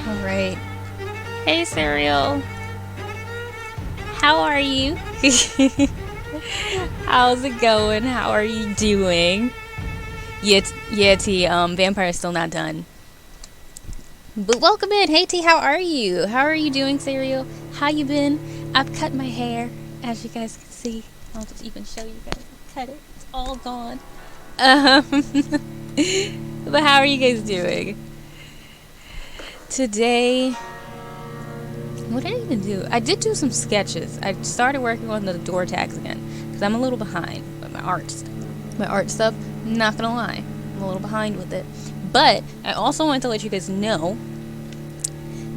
Alright. Hey, Cereal. How are you? How's it going? How are you doing? Yeah, T, Vampyr is still not done. But welcome in. Hey, T, how are you? How are you doing, Cereal? How you been? I've cut my hair, as you guys can see. I'll just even show you guys. I cut it. It's all gone. But how are you guys doing? Today, what did I even do? I did do some sketches. I started working on the door tags again because I'm a little behind with my art stuff. Not gonna lie, I'm a little behind with it. But I also wanted to let you guys know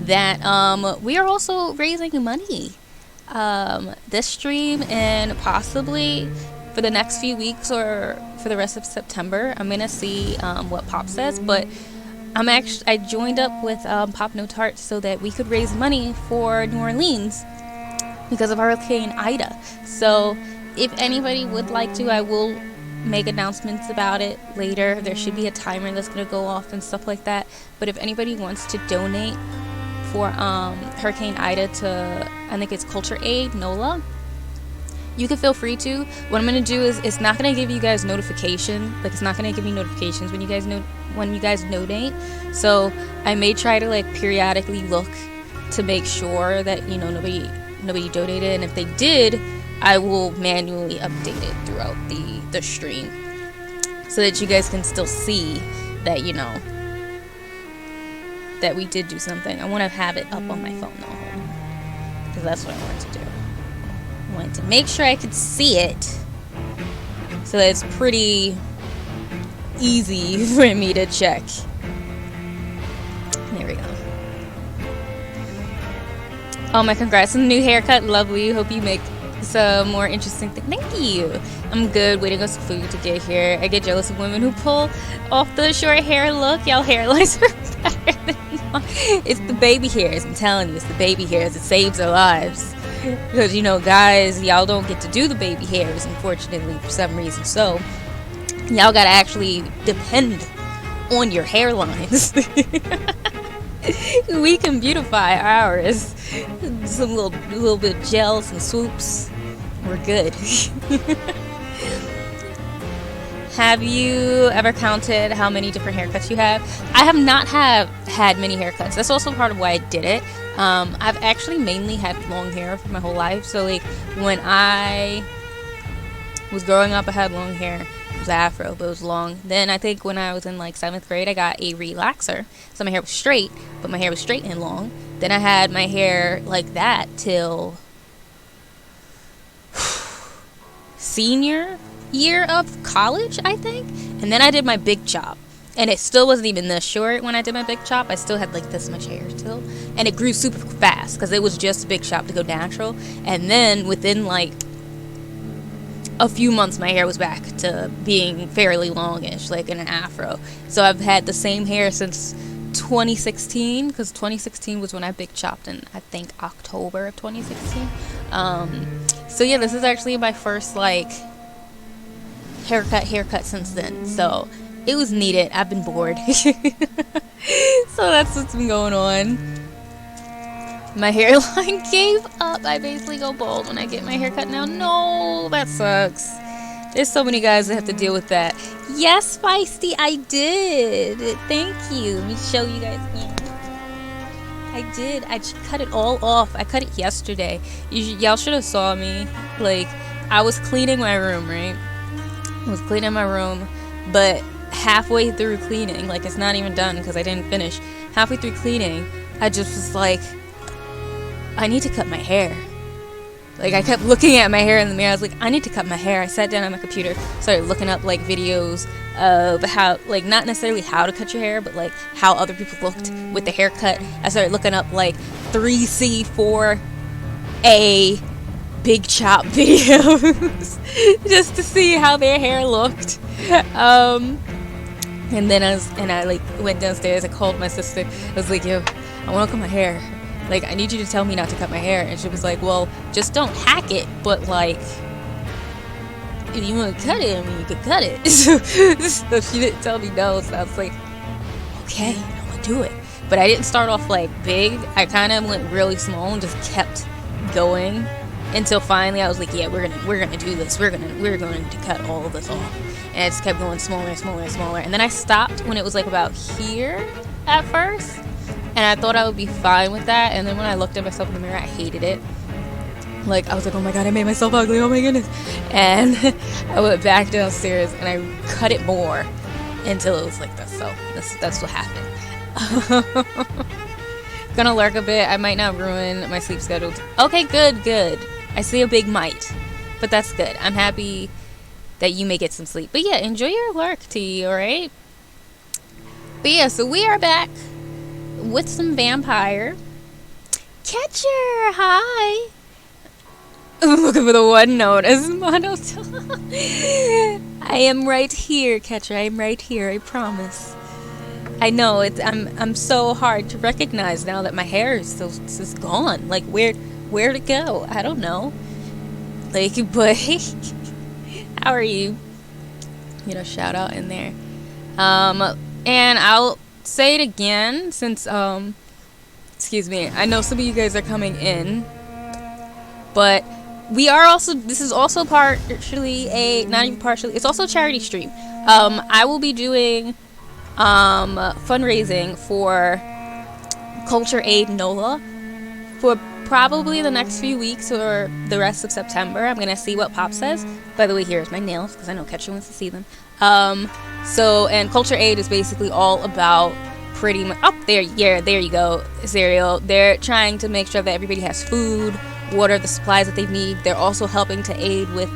that we are also raising money this stream and possibly for the next few weeks or for the rest of September. I'm gonna see what Pop says, but I joined up with Pop No Tart so that we could raise money for New Orleans because of Hurricane Ida. So if anybody would like to, I will make announcements about it later. There should be a timer that's going to go off and stuff like that. But if anybody wants to donate for Hurricane Ida to, I think it's Culture Aid, NOLA, you can feel free to. What I'm going to do is it's not going to give you guys notification. Like, it's not going to give me notifications when you guys donate. So I may try to like periodically look to make sure that, you know, nobody donated, and if they did, I will manually update it throughout the stream so that you guys can still see that, you know, that we did do something. I want to have it up on my phone though, because that's what I wanted to do. I wanted to make sure I could see it so that it's pretty easy for me to check. There we go. Oh, my congrats on the new haircut. Lovely. Hope you make some more interesting things. Thank you. I'm good. Waiting on some food to get here. I get jealous of women who pull off the short hair look. Y'all hairlines are better than mine. It's the baby hairs. I'm telling you, it's the baby hairs. It saves our lives. Because, you know, guys, y'all don't get to do the baby hairs, unfortunately, for some reason. So y'all gotta actually depend on your hairlines. We can beautify ours. Some little bit of gel, some swoops. We're good. Have you ever counted how many different haircuts you have? I have not had many haircuts. That's also part of why I did it. I've actually mainly had long hair for my whole life. So like when I was growing up, I had long hair. It was afro, but it was long. Then I think when I was in like 7th grade, I got a relaxer. So my hair was straight, but my hair was straight and long. Then I had my hair like that till senior year of college, I think. And then I did my big chop. And it still wasn't even this short when I did my big chop. I still had like this much hair still. And it grew super fast because it was just a big chop to go natural. And then within like a few months, my hair was back to being fairly longish, like in an afro. So I've had the same hair since 2016, because 2016 was when I big chopped in, I think, October of 2016. So yeah, this is actually my first like haircut since then, so it was needed. I've been bored. So that's what's been going on. My hairline gave up. I basically go bald when I get my hair cut now. No, that sucks. There's so many guys that have to deal with that. Yes, Feisty, I did. Thank you. Let me show you guys. I did. I cut it all off. I cut it yesterday. Y'all should have saw me. Like, I was cleaning my room, right? I was cleaning my room, but halfway through cleaning, like, it's not even done because I didn't finish. Halfway through cleaning, I just was like, I need to cut my hair. Like, I kept looking at my hair in the mirror. I was like, I need to cut my hair. I sat down on my computer, started looking up, like, videos of how, like, not necessarily how to cut your hair, but, like, how other people looked with the haircut. I started looking up, like, 3C, 4A big chop videos just to see how their hair looked. And then I like, went downstairs. I called my sister. I was like, yo, I want to cut my hair. Like, I need you to tell me not to cut my hair. And she was like, well, just don't hack it, but, like, if you want to cut it, I mean, you could cut it. So she didn't tell me no, so I was like, okay, I'm gonna do it. But I didn't start off, like, big. I kind of went really small and just kept going until finally I was like, yeah, we're gonna do this. We're going to cut all of this off. And I just kept going smaller and smaller and smaller. And then I stopped when it was, like, about here at first. And I thought I would be fine with that. And then when I looked at myself in the mirror, I hated it. Like, I was like, oh my god, I made myself ugly. Oh my goodness. And I went back downstairs and I cut it more until it was like this. So that's what happened. Gonna lurk a bit. I might not ruin my sleep schedule. Okay, good. I see a big might. But that's good. I'm happy that you may get some sleep. But yeah, enjoy your lurk, T, alright? But yeah, so we are back with some Vampyr. Catcher, hi. I'm looking for the one notice. I am right here, Catcher. I am right here. I promise. I know I'm so hard to recognize now that my hair is just gone. Like, where to go? I don't know. Like, but how are you? You know, shout out in there. And I'll say it again since excuse me, I know some of you guys are coming in, but we are also, this is also partially it's also a charity stream. I will be doing fundraising for Culture Aid NOLA for probably the next few weeks or the rest of September. I'm gonna see what Pop says. By the way, here's my nails because I know Catcher wants to see them. And Culture Aid is basically all about pretty much, there you go, cereal. They're trying to make sure that everybody has food, water, the supplies that they need. They're also helping to aid with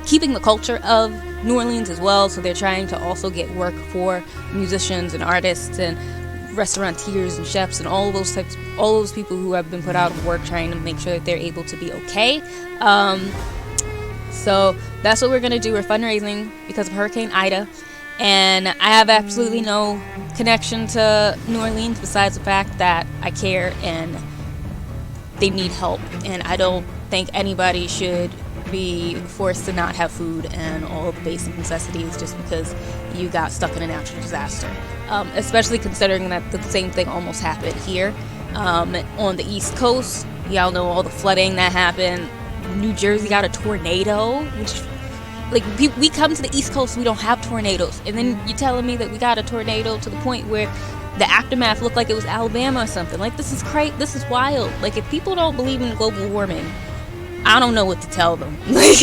keeping the culture of New Orleans as well. So they're trying to also get work for musicians and artists and restaurateurs and chefs and all those people who have been put out of work, trying to make sure that they're able to be okay. So that's what we're gonna do. We're fundraising because of Hurricane Ida, and I have absolutely no connection to New Orleans besides the fact that I care and they need help, and I don't think anybody should be forced to not have food and all the basic necessities just because you got stuck in a natural disaster. Especially considering that the same thing almost happened here on the East Coast. Y'all know all the flooding that happened. New Jersey got a tornado, which, like, we come to the East Coast, we don't have tornadoes, and then you're telling me that we got a tornado to the point where the aftermath looked like it was Alabama or something. Like, this is crazy. This is wild. Like, if people don't believe in global warming, I don't know what to tell them. Like,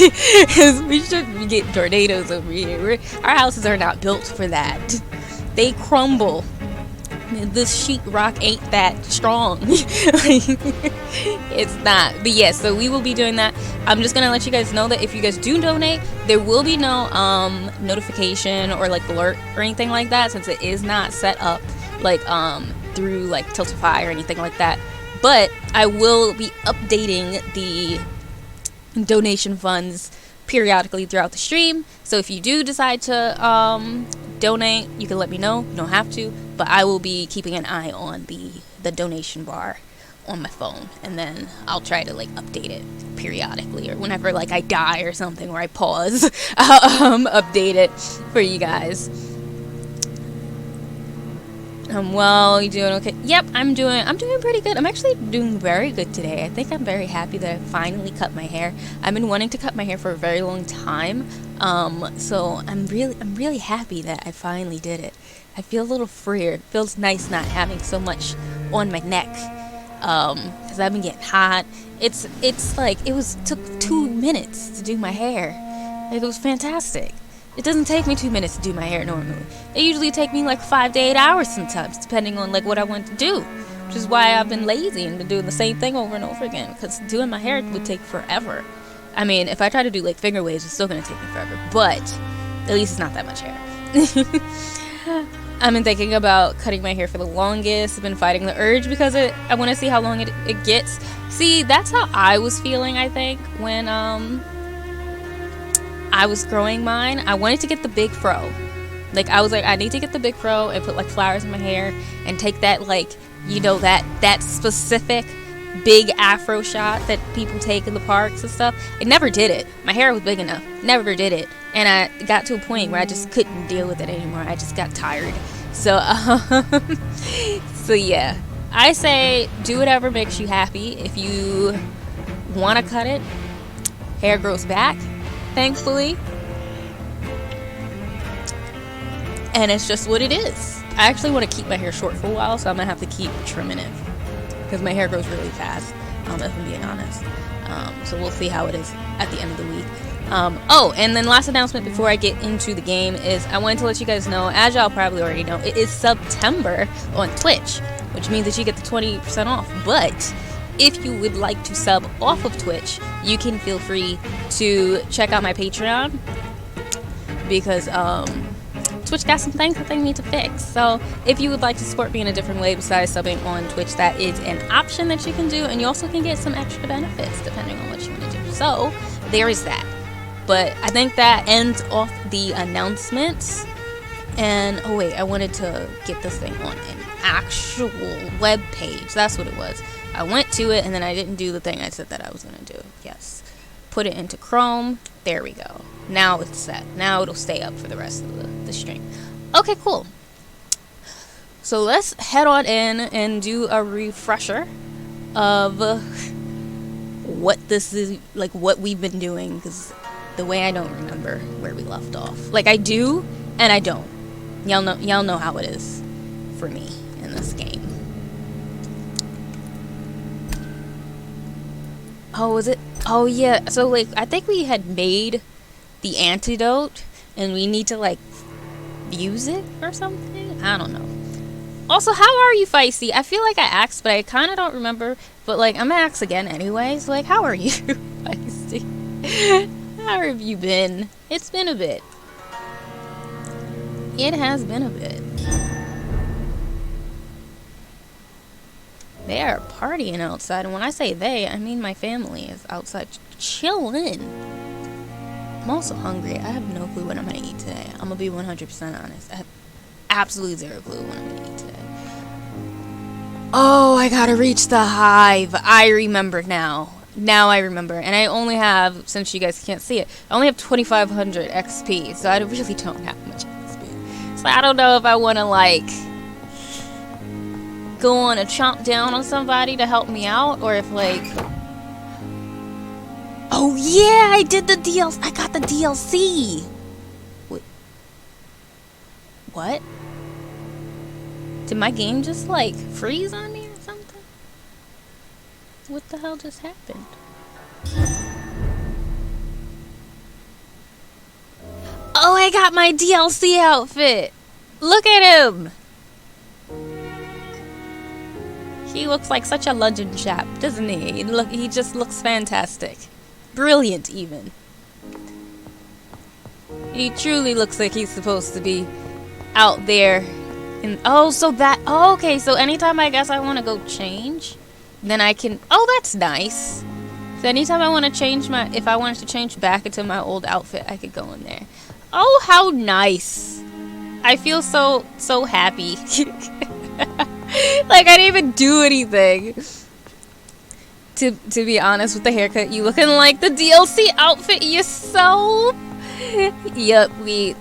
we shouldn't be getting tornadoes over here. Our houses are not built for that. They crumble. This sheetrock ain't that strong. It's not. But yes, so we will be doing that. I'm just gonna let you guys know that if you guys do donate, there will be no notification or like alert or anything like that, since it is not set up like through like Tiltify or anything like that. But I will be updating the donation funds periodically throughout the stream. So if you do decide to donate, you can let me know. You don't have to, But I will be keeping an eye on the donation bar on my phone, and then I'll try to like update it periodically, or whenever like I die or something, or I pause, I'll update it for you guys. Well, you doing okay? Yep, I'm doing pretty good. I'm actually doing very good today. I think I'm very happy that I finally cut my hair. I've been wanting to cut my hair for a very long time. So I'm really happy that I finally did it. I feel a little freer. It feels nice not having so much on my neck. Cause I've been getting hot. It's like took 2 minutes to do my hair. It was fantastic. It doesn't take me 2 minutes to do my hair normally. It usually take me like 5 to 8 hours sometimes, depending on like what I want to do. Which is why I've been lazy and been doing the same thing over and over again. Because doing my hair would take forever. I mean, if I try to do like finger waves, it's still gonna take me forever. But at least it's not that much hair. I've been thinking about cutting my hair for the longest. I've been fighting the urge because I want to see how long it gets. See, that's how I was feeling, I think, when I was growing mine. I wanted to get the big fro. Like, I was like, I need to get the big fro and put like flowers in my hair and take that, like, you know, that specific big afro shot that people take in the parks and stuff. I never did it. My hair was big enough. Never did it. And I got to a point where I just couldn't deal with it anymore. I just got tired. So, so yeah. I say do whatever makes you happy. If you want to cut it, hair grows back, thankfully. And it's just what it is. I actually want to keep my hair short for a while, so I'm going to have to keep trimming it. Because my hair grows really fast, if I'm being honest. So we'll see how it is at the end of the week. Oh, and then last announcement before I get into the game is I wanted to let you guys know, as y'all probably already know, it is September on Twitch, which means that you get the 20% off. But if you would like to sub off of Twitch, you can feel free to check out my Patreon, because Twitch got some things that they need to fix. So if you would like to support me in a different way besides subbing on Twitch, that is an option that you can do, and you also can get some extra benefits depending on what you want to do. So there is that. But I think that ends off the announcements. And oh wait, I wanted to get this thing on an actual web page. That's what it was. I went to it and then I didn't do the thing I said that I was going to do. Yes. Put it into Chrome. There we go. Now it's set. Now it'll stay up for the rest of the stream. Okay, cool. So let's head on in and do a refresher of what this is, like what we've been doing, because the way I don't remember where we left off. Like I do and I don't. Y'all know how it is for me in this game. Oh, was it? Oh yeah. So like I think we had made the antidote and we need to like use it or something. I don't know. Also, how are you, Feisty? I feel like I asked, but I kind of don't remember. But like I'm gonna ask again anyways. Like, how are you, Feisty? How have you been? It's been a bit. It has been a bit. They are partying outside, and when I say they, I mean my family is outside chilling. I'm also hungry. I have no clue what I'm gonna eat today. I'm gonna be 100% honest. I have absolutely zero clue what I'm gonna eat today. Oh, I gotta reach the hive. I remember now. Now I remember. And I only have, since you guys can't see it, I only have 2,500 XP, so I really don't have much XP. So I don't know if I want to, like, go on and chomp down on somebody to help me out, or if, like... Oh, yeah, I did the DLC. I got the DLC. Wait. What? Did my game just, like, freeze on me or something? What the hell just happened? Oh, I got my DLC outfit. Look at him. He looks like such a legend chap, doesn't he? Look, he just looks fantastic. Brilliant, even. He truly looks like he's supposed to be out there. Oh, so that... Oh, okay, so anytime I guess I want to go change... Then I can... Oh, that's nice. So anytime I want to change my... If I wanted to change back into my old outfit, I could go in there. Oh, how nice. I feel so happy. Like I didn't even do anything. To be honest with the haircut, you looking like the DLC outfit yourself. Yep,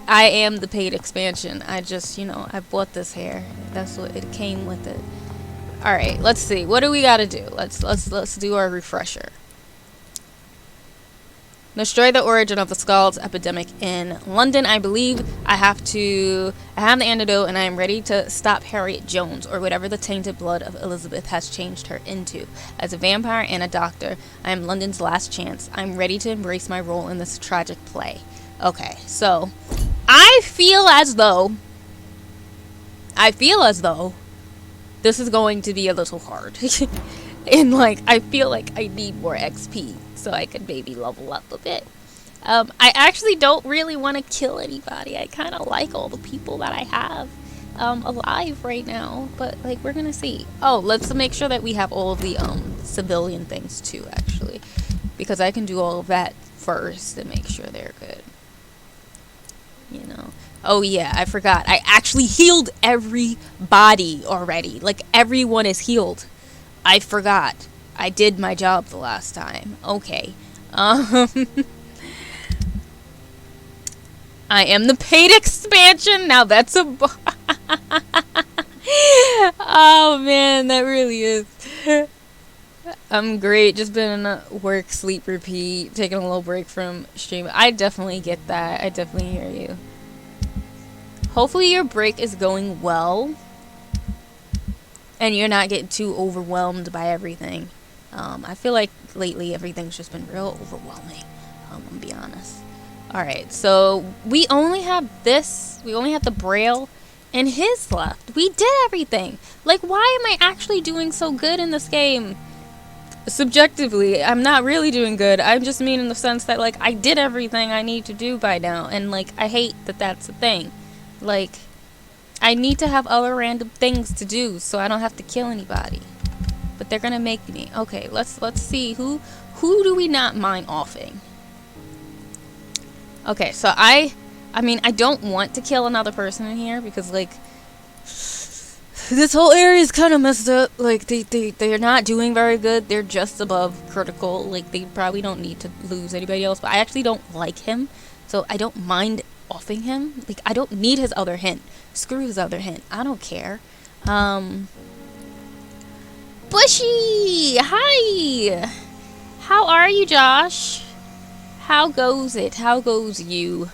I am the paid expansion. I just, I bought this hair. That's what it came with it. All right, let's see. What do we got to do? Let's do our refresher. Destroy the origin of the Scald's epidemic in London. I believe I have the antidote, and I am ready to stop Harriet Jones, or whatever the tainted blood of Elizabeth has changed her into. As a vampire and a doctor, I am London's last chance. I'm ready to embrace my role in this tragic play. Okay, so I feel as though this is going to be a little hard. And I feel like I need more XP so I could maybe level up a bit. I actually don't really want to kill anybody. I kind of like all the people that I have alive right now, but we're gonna see. Oh, let's make sure that we have all of the civilian things too, actually, because I can do all of that first and make sure they're good. Oh yeah, I forgot. I actually healed everybody already. Everyone is healed. I forgot. I did my job the last time. Okay. I am the paid expansion. Now that's a oh man, that really is. I'm great. Just been work, sleep, repeat, taking a little break from stream. I definitely get that. I definitely hear you. Hopefully your break is going well and you're not getting too overwhelmed by everything. I feel like lately everything's just been real overwhelming. I'm gonna be honest. Alright, so we only have this. We only have the Braille and his left. We did everything. Why am I actually doing so good in this game? Subjectively, I'm not really doing good. I just mean in the sense that, I did everything I need to do by now. And, I hate that that's a thing. I need to have other random things to do so I don't have to kill anybody. But they're gonna make me. Okay, let's see. Who do we not mind offing? Okay, so I mean, I don't want to kill another person in here because, this whole area is kind of messed up. They're not doing very good. They're just above critical. They probably don't need to lose anybody else. But I actually don't like him, so I don't mind offing him. I don't need his other hint. Screw his other hint. I don't care. Bushy! Hi! How are you, Josh? How goes it? How goes you?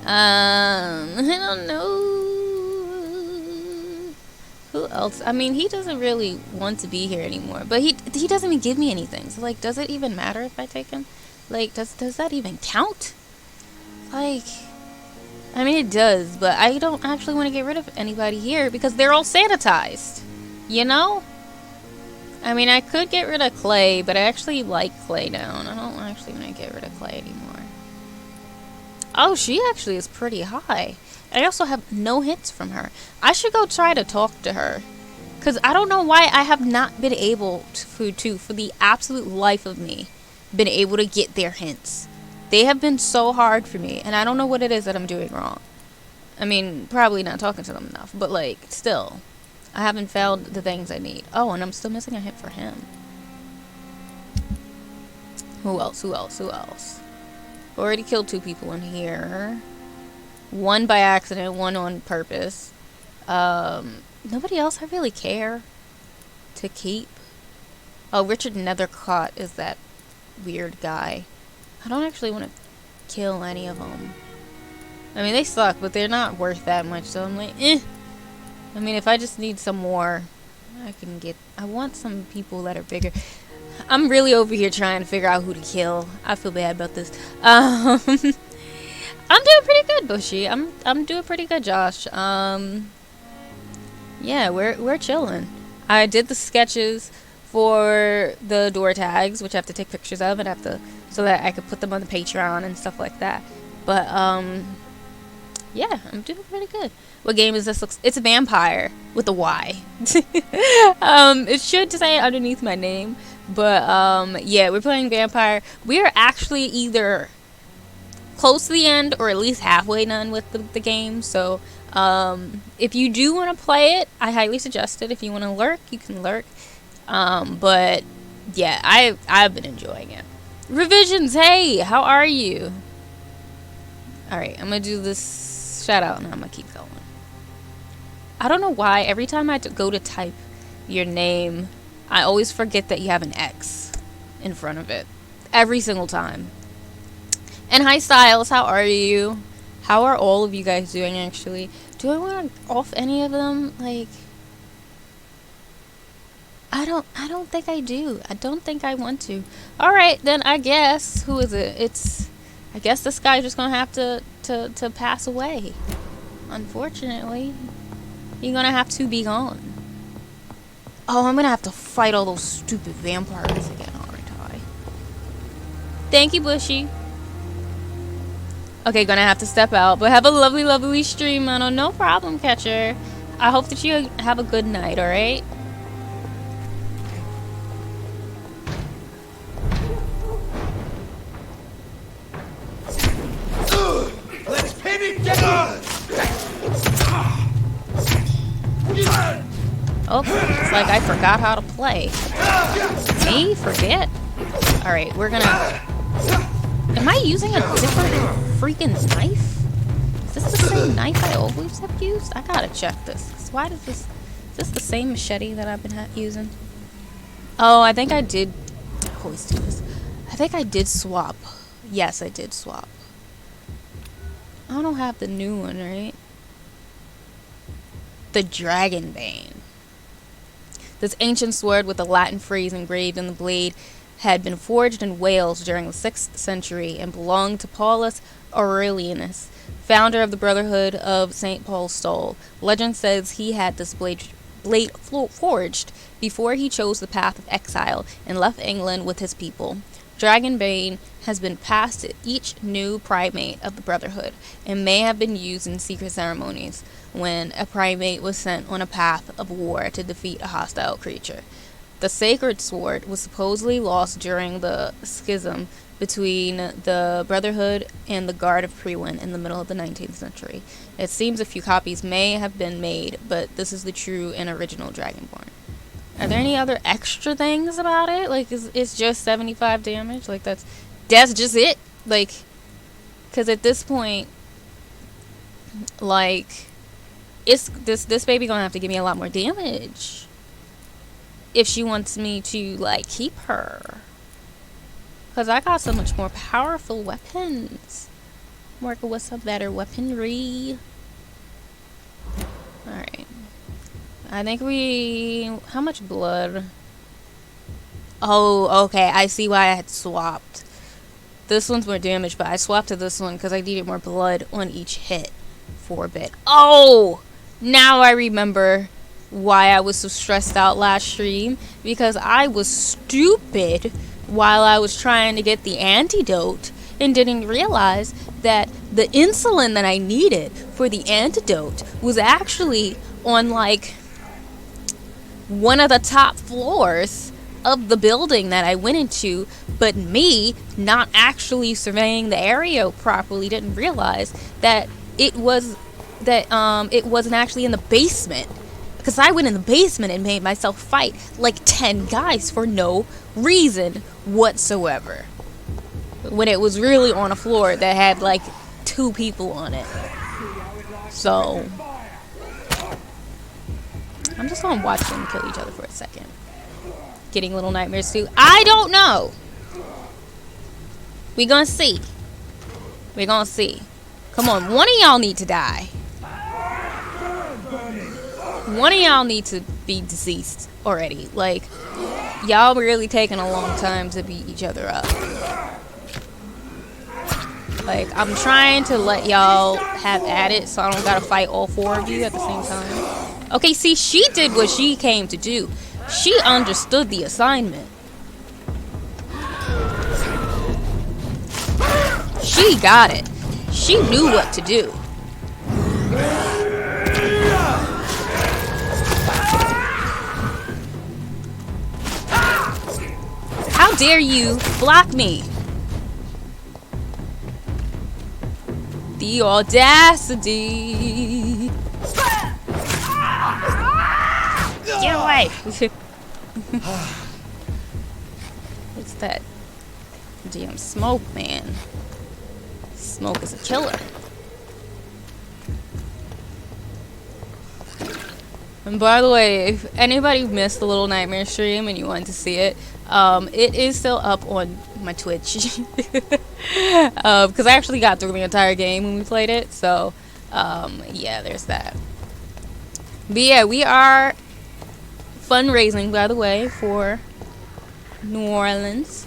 I don't know. Who else? I mean, he doesn't really want to be here anymore, but he doesn't even give me anything. So does it even matter if I take him? Does that even count? I mean, it does, but I don't actually want to get rid of anybody here because they're all sanitized. I mean, I could get rid of Clay, but I actually like Clay now, and I don't actually want to get rid of Clay anymore. Oh, she actually is pretty high. I also have no hits from her. I should go try to talk to her. Because I don't know why I have not been able to, for the absolute life of me, been able to get their hints. They have been so hard for me, and I don't know what it is that I'm doing wrong. I mean, probably not talking to them enough, but still. I haven't found the things I need. Oh, and I'm still missing a hint for him. Who else? Already killed 2 people in here. 1 by accident, 1 on purpose. Nobody else I really care to keep. Oh, Richard Nethercott is that weird guy. I don't actually want to kill any of them. I mean, they suck, but they're not worth that much, so I'm eh. I mean, if I just need some more, I want some people that are bigger. I'm really over here trying to figure out who to kill. I feel bad about this. I'm doing pretty good, Bushy. I'm doing pretty good, Josh. Yeah, we're chilling. I did the sketches for the door tags, which I have to take pictures of, and so that I could put them on the Patreon and stuff like that. But yeah, I'm doing pretty good. What game is this? It's a Vampyr with a Y. It should say underneath my name. But yeah, we're playing Vampyr. We are actually either close to the end, or at least halfway done with the game. So if you do want to play it, I highly suggest it. If you want to lurk, you can lurk. But yeah, I've been enjoying it. Revisions, hey, how are you? Alright, I'm gonna do this shout out and I'm gonna keep going. I don't know why every time I go to type your name, I always forget that you have an X in front of it. Every single time. And hi Styles, how are you? How are all of you guys doing actually? Do I want to off any of them? Like, I don't think I do. I don't think I want to. Alright, then I guess, who is it? I guess this guy's just gonna have to pass away. Unfortunately. You're gonna have to be gone. Oh, I'm gonna have to fight all those stupid vampires again, aren't I? Thank you, Bushy. Okay, gonna have to step out, but have a lovely, lovely stream, man. No problem, Catcher. I hope that you have a good night, alright? Let's pin it down! Oh, it's like I forgot how to play. Me? Forget? Alright, we're gonna... Am I using a different freaking knife? Is this the same knife I always have used? I gotta check this. Why does this... Is this the same machete that I've been using? Oh, I think I did... I always do this. I think I did swap. Yes, I did swap. I don't have the new one, right? The Dragon Bane. This ancient sword with a Latin phrase engraved in the blade had been forged in Wales during the 6th century and belonged to Paulus Aurelianus, founder of the Brotherhood of St. Paul's Soul. Legend says he had this blade forged before he chose the path of exile and left England with his people. Dragon Bane has been passed to each new primate of the Brotherhood and may have been used in secret ceremonies when a primate was sent on a path of war to defeat a hostile creature. The sacred sword was supposedly lost during the schism between the Brotherhood and the Guard of Prewin in the middle of the 19th century. It seems a few copies may have been made, but this is the true and original Dragonborn. Are there any other extra things about it? Like, it's just 75 damage? Like, that's just it? Like, because at this point, like, it's this baby gonna have to give me a lot more damage if she wants me to, like, keep her. Because I got so much more powerful weapons. Working with some better weaponry. Alright. I think how much blood? Oh, okay. I see why I had swapped. This one's more damage, but I swapped to this one because I needed more blood on each hit for a bit. Oh! Now I remember why I was so stressed out last stream. Because I was stupid while I was trying to get the antidote and didn't realize that the insulin that I needed for the antidote was actually on, like, one of the top floors of the building that I went into, but me not actually surveying the area properly didn't realize that it wasn't actually in the basement, because I went in the basement and made myself fight like 10 guys for no reason whatsoever, when it was really on a floor that had like 2 people on it. So I'm just gonna watch them kill each other for a second. Getting little nightmares too. I don't know. We gonna see. We gonna see. Come on, one of y'all need to die. One of y'all need to be deceased already. Like, y'all really taking a long time to beat each other up. Like, I'm trying to let y'all have at it so I don't gotta fight all 4 of you at the same time. Okay, see, she did what she came to do. She understood the assignment. She got it. She knew what to do. How dare you block me? The audacity. Get away. What's that? Damn smoke, man. Smoke is a killer. And by the way, if anybody missed the Little Nightmare stream and you wanted to see it, it is still up on my Twitch. Because I actually got through the entire game when we played it. So, yeah, there's that. But yeah, we are fundraising, by the way, for New Orleans.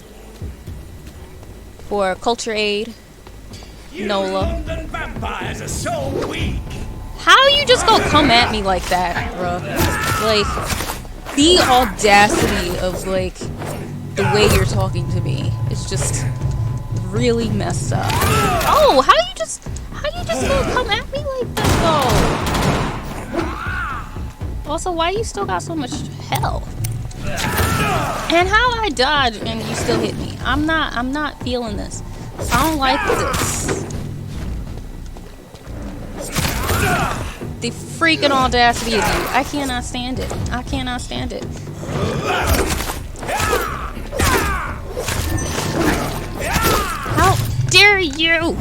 For Culture Aid. NOLA. London vampires are so weak. How you just gonna come at me like that, bro? Like, the audacity of, like, the way you're talking to me is just really messed up. Oh, how you just gonna come at me like that, though? Also, why you still got so much health? And how I dodge and you still hit me? I'm not feeling this. I don't like this. The freaking audacity of you. I cannot stand it. I cannot stand it. How dare you?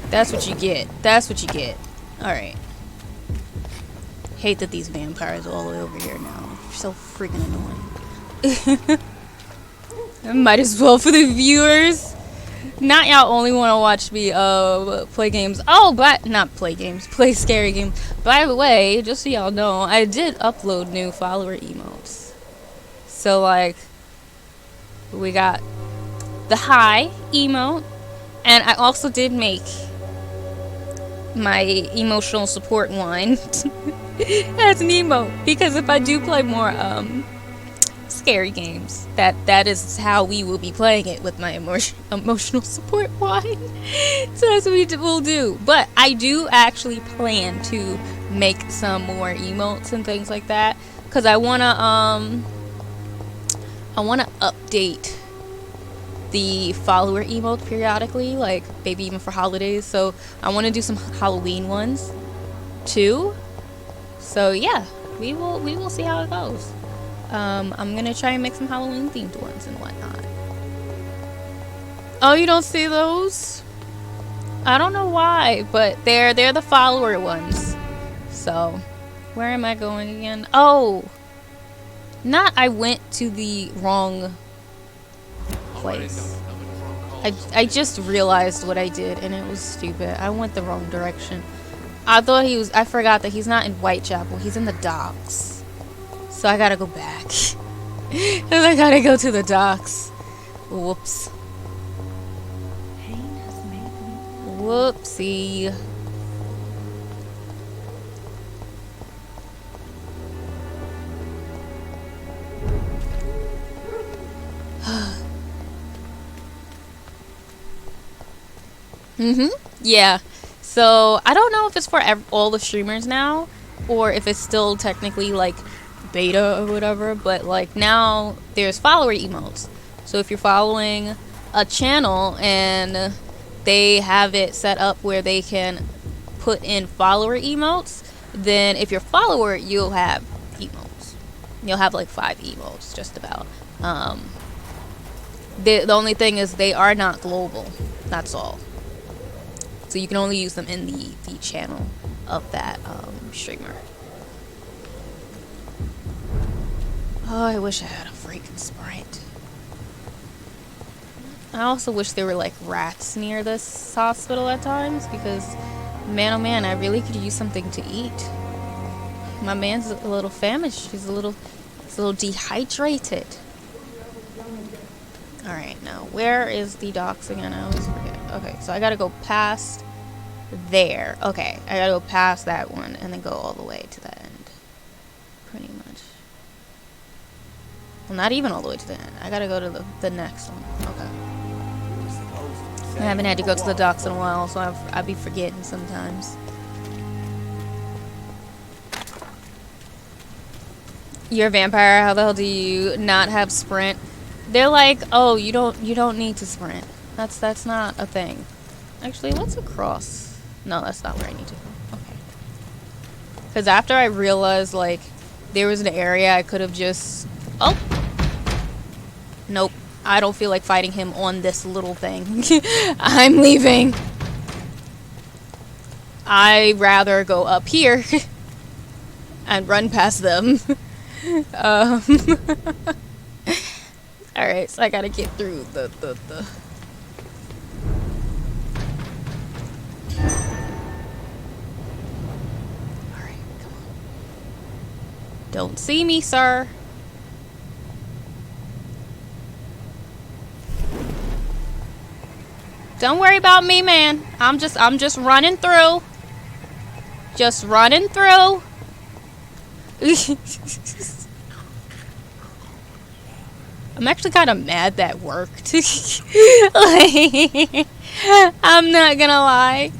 That's what you get. That's what you get. Alright. Hate that these vampires are all the way over here now. They're so freaking annoying. Might as well for the viewers. Not y'all only want to watch me play games. Oh, but not play games. Play scary games. By the way, just so y'all know, I did upload new follower emotes. So like, we got the hi emote, and I also did make my emotional support one as an emote, because if I do play more scary games, that is how we will be playing it, with my emotional support wine. So that's what we will do. But I do actually plan to make some more emotes and things like that, because I wanna update the follower emotes periodically, like maybe even for holidays. So I want to do some Halloween ones too. So yeah, we will see how it goes. I'm gonna try and make some Halloween themed ones and whatnot. Oh, you don't see those? I don't know why, but they're the follower ones. So where am I going again? Oh, not I went to the wrong place. I just realized what I did, and it was stupid. I went the wrong direction. I forgot that he's not in Whitechapel. He's in the docks. So I gotta go back. Cause I gotta go to the docks. Whoops. Whoopsie. Yeah. So I don't know if it's for all the streamers now, or if it's still technically like beta or whatever, but like now there's follower emotes. So if you're following a channel and they have it set up where they can put in follower emotes, then if you're a follower, you'll have emotes. You'll have like 5 emotes, just about. The only thing is they are not global. That's all. So you can only use them in the channel of that streamer. Oh, I wish I had a freaking Sprite. I also wish there were like rats near this hospital at times, because man oh man, I really could use something to eat. My man's a little famished. He's a little dehydrated. Alright, now where is the docks again? I always forget. Okay, so I gotta go past there. Okay, I gotta go past that one and then go all the way to the end. Pretty much. Well, not even all the way to the end. I gotta go to the next one. Okay. I haven't had to go to the docks in a while, so I'll be forgetting sometimes. You're a vampire. How the hell do you not have sprint? They're like, oh, you don't need to sprint. That's not a thing. Actually, what's across? No, that's not where I need to go. Okay. Because after I realized, like, there was an area I could have just... Oh! Nope. I don't feel like fighting him on this little thing. I'm leaving. I'd rather go up here and run past them. Alright, so I gotta get through the... Alright, come on. Don't see me, sir. Don't worry about me, man. I'm just running through. Just running through. I'm actually kind of mad that worked. Like, I'm not gonna lie.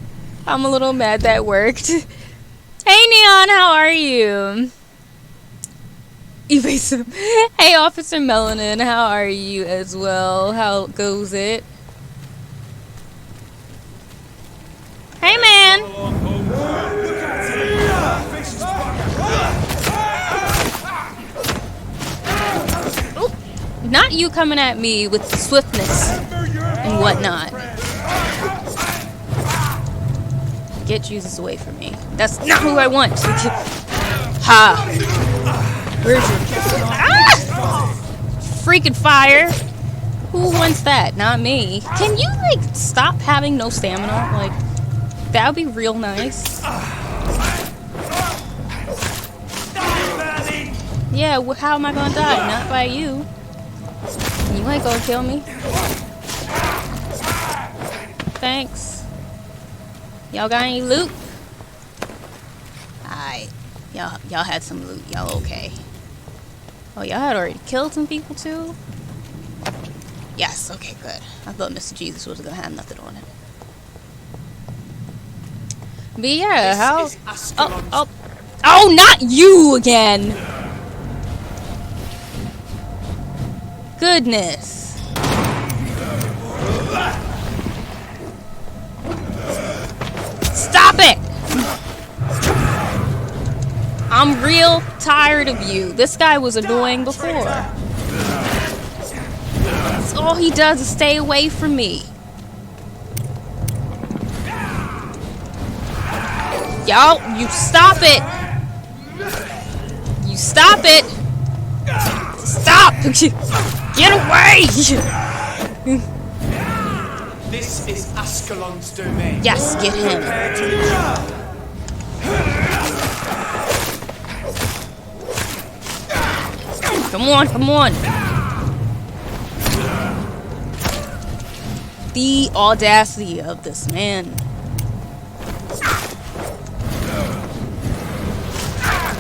I'm a little mad that worked. Hey, Neon, how are you? Evasive. Hey, Officer Melanin, how are you as well? How goes it? Hey, man. Oop. Not you coming at me with swiftness and whatnot. Get Jesus away from me. That's not who I want. Ha. Where's your... Ah! Freaking fire. Who wants that? Not me. Can you, like, stop having no stamina? Like... That would be real nice. Yeah, how am I gonna die? Not by you. You ain't gonna kill me. Thanks. Y'all got any loot? Alright. Y'all had some loot. Y'all okay. Oh, y'all had already killed some people too? Yes, okay, good. I thought Mr. Jesus was gonna have nothing on it. But yeah, how... Oh, not you again! Goodness. Stop it! I'm real tired of you. This guy was annoying before. That's all he does is stay away from me. Y'all, you stop it! You stop it! Stop! Get away! This is Ascalon's domain. Yes, get him. Come on, come on. The audacity of this man.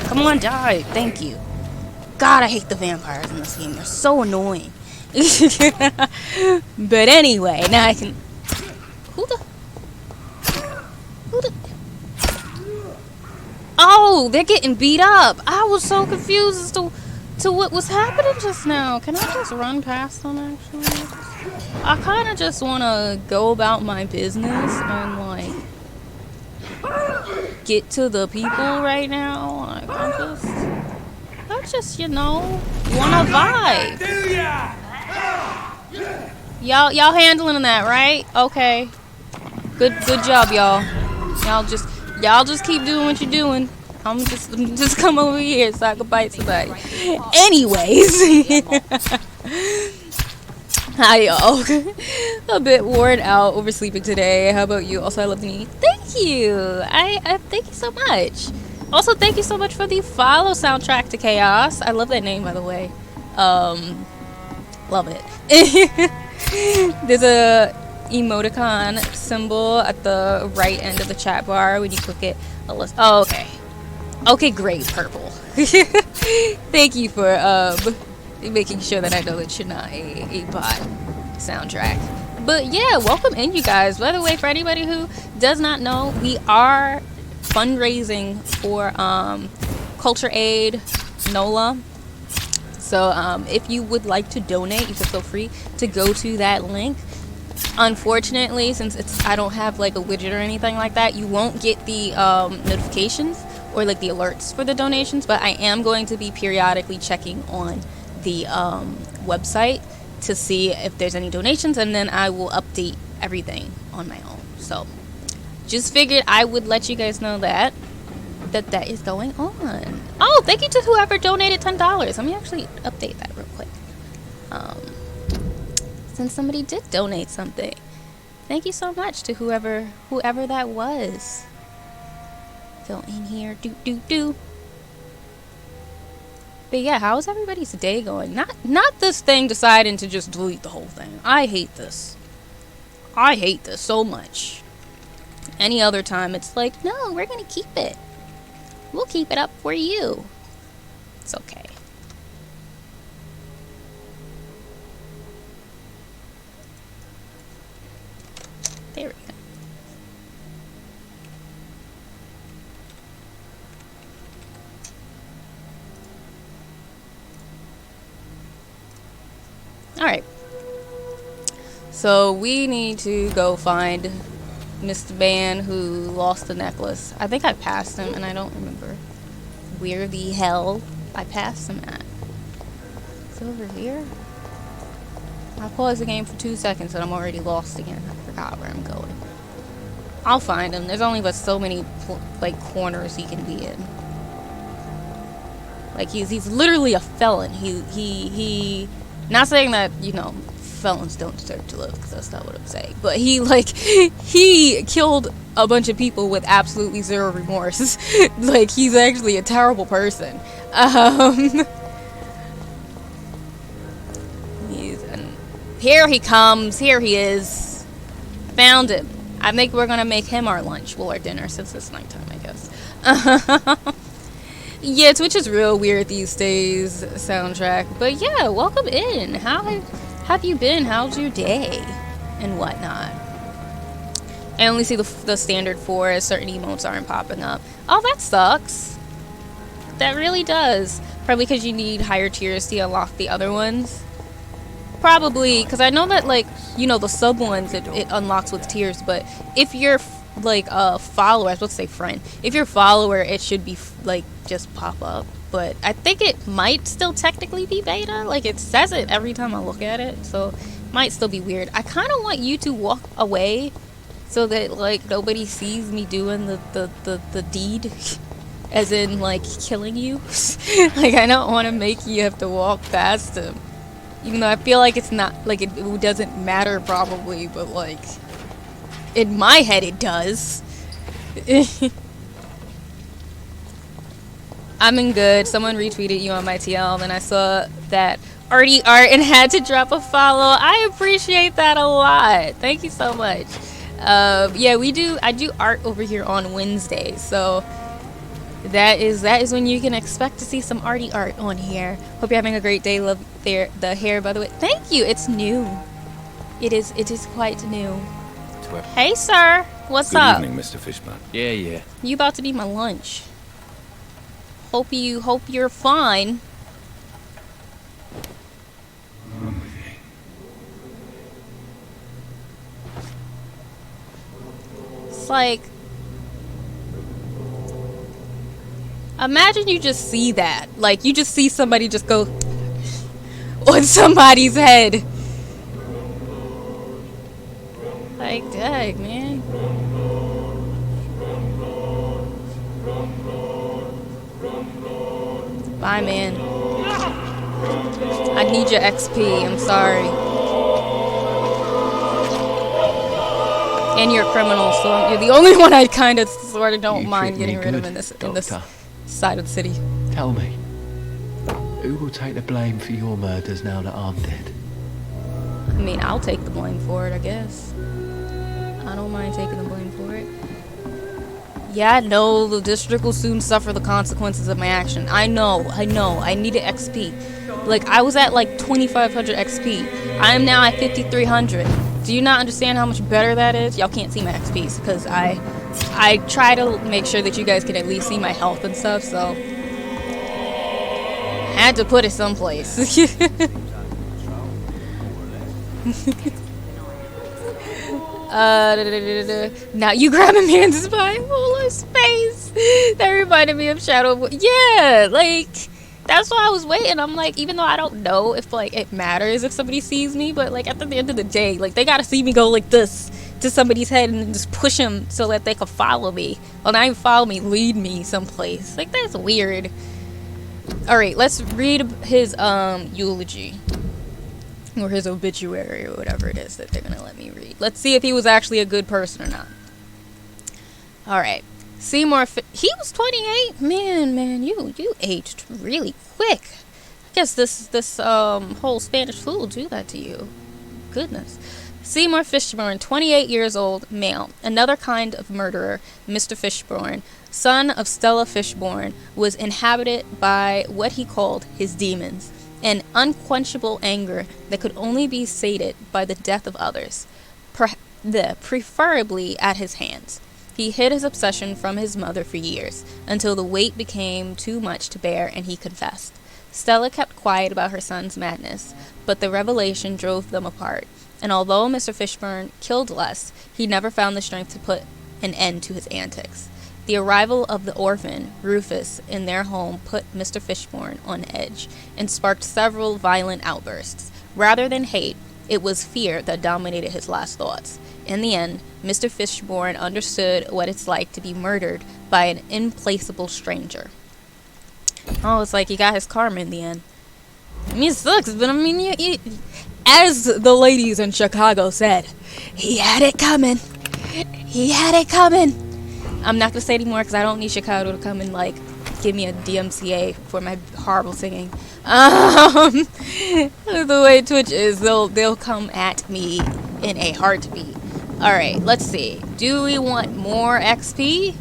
Come on, die. Thank you. God, I hate the vampires in this game. They're so annoying. But anyway, now I can... Who the... Oh, they're getting beat up. I was so confused as to what was happening just now. Can I just run past them, actually? I kind of just want to go about my business and, like... get to the people right now. Like, I just, you know, wanna vibe. Y'all handling that, right? Okay. Good job, y'all. Y'all just keep doing what you're doing. I'm just come over here so I can bite somebody. Anyways. Hi, y'all. A bit worn out, oversleeping today. How about you? Also, I love the knee. Thank you. I thank you so much. Also, thank you so much for the follow soundtrack to Chaos. I love that name, by the way. Love it. There's a emoticon symbol at the right end of the chat bar. When you click it, oh, okay. Okay, great, purple. Thank you for making sure that I know that you're not a bot soundtrack. But yeah, welcome in, you guys. By the way, for anybody who does not know, we are fundraising for Culture Aid NOLA. So if you would like to donate, you can feel free to go to that link. Unfortunately, since I don't have like a widget or anything like that, you won't get the notifications or like the alerts for the donations, but I am going to be periodically checking on the website to see if there's any donations, and then I will update everything on my own. So just figured I would let you guys know that is going on. Oh, thank you to whoever donated $10. Let me actually update that real quick. Since somebody did donate something, thank you so much to whoever that was. Go in here, do. But yeah, how's everybody's day going? Not this thing deciding to just delete the whole thing. I hate this. I hate this so much. Any other time, it's like, no, we're gonna keep it. We'll keep it up for you. It's okay. There we go. Alright. So we need to go find Mr. Bane who lost the necklace. I think I passed him and I don't remember where the hell I passed him at. It's over here? I paused the game for 2 seconds and I'm already lost again. I forgot where I'm going. I'll find him. There's only but so many like corners he can be in. Like he's literally a felon. He not saying that, you know, felons don't deserve to live, because that's not what I'm saying. But he killed a bunch of people with absolutely zero remorse. Like, he's actually a terrible person. Here he comes. Here he is. Found him. I think we're gonna make him our lunch, well, our dinner, since it's nighttime, I guess. Yeah, Twitch is real weird these days, soundtrack. But yeah, welcome in. How have you been? How's your day? And whatnot. I only see the standard 4 as certain emotes aren't popping up. Oh, that sucks. That really does. Probably because you need higher tiers to unlock the other ones. Probably, because I know that, like, you know, the sub ones, it unlocks with tiers, but if you're, like, a follower, I was supposed to say friend, if you're a follower, it should be, like, just pop up. But I think it might still technically be beta. Like, it says it every time I look at it, so it might still be weird. I kind of want you to walk away so that, like, nobody sees me doing the deed. As in, like, killing you. Like, I don't want to make you have to walk past him. Even though I feel like it's not, like, it doesn't matter probably, but, like, in my head it does. I'm in good. Someone retweeted you on my TL, and I saw that arty art and had to drop a follow. I appreciate that a lot. Thank you so much. Yeah, I do art over here on Wednesdays, so that is when you can expect to see some arty art on here. Hope you're having a great day. Love the hair, by the way. Thank you. It's new. It is quite new. Hey, sir. What's up? Good evening, Mr. Fishman. Yeah. You about to be my lunch. Hope you're fine. It's like, imagine you just see that. Like, you just see somebody just go on somebody's head. Like, dang, man. Bye, man. I need your XP. I'm sorry. And you're a criminal, so you're the only one I kind of sort of don't mind getting rid of in this side of the city. Tell me, who will take the blame for your murders now that I'm dead? I mean, I'll take the blame for it, I guess. I don't mind taking the blame for it. Yeah, I know the district will soon suffer the consequences of my action. I know. I needed XP. Like, I was at like 2,500 XP. I am now at 5,300. Do you not understand how much better that is? Y'all can't see my XPs because I try to make sure that you guys can at least see my health and stuff, so. Had to put it someplace. Now you grab a man's spine full of space. That reminded me of Shadow. Yeah, like that's why I was waiting. I'm like, even though I don't know if like it matters if somebody sees me, but like at the end of the day, like they gotta see me go like this to somebody's head and then just push them so that they can follow me. Well, not even follow me, lead me someplace. Like that's weird. All right, let's read his eulogy. Or his obituary, or whatever it is that they're gonna let me read. Let's see if he was actually a good person or not. Alright. Seymour, he was 28? Man, you aged really quick. I guess this whole Spanish flu will do that to you. Goodness. Seymour Fishburne, 28 years old, male. Another kind of murderer, Mr. Fishburne, son of Stella Fishburne, was inhabited by what he called his demons. An unquenchable anger that could only be sated by the death of others, preferably at his hands. He hid his obsession from his mother for years, until the weight became too much to bear and he confessed. Stella kept quiet about her son's madness, but the revelation drove them apart, and although Mr. Fishburne killed less, he never found the strength to put an end to his antics. The arrival of the orphan, Rufus, in their home put Mr. Fishburne on edge and sparked several violent outbursts. Rather than hate, it was fear that dominated his last thoughts. In the end, Mr. Fishburne understood what it's like to be murdered by an implacable stranger. Oh, it's like he got his karma in the end. I mean, it sucks, but I mean, as the ladies in Chicago said, he had it coming. He had it coming. I'm not going to say anymore because I don't need Chicago to come and, like, give me a DMCA for my horrible singing. The way Twitch is, they'll come at me in a heartbeat. Alright, let's see. Do we want more XP?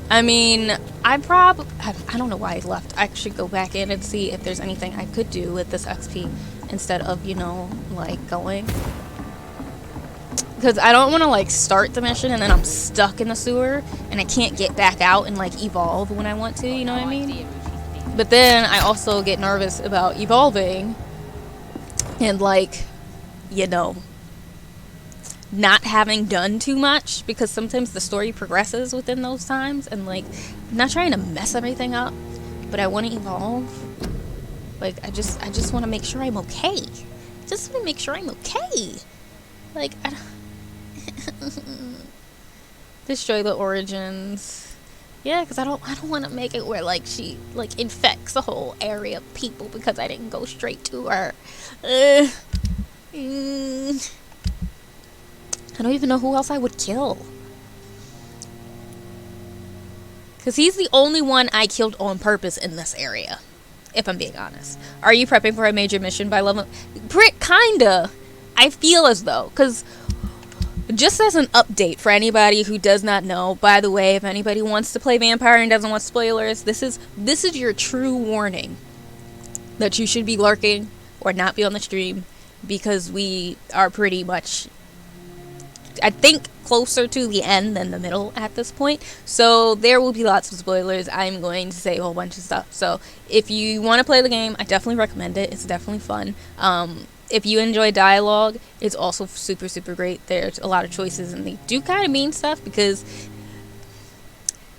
I mean, I don't know why he left. I should go back in and see if there's anything I could do with this XP instead of, you know, like, going. Because I don't want to, like, start the mission and then I'm stuck in the sewer and I can't get back out and, like, evolve when I want to, you know what I mean? But then I also get nervous about evolving and, like, you know, not having done too much, because sometimes the story progresses within those times and, like, I'm not trying to mess everything up, but I want to evolve. Like, I just want to make sure I'm okay. Just want to make sure I'm okay. Like, I don't... Destroy the origins. Yeah, because I don't want to make it where, like, she, like, infects the whole area of people because I didn't go straight to her. I don't even know who else I would kill. Because he's the only one I killed on purpose in this area, if I'm being honest. Are you prepping for a major mission by level? Kinda. I feel as though, because just as an update for anybody who does not know, by the way, if anybody wants to play Vampyr and doesn't want spoilers, this is your true warning that you should be lurking or not be on the stream, because we are pretty much, I think, closer to the end than the middle at this point. So there will be lots of spoilers. I'm going to say a whole bunch of stuff. So if you want to play the game, I definitely recommend it. It's definitely fun. If you enjoy dialogue, it's also super, super great. There's a lot of choices, and they do kind of mean stuff, because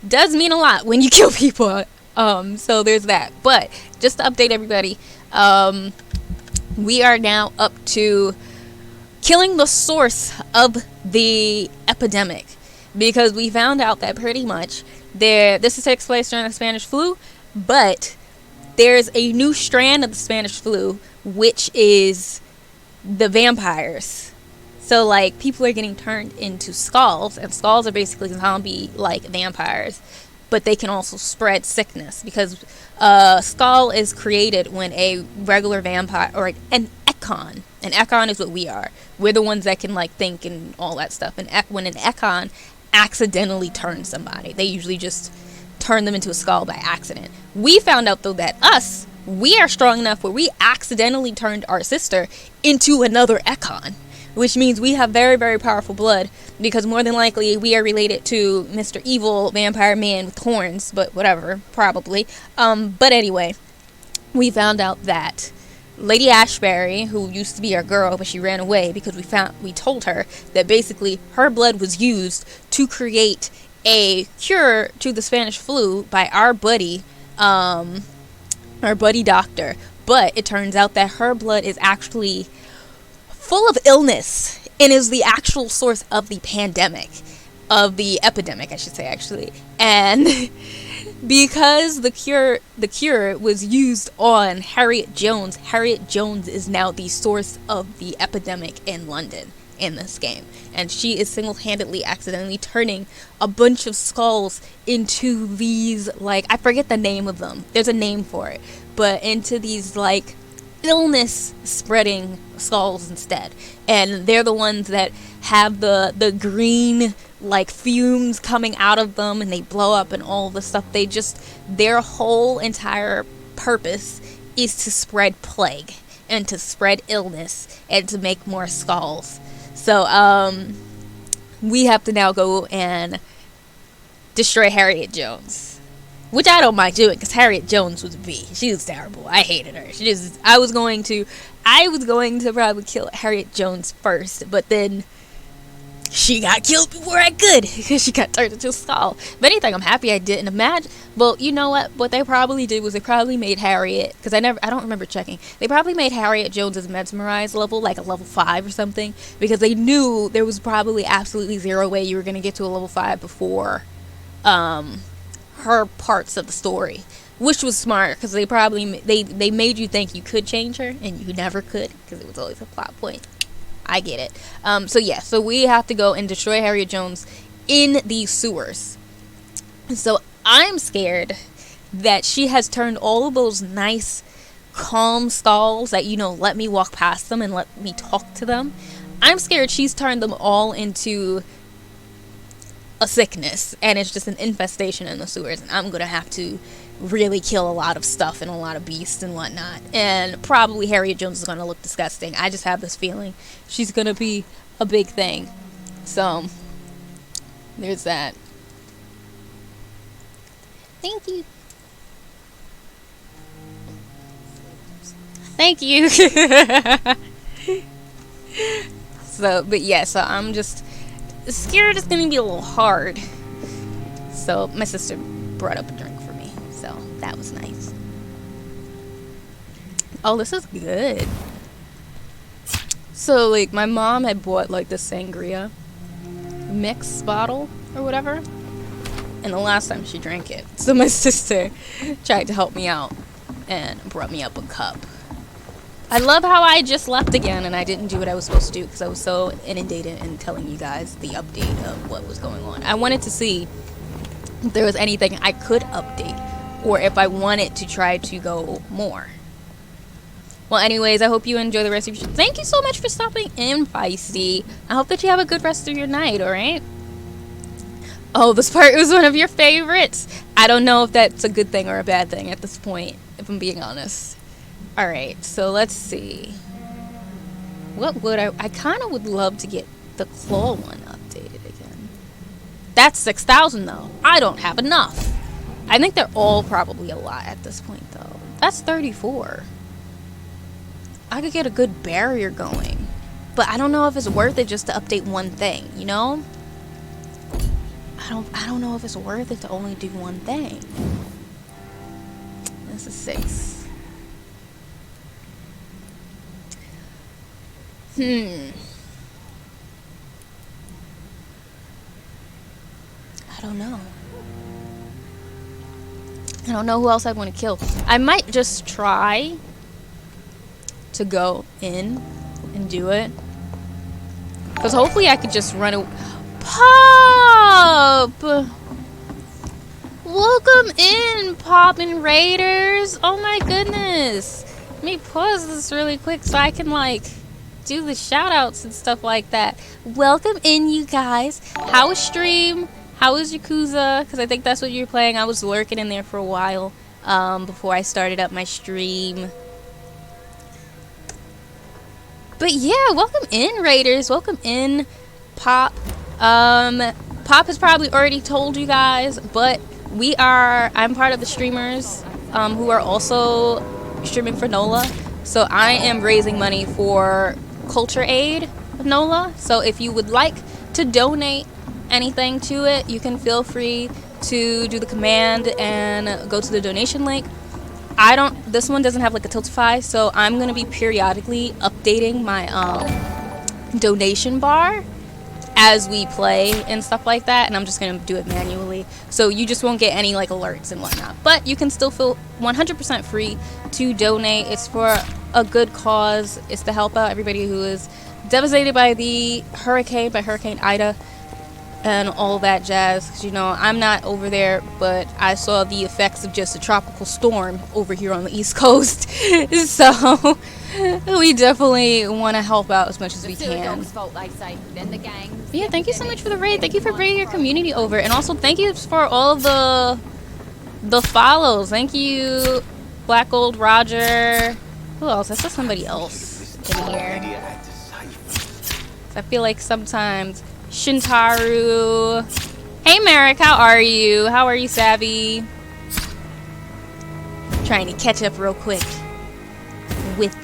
it does mean a lot when you kill people. So there's that. But just to update everybody, we are now up to killing the source of the epidemic, because we found out that pretty much this takes place during the Spanish flu, but there's a new strand of the Spanish flu, which is the vampires. So, like, people are getting turned into skulls, and skulls are basically zombie-like vampires, but they can also spread sickness, because skull is created when a regular vampire, or an econ is what we are. We're the ones that can, like, think and all that stuff. And when an econ accidentally turns somebody, they usually just turn them into a skull by accident. We found out, though, that we are strong enough where we accidentally turned our sister into another econ. which means we have very, very powerful blood, because more than likely we are related to Mr. Evil Vampire Man with horns, but whatever, probably. But anyway, we found out that Lady Ashbury, who used to be our girl, but she ran away because we told her that basically her blood was used to create a cure to the Spanish flu by our buddy doctor. But it turns out that her blood is actually full of illness and is the actual source of the epidemic, I should say, actually. And because the cure was used on Harriet Jones is now the source of the epidemic in London in this game, and she is single-handedly accidentally turning a bunch of skulls into these, like, I forget the name of them, there's a name for it, but into these like illness spreading skulls instead. And they're the ones that have the green like fumes coming out of them, and they blow up and all the stuff. Their whole entire purpose is to spread plague and to spread illness and to make more skulls. So we have to now go and destroy Harriet Jones, which I don't mind doing, because Harriet Jones was B. She was terrible. I hated her. I was going to probably kill Harriet Jones first, but then she got killed before I could, because she got turned into a skull. If anything, I'm happy I didn't. Imagine. Well, you know what they probably did was they probably made Harriet, because I don't remember checking. They probably made Harriet Jones's mesmerized level like a level 5 or something, because they knew there was probably absolutely zero way you were going to get to a level 5 before her parts of the story, which was smart, because they probably they made you think you could change her and you never could, because it was always a plot point. I get it. So we have to go and destroy Harriet Jones in the sewers. So I'm scared that she has turned all of those nice calm stalls that, let me walk past them and let me talk to them. I'm scared she's turned them all into a sickness, and it's just an infestation in the sewers, and I'm gonna have to really kill a lot of stuff and a lot of beasts and whatnot, and probably Harriet Jones is gonna look disgusting. I just have this feeling she's gonna be a big thing. So there's that. Thank you. So I'm just scared it's gonna be a little hard. So my sister brought up a drink for me, so that was nice. Oh, this is good. So like my mom had bought like the sangria mix bottle or whatever, and the last time she drank it, so my sister tried to help me out and brought me up a cup. I love how I just left again and I didn't do what I was supposed to do because I was so inundated in telling you guys the update of what was going on. I wanted to see if there was anything I could update or if I wanted to try to go more. Well, anyways, I hope you enjoy the rest of your show. Thank you so much for stopping in, Feisty. I hope that you have a good rest of your night, alright? Oh, this part was one of your favorites. I don't know if that's a good thing or a bad thing at this point, if I'm being honest. Alright, so let's see. What would I kind of would love to get the claw one updated again. That's 6,000 though. I don't have enough. I think they're all probably a lot at this point though. That's 34. I could get a good barrier going. But I don't know if it's worth it just to update one thing, you know? I don't know if it's worth it to only do one thing. This is 6. I don't know. I don't know who else I'd want to kill. I might just try to go in and do it. Because hopefully I could just run away. Pop! Welcome in, Poppin' Raiders. Oh my goodness. Let me pause this really quick so I can like do the shout outs and stuff like that. Welcome in, you guys. How was stream? How was Yakuza? Because I think that's what you were playing. I was lurking in there for a while before I started up my stream. But yeah, welcome in, Raiders. Welcome in, Pop. Pop has probably already told you guys, but I'm part of the streamers who are also streaming for NOLA. So I am raising money for Culture Aid of NOLA. So if you would like to donate anything to it, you can feel free to do the command and go to the donation link. This one doesn't have like a Tiltify, so I'm gonna be periodically updating my donation bar as we play and stuff like that, and I'm just gonna do it manually, so you just won't get any like alerts and whatnot. But you can still feel 100% free to donate. It's for a good cause. It's to help out everybody who is devastated by Hurricane Ida and all that jazz. 'Cause, you know, I'm not over there, but I saw the effects of just a tropical storm over here on the East Coast. So we definitely want to help out as much as we can. Yeah, thank you so much for the raid. Thank you for bringing your community over, and also thank you for all of the follows. Thank you, Black Gold Roger. Who else? I saw somebody else in here. I feel like sometimes Shintaru. Hey Merrick, how are you? How are you, Savvy? Trying to catch up real quick with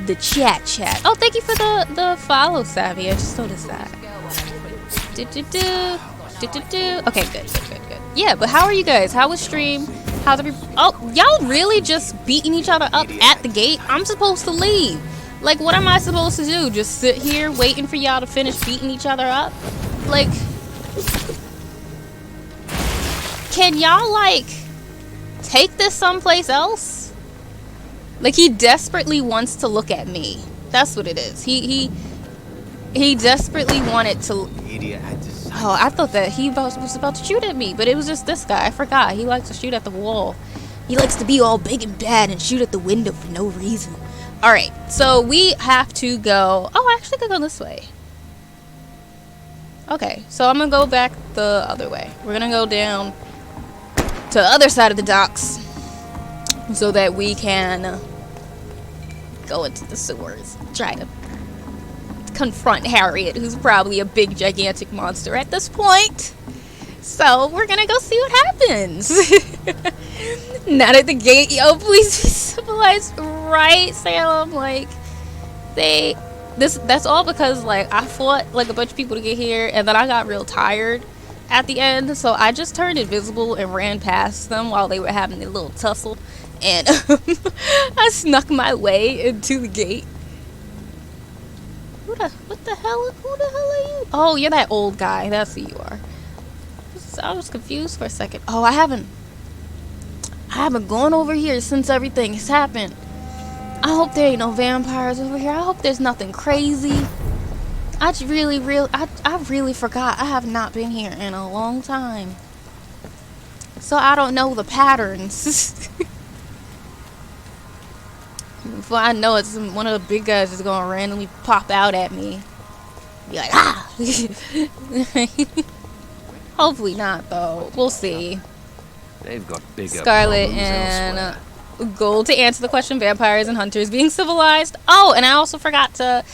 the chat. Oh, thank you for the follow, Savvy. I just noticed that. Okay, good. Yeah, but how are you guys? How was stream? How's everybody? Oh, y'all really just beating each other up at the gate? I'm supposed to leave. Like, what am I supposed to do? Just sit here waiting for y'all to finish beating each other up? Like, can y'all, like, take this someplace else? Like, he desperately wants to look at me. That's what it is. He desperately wanted to... Oh, I thought that he was about to shoot at me, but it was just this guy. I forgot. He likes to shoot at the wall. He likes to be all big and bad and shoot at the window for no reason. Alright, so we have to go... Oh, I actually could go this way. Okay, so I'm gonna go back the other way. We're gonna go down to the other side of the docks so that we can go into the sewers. Try to confront Harriet, who's probably a big, gigantic monster at this point. So we're gonna go see what happens. Not at the gate, yo, please be civilized, right, Salem? Like, that's all because, like, I fought, like, a bunch of people to get here, and then I got real tired at the end, so I just turned invisible and ran past them while they were having a little tussle, and I snuck my way into the gate. Who the hell are you? Oh, you're that old guy, that's who you are. I was confused for a second. Oh, I haven't gone over here since everything has happened. I hope there ain't no vampires over here. I hope there's nothing crazy. I really forgot. I have not been here in a long time, so I don't know the patterns. Before I know it, one of the big guys is gonna randomly pop out at me. Be like, ah! Hopefully not, though. We'll see. They've got bigger Scarlet problems and elsewhere. Gold to answer the question: vampires and hunters being civilized. Oh, and I also forgot to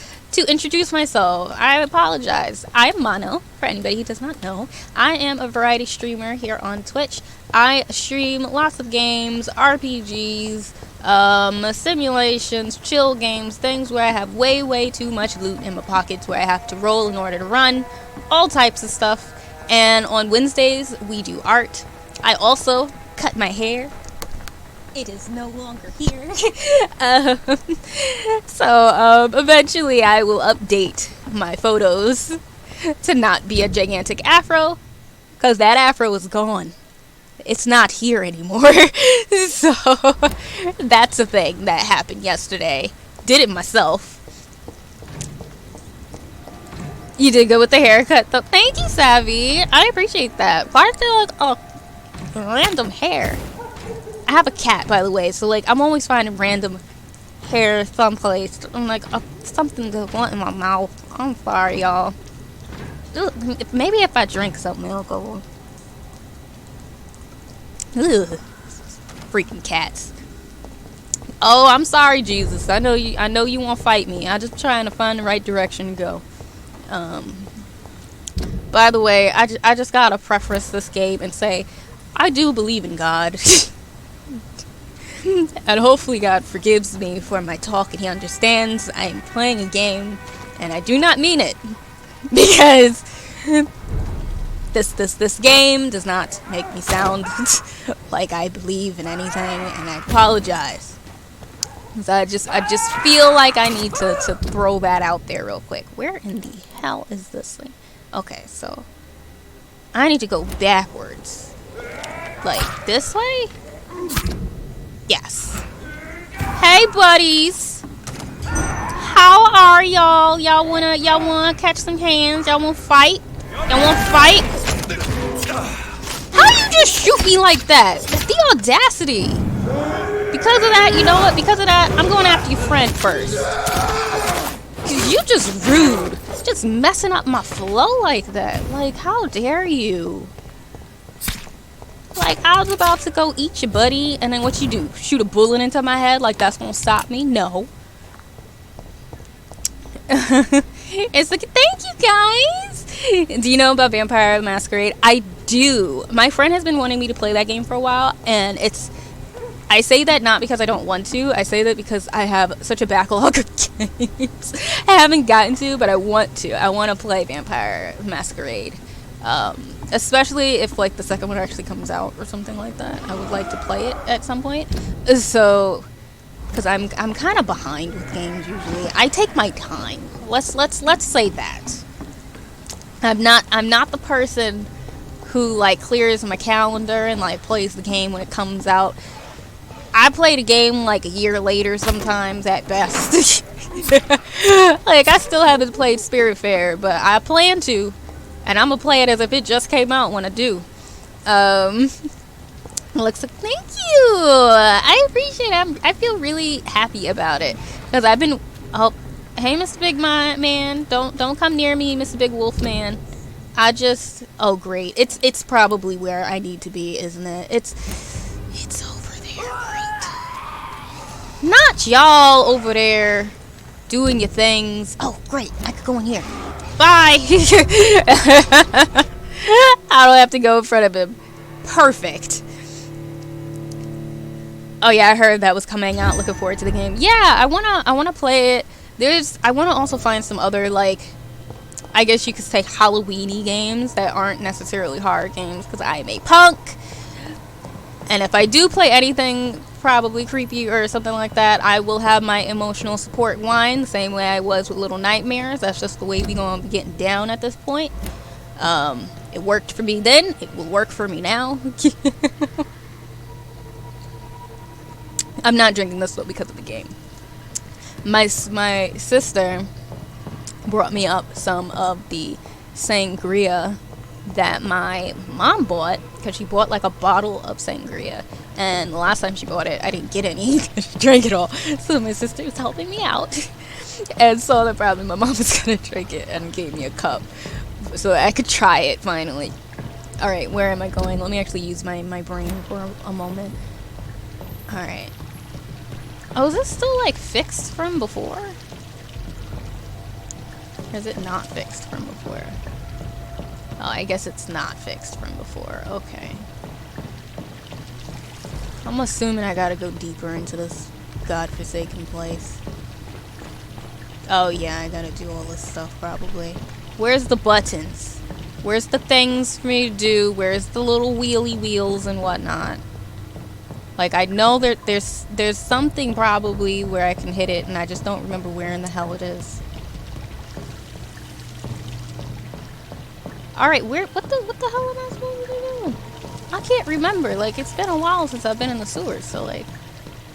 introduce myself. I apologize. I'm Mono, for anybody who does not know. I am a variety streamer here on Twitch. I stream lots of games, RPGs, simulations, chill games, things where I have way too much loot in my pockets where I have to roll in order to run, all types of stuff. And on Wednesdays, we do art. I also cut my hair. It is no longer here. So eventually I will update my photos to not be a gigantic afro, because that afro is gone. It's not here anymore. So that's a thing that happened yesterday. Did it myself. You did good with the haircut though. Thank you, Savvy. I appreciate that. Why is there like random hair? I have a cat, by the way, so like I'm always finding random hair someplace. I'm like something to want in my mouth. I'm sorry, y'all. Maybe if I drink something, it'll go. Ugh. Freaking cats. Oh, I'm sorry, Jesus. I know you won't fight me. I'm just trying to find the right direction to go. By the way, I just gotta preface this game and say, I do believe in God. And hopefully God forgives me for my talk and he understands I am playing a game and I do not mean it. Because this game does not make me sound like I believe in anything, and I apologize. So I just feel like I need to throw that out there real quick. Where in the hell is this thing? Okay, so I need to go backwards. Like this way? Yes. Hey buddies. How are y'all? Y'all wanna catch some hands? Y'all wanna fight? Y'all wanna fight? How you just shoot me like that? The audacity. Because of that, you know what? Because of that, I'm going after your friend first. Cause you just rude. Just messing up my flow like that. Like, how dare you? Like, I was about to go eat your buddy, and then what you do? Shoot a bullet into my head like that's gonna stop me? No. It's like, thank you guys. Do you know about Vampire the Masquerade? I do. My friend has been wanting me to play that game for a while, and I say that not because I don't want to. I say that because I have such a backlog of games I haven't gotten to, but I want to. I want to play Vampire Masquerade. Especially if like the second one actually comes out or something like that. I would like to play it at some point. So, because I'm kind of behind with games usually. I take my time. Let's say that. I'm not the person who like clears my calendar and like plays the game when it comes out. I play the game like a year later sometimes at best. Like I still haven't played Spiritfarer, but I plan to. And I'm gonna play it as if it just came out when I do. Looks like, thank you. I appreciate it. I feel really happy about it because I've been. Oh, hey, Mr. Big Man, don't come near me, Mr. Big Wolf Man. Oh great, it's probably where I need to be, isn't it? It's over there. Great. Not y'all over there doing your things. Oh great, I could go in here. Bye. I don't have to go in front of him. Perfect. Oh yeah, I heard that was coming out. Looking forward to the game. Yeah, I wanna play it. I wanna also find some other like, I guess you could say Halloween-y games that aren't necessarily horror games because I am a punk. And if I do play anything probably creepy or something like that, I will have my emotional support whine the same way I was with Little Nightmares. That's just the way we gonna be getting down at this point. It worked for me then. It will work for me now. I'm not drinking this though because of the game. My sister brought me up some of the sangria that my mom bought because she bought like a bottle of sangria, and the last time she bought it I didn't get any. She drank it all, so my sister was helping me out and saw that probably my mom was gonna drink it and gave me a cup so I could try it finally. Alright, where am I going? Let me actually use my brain for a moment. Alright. Oh, is this still like fixed from before? Or is it not fixed from before? Oh, I guess it's not fixed from before. Okay. I'm assuming I gotta go deeper into this godforsaken place. Oh yeah, I gotta do all this stuff probably. Where's the buttons? Where's the things for me to do? Where's the little wheelie wheels and whatnot? Like, I know that there's something probably where I can hit it, and I just don't remember where in the hell it is. Alright, what the hell am I supposed to be doing? I can't remember. Like, it's been a while since I've been in the sewers, so like...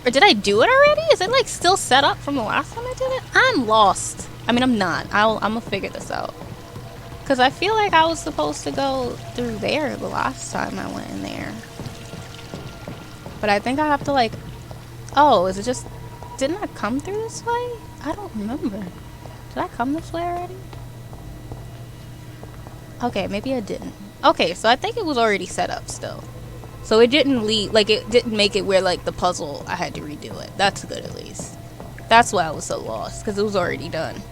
Or did I do it already? Is it like still set up from the last time I did it? I'm lost. I mean, I'm not. I'm gonna figure this out. Because I feel like I was supposed to go through there the last time I went in there. But I think I have to like... Oh, is it just... Didn't I come through this way? I don't remember. Did I come this way already? Okay, maybe I didn't. Okay, so I think it was already set up still. So it didn't leave, like, it didn't make it where, like, the puzzle, I had to redo it. That's good, at least. That's why I was so lost, because it was already done.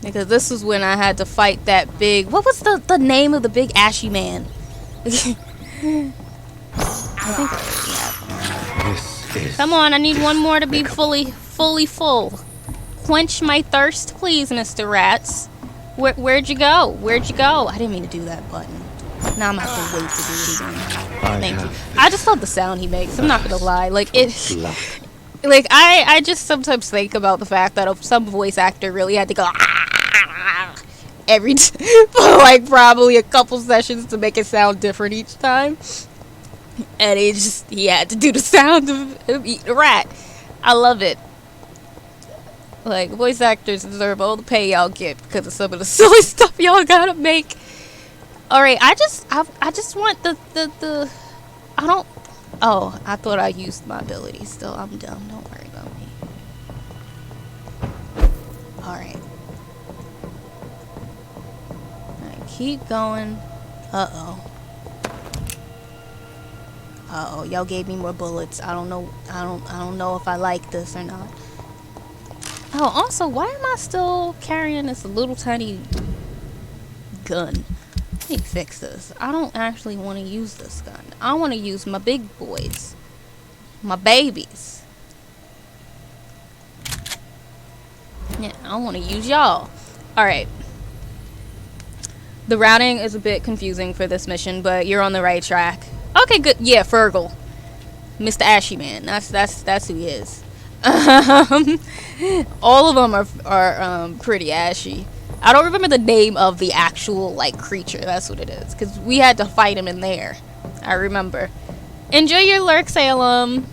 Because this was when I had to fight that big, what was the name of the big ashy man? I think This is... Come on, I need one more to be fully full. Quench my thirst, please, Mr. Rats. Where'd you go? Where'd you go? I didn't mean to do that button. Now I'm gonna have to wait to do it again. Thank you. I just love the sound he makes. I'm not gonna lie. Like, like, I just sometimes think about the fact that some voice actor really had to go for like probably a couple sessions to make it sound different each time. And he had to do the sound of eating a rat. I love it. Like, voice actors deserve all the pay y'all get because of some of the silly stuff y'all gotta make. Alright, I just want the I don't... Oh, I thought I used my ability still. I'm dumb. Don't worry about me. Alright. Alright, keep going. Uh-oh. Uh-oh, y'all gave me more bullets. I don't know if I like this or not. Oh, also, why am I still carrying this little tiny gun? I need to fix this. I don't actually want to use this gun. I want to use my big boys. My babies. Yeah, I want to use y'all. Alright. The routing is a bit confusing for this mission, but you're on the right track. Okay, good. Yeah, Fergal. Mr. Ashy Man. That's who he is. All of them are pretty ashy. I don't remember the name of the actual, like, creature. That's what it is. Because we had to fight him in there. I remember. Enjoy your lurk, Salem.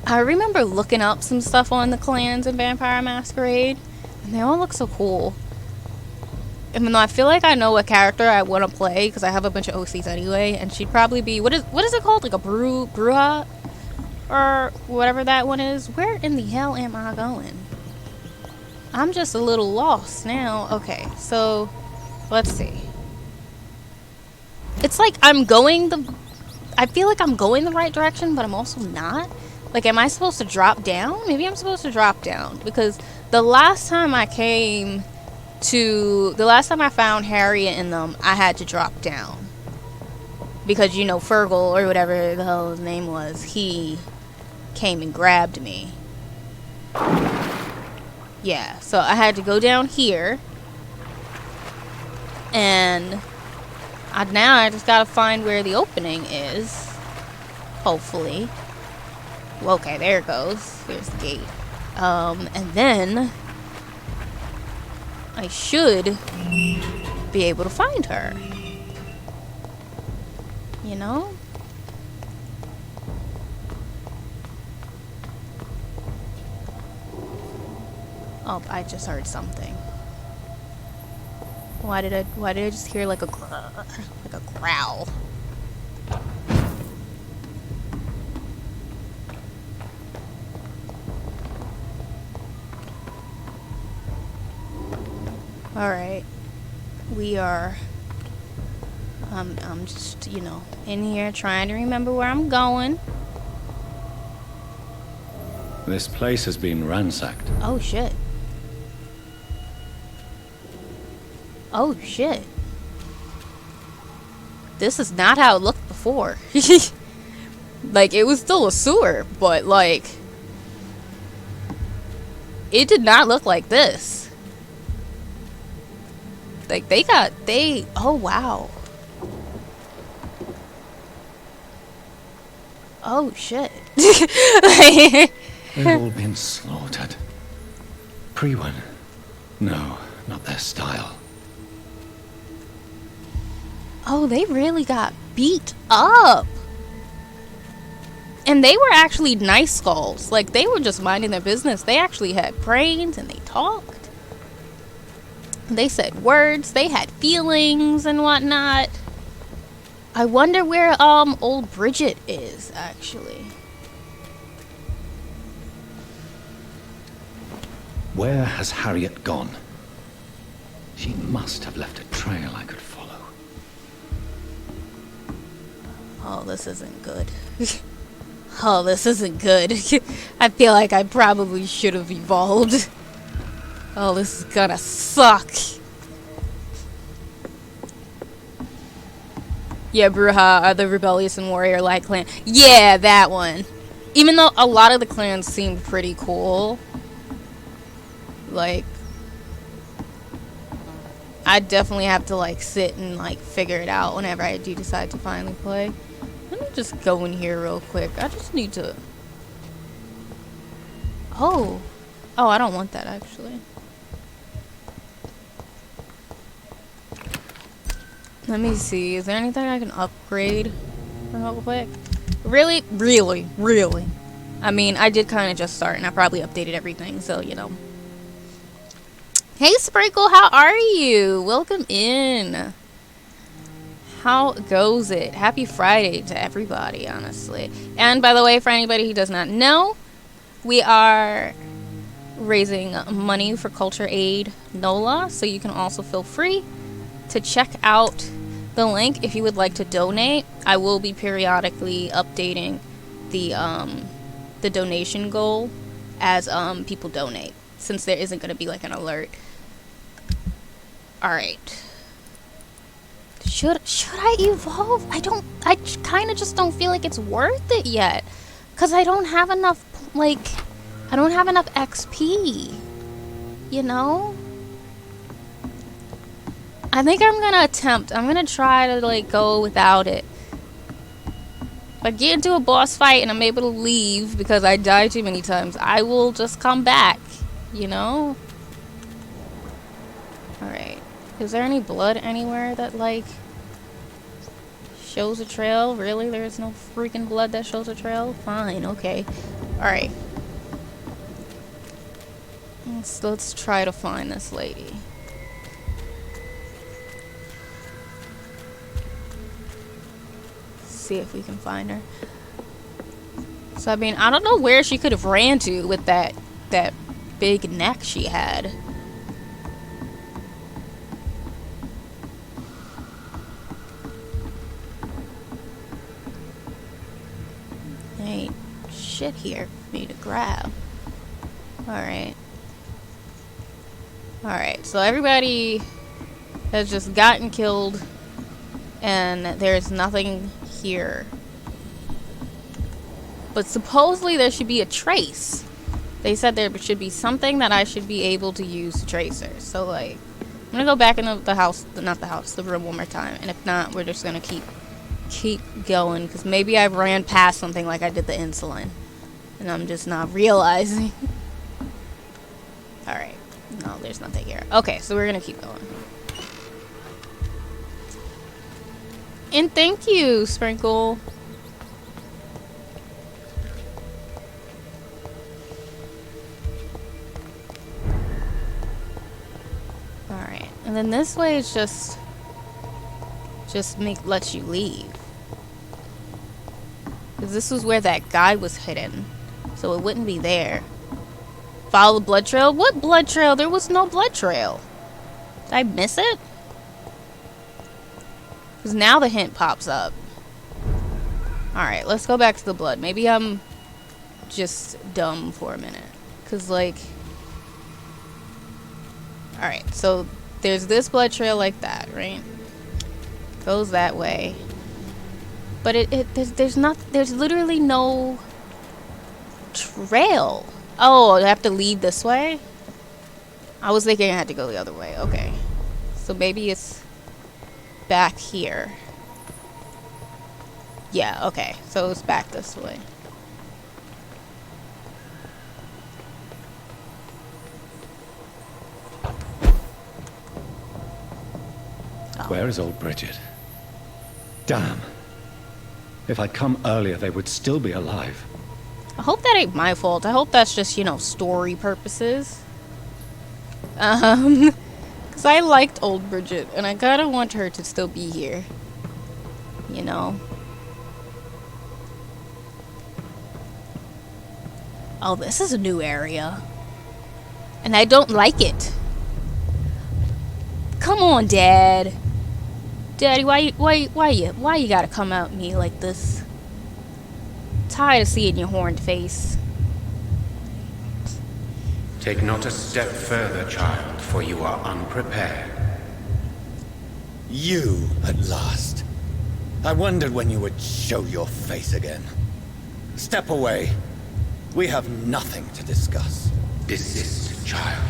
I remember looking up some stuff on the clans in Vampire Masquerade. And they all look so cool. Even though I feel like I know what character I want to play, because I have a bunch of OCs anyway, and she'd probably be, what is it called? Like a Bruja? Or whatever that one is. Where in the hell am I going? I'm just a little lost now. Okay, so let's see. It's like I feel like I'm going the right direction, but I'm also not. Like, am I supposed to drop down? Maybe I'm supposed to drop down, because the last time I found Harriet in them, I had to drop down. Because, you know, Fergal, or whatever the hell his name was, he came and grabbed me. Yeah, so I had to go down here. And now I just gotta find where the opening is. Hopefully. Well, okay, there it goes. There's the gate. And then I should be able to find her. You know? Oh, I just heard something. Why did I just hear like a growl? Alright. We are... I'm just, you know, in here trying to remember where I'm going. This place has been ransacked. Oh, shit. Oh, shit. This is not how it looked before. Like, it was still a sewer, but, like... It did not look like this. Like, oh, wow. Oh, shit. They've all been slaughtered. Pre-one. No, not their style. Oh, they really got beat up. And they were actually nice skulls. Like, they were just minding their business. They actually had brains and they talked. They said words. They had feelings and whatnot. I wonder where, old Bridget is, actually. Where has Harriet gone? She must have left a trail I could follow. Oh, this isn't good. Oh, this isn't good. I feel like I probably should have evolved. Oh, this is gonna suck. Yeah, Bruja are the rebellious and warrior-like clan. Yeah, that one. Even though a lot of the clans seemed pretty cool. Like, I definitely have to, like, sit and, like, figure it out whenever I do decide to finally play. Let me just go in here real quick. I just need to... Oh. Oh, I don't want that, actually. Let me see. Is there anything I can upgrade real quick? Really? Really? Really? I mean, I did kind of just start, and I probably updated everything, so, you know. Hey, Sprinkle, how are you? Welcome in. How goes it? Happy Friday to everybody, honestly. And, by the way, for anybody who does not know, we are raising money for Culture Aid NOLA, so you can also feel free to check out the link if you would like to donate. I will be periodically updating the donation goal as people donate, since there isn't going to be like an alert. All right. Should I evolve? I kind of just don't feel like it's worth it yet, cuz I don't have enough XP. You know? I think I'm gonna try to, like, go without it. If I get into a boss fight and I'm able to leave because I die too many times, I will just come back, you know? Alright. Is there any blood anywhere that, like, shows a trail? Really? There's no freaking blood that shows a trail? Fine, okay. Alright. Let's try to find this lady. See if we can find her. So I mean, I don't know where she could have ran to with that big neck she had. Ain't shit here for me to grab. Alright. Alright, so everybody has just gotten killed and there's nothing here. But supposedly there should be a trace. They said there should be something that I should be able to use to trace her. So, like, I'm gonna go back in the house, not the house, the room one more time. And if not, we're just gonna keep going. Because maybe I ran past something like I did the insulin. And I'm just not realizing. Alright. No, there's nothing here. Okay, so we're gonna keep going. And thank you, Sprinkle. Alright, and then this way is just lets you leave. Because this was where that guy was hidden. So it wouldn't be there. Follow the blood trail? What blood trail? There was no blood trail. Did I miss it? Because now the hint pops up. Alright, let's go back to the blood. Maybe I'm just dumb for a minute. Because, like... Alright, so there's this blood trail like that, right? Goes that way. But there's literally no trail. Oh, I have to leave this way? I was thinking I had to go the other way. Okay. So maybe it's back here. Yeah, okay. So it's back this way. Oh. Where is old Bridget? Damn. If I'd come earlier, they would still be alive. I hope that ain't my fault. I hope that's just, you know, story purposes. Because I liked old Bridget, and I kinda want her to still be here. You know? Oh, this is a new area. And I don't like it. Come on, Dad. Daddy, why you gotta come at me like this? Tired of seeing your horned face. Take not a step further, child, for you are unprepared. You, at last. I wondered when you would show your face again. Step away. We have nothing to discuss. Desist, child.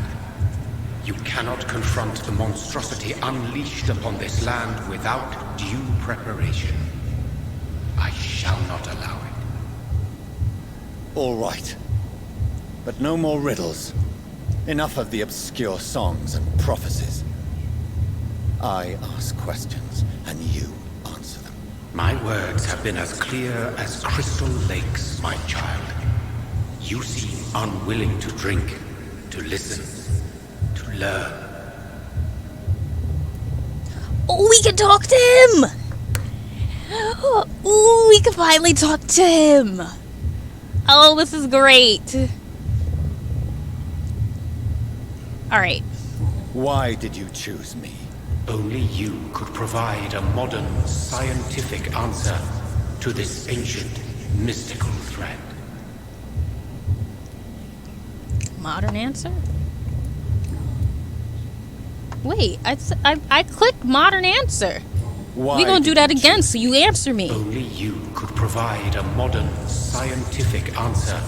You cannot confront the monstrosity unleashed upon this land without due preparation. I shall not allow it. All right. But no more riddles. Enough of the obscure songs and prophecies. I ask questions, and you answer them. My words have been as clear as crystal lakes, my child. You seem unwilling to drink, to listen, to learn. Oh, we can talk to him! Ooh, we can finally talk to him! Oh, this is great. Alright. Why did you choose me? Only you could provide a modern, scientific answer to this ancient, mystical threat. Modern answer? Wait, I clicked modern answer. Why We gonna do did that you again, choose so you answer me. Only you could provide a modern, scientific answer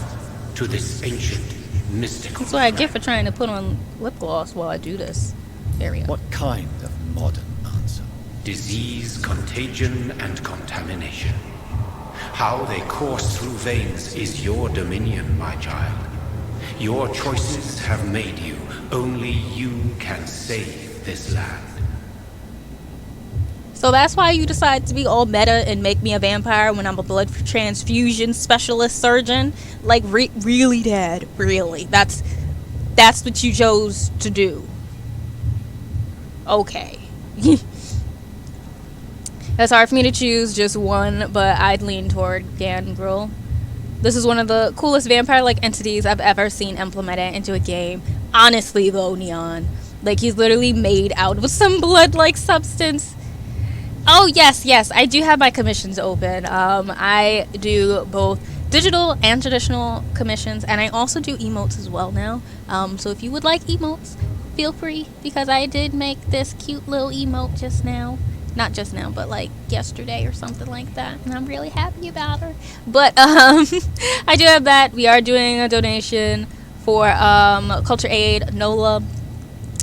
to this ancient, mystical That's what I threat. get for trying to put on lip gloss while I do this. There we go. What kind of modern answer? Disease, contagion, and contamination. How they course through veins is your dominion, my child. Your choices have made you. Only you can save this land. So that's why you decide to be all meta and make me a vampire when I'm a blood transfusion specialist surgeon? Like, really, Dad? Really? That's what you chose to do. Okay. It's hard for me to choose just one, but I'd lean toward Gangrel. This is one of the coolest vampire-like entities I've ever seen implemented into a game. Honestly, though, Neon. Like, he's literally made out of some blood-like substance. Oh, yes, I do have my commissions open. I do both digital and traditional commissions, and I also do emotes as well now. So if you would like emotes, feel free, because I did make this cute little emote just now. Not just now, but like yesterday or something like that, and I'm really happy about her. But I do have that. We are doing a donation for Culture Aid, NOLA,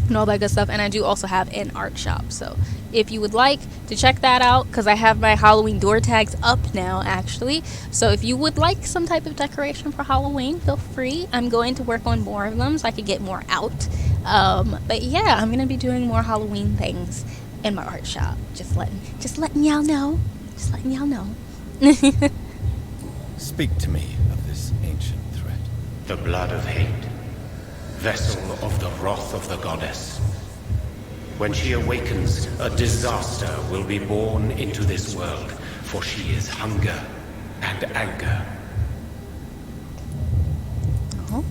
and all that good stuff, and I do also have an art shop. So if you would like to check that out, because I have my Halloween door tags up now, actually. So if you would like some type of decoration for Halloween, feel free. I'm going to work on more of them so I could get more out. But yeah, I'm gonna be doing more Halloween things in my art shop. Just letting y'all know. Just letting y'all know. Speak to me of this ancient threat. The blood of hate, vessel of the wrath of the goddess. When she awakens, a disaster will be born into this world, for she is hunger and anger. Okay.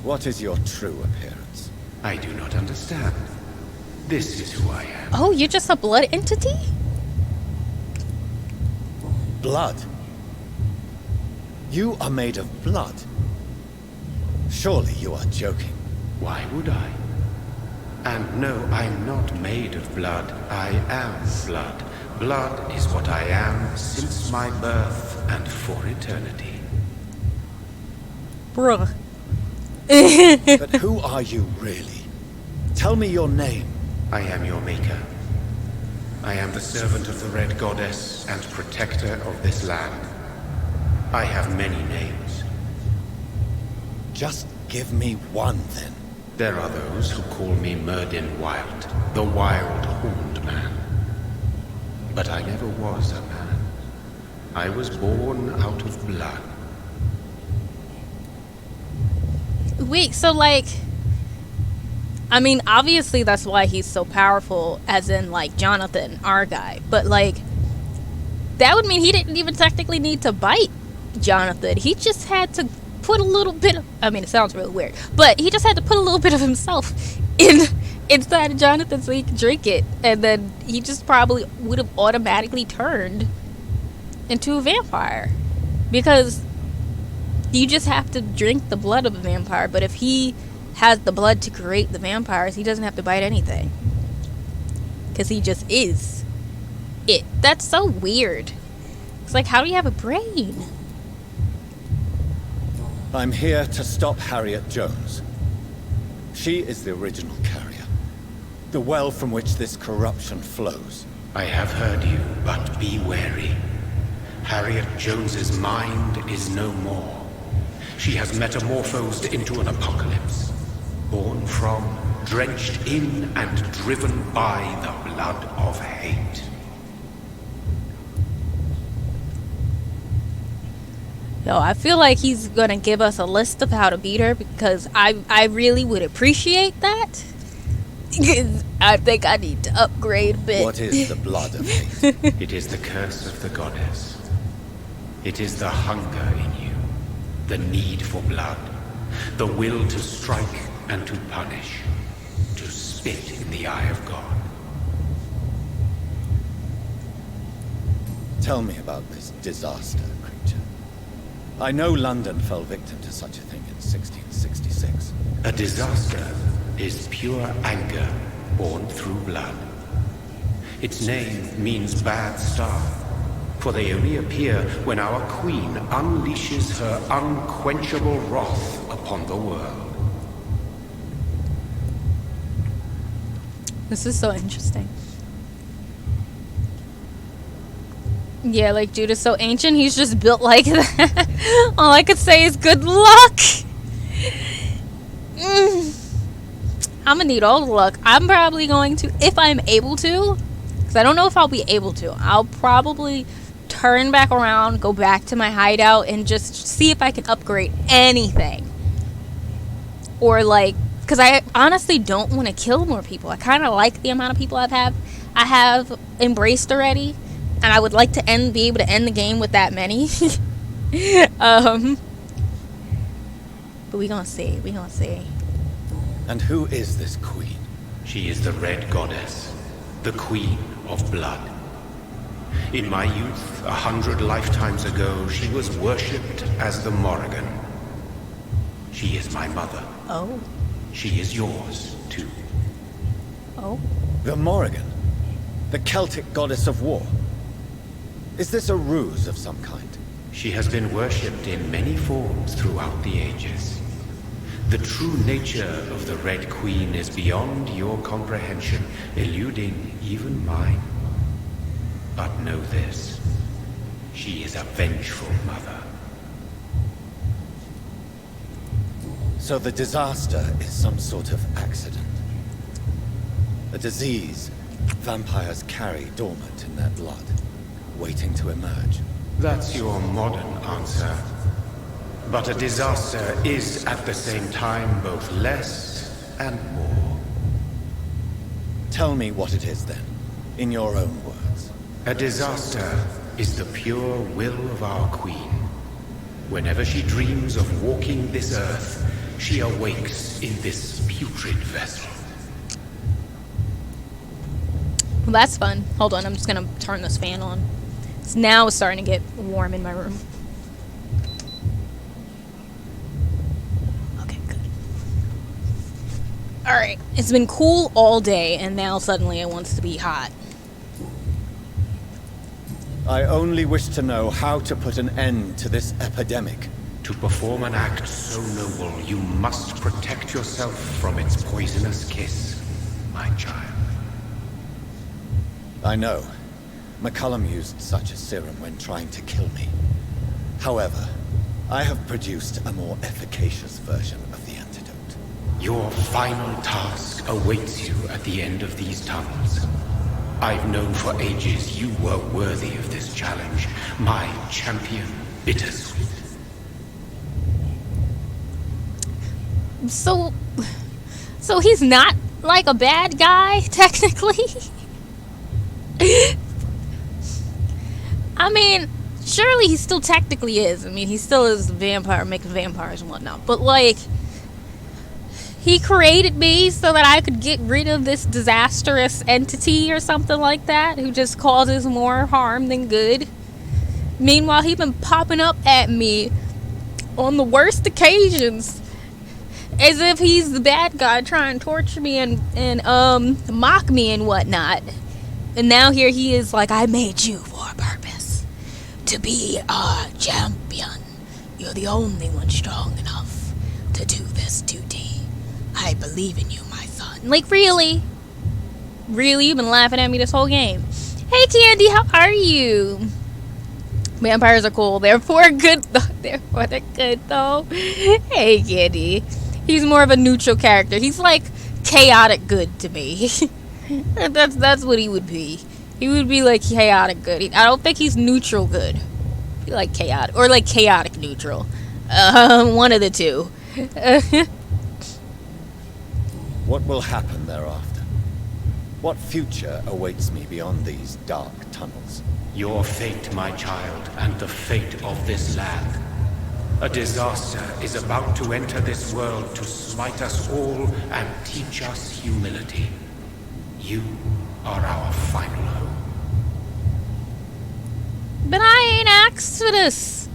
What is your true appearance? I do not understand. This is who I am. Oh, you're just a blood entity? Blood? You are made of blood. Surely you are joking. Why would I? And no, I'm not made of blood. I am blood. Blood is what I am since my birth and for eternity. Bruh. But who are you really? Tell me your name. I am your maker. I am the servant of the Red Goddess and protector of this land. I have many names. Just give me one, then. There are those who call me Merdin Wild, the Wild Horned Man. But I never was a man. I was born out of blood. Wait, so like, I mean, obviously that's why he's so powerful, as in like Jonathan, our guy. But like, that would mean he didn't even technically need to bite Jonathan. He just had to put a little bit of, I mean, it sounds really weird, but he just had to put a little bit of himself inside Jonathan so he could drink it, and then he just probably would have automatically turned into a vampire, because you just have to drink the blood of a vampire. But if he has the blood to create the vampires, he doesn't have to bite anything, because he just is it. That's so weird. It's like, how do you have a brain? I'm here to stop Harriet Jones. She is the original carrier. The well from which this corruption flows. I have heard you, but be wary. Harriet Jones's mind is no more. She has metamorphosed into an apocalypse. Born from, drenched in, and driven by the blood of hate. Yo, I feel like he's gonna give us a list of how to beat her, because I really would appreciate that. I think I need to upgrade a bit. What is the blood of hate? It is the curse of the goddess. It is the hunger in you, the need for blood, the will to strike and to punish, to spit in the eye of God. Tell me about this disaster, creature. I know London fell victim to such a thing in 1666. A disaster is pure anger born through blood. Its name means bad star, for they only appear when our queen unleashes her unquenchable wrath upon the world. This is so interesting. Yeah, like, dude is so ancient, he's just built like that. All I could say is good luck. I'm gonna need all the luck. I'm probably going to, if I'm able to, because I don't know if I'll be able to, I'll probably turn back around, go back to my hideout, and just see if I can upgrade anything. Or, like, because I honestly don't want to kill more people. I kind of like the amount of people I have embraced already. And I would like to be able to end the game with that many. But we gonna see. And who is this queen? She is the Red Goddess, the Queen of Blood. In my youth, 100 lifetimes ago, she was worshipped as the Morrigan. She is my mother. Oh. She is yours, too. Oh. The Morrigan? The Celtic goddess of war? Is this a ruse of some kind? She has been worshipped in many forms throughout the ages. The true nature of the Red Queen is beyond your comprehension, eluding even mine. But know this, she is a vengeful mother. So the disaster is some sort of accident. A disease vampires carry dormant in their blood, waiting to emerge. That's your modern answer. But a disaster is at the same time both less and more. Tell me what it is then, in your own words. A disaster is the pure will of our queen. Whenever she dreams of walking this earth, she awakes in this putrid vessel. Well, that's fun. Hold on, I'm just gonna turn this fan on. Now it's starting to get warm in my room. Okay, good. Alright, it's been cool all day, and now suddenly it wants to be hot. I only wish to know how to put an end to this epidemic. To perform an act so noble, you must protect yourself from its poisonous kiss, my child. I know. McCullum used such a serum when trying to kill me. However, I have produced a more efficacious version of the antidote. Your final task awaits you at the end of these tunnels. I've known for ages you were worthy of this challenge, my champion, Bittersweet. So he's not like a bad guy, technically? I mean, surely he still technically is. I mean, he still is a vampire, making vampires and whatnot. But, like, he created me so that I could get rid of this disastrous entity or something like that, who just causes more harm than good. Meanwhile, he's been popping up at me on the worst occasions, as if he's the bad guy trying to torture me and mock me and whatnot. And now here he is like, I made you for a purpose. To be our champion. You're the only one strong enough to do this duty. I believe in you, my son. Like, really? Really? You've been laughing at me this whole game. Hey, Candy, how are you? Vampires are cool. Therefore good. Therefore they're good, though. Hey, Candy. He's more of a neutral character. He's like chaotic good to me. That's what he would be. He would be like chaotic good. I don't think he's neutral good. He'd be like chaotic, or like chaotic neutral. One of the two. What will happen thereafter? What future awaits me beyond these dark tunnels? Your fate, my child, and the fate of this land. A disaster is about to enter this world to smite us all and teach us humility. You are our final home. But I ain't asked for this.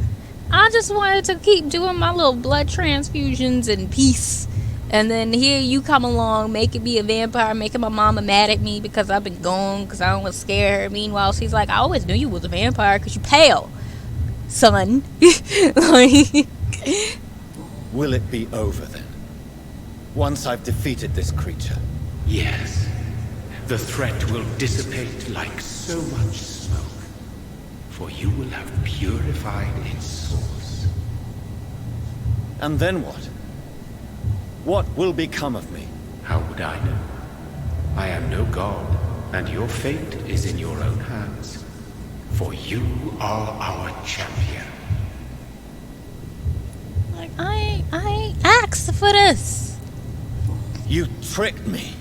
I just wanted to keep doing my little blood transfusions in peace. And then here you come along, making me a vampire, making my mama mad at me because I've been gone, because I don't want to scare her. Meanwhile, she's like, I always knew you was a vampire because you pale, son. Will it be over then? Once I've defeated this creature? Yes. The threat will dissipate like so much smoke. For you will have purified its source. And then what? What will become of me? How would I know? I am no god, and your fate is in your own hands. For you are our champion. Like, I asked for this. You tricked me.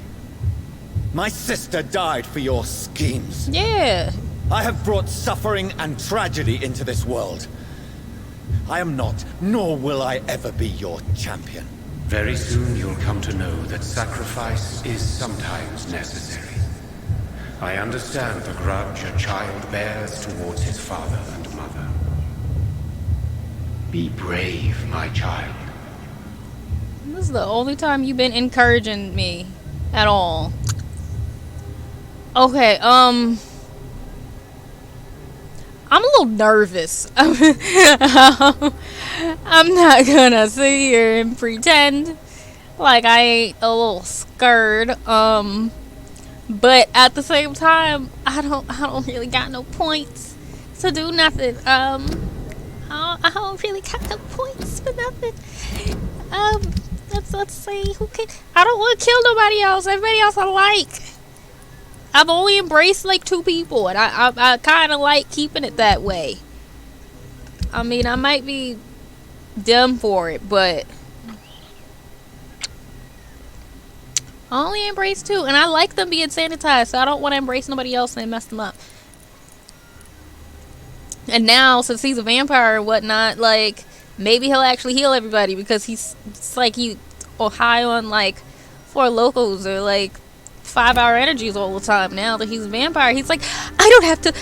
My sister died for your schemes. Yeah. I have brought suffering and tragedy into this world. I am not, nor will I ever be your champion. Very soon you'll come to know that sacrifice is sometimes necessary. I understand the grudge a child bears towards his father and mother. Be brave, my child. This is the only time you've been encouraging me at all. Okay, I'm a little nervous. I'm not gonna sit here and pretend like I ain't a little scared. But at the same time, I don't really got no points to do nothing. I don't really got no points for nothing. Let's see who can. I don't want to kill nobody else. Everybody else I like. I've only embraced like 2 people, and I kind of like keeping it that way. I mean, I might be dumb for it, but I only embrace 2, and I like them being sanitized, so I don't want to embrace nobody else and mess them up. And now, since he's a vampire and whatnot, like, maybe he'll actually heal everybody, because it's like he high on like 4 locals or like 5-hour energies all the time. Now that he's a vampire, he's like, I don't have to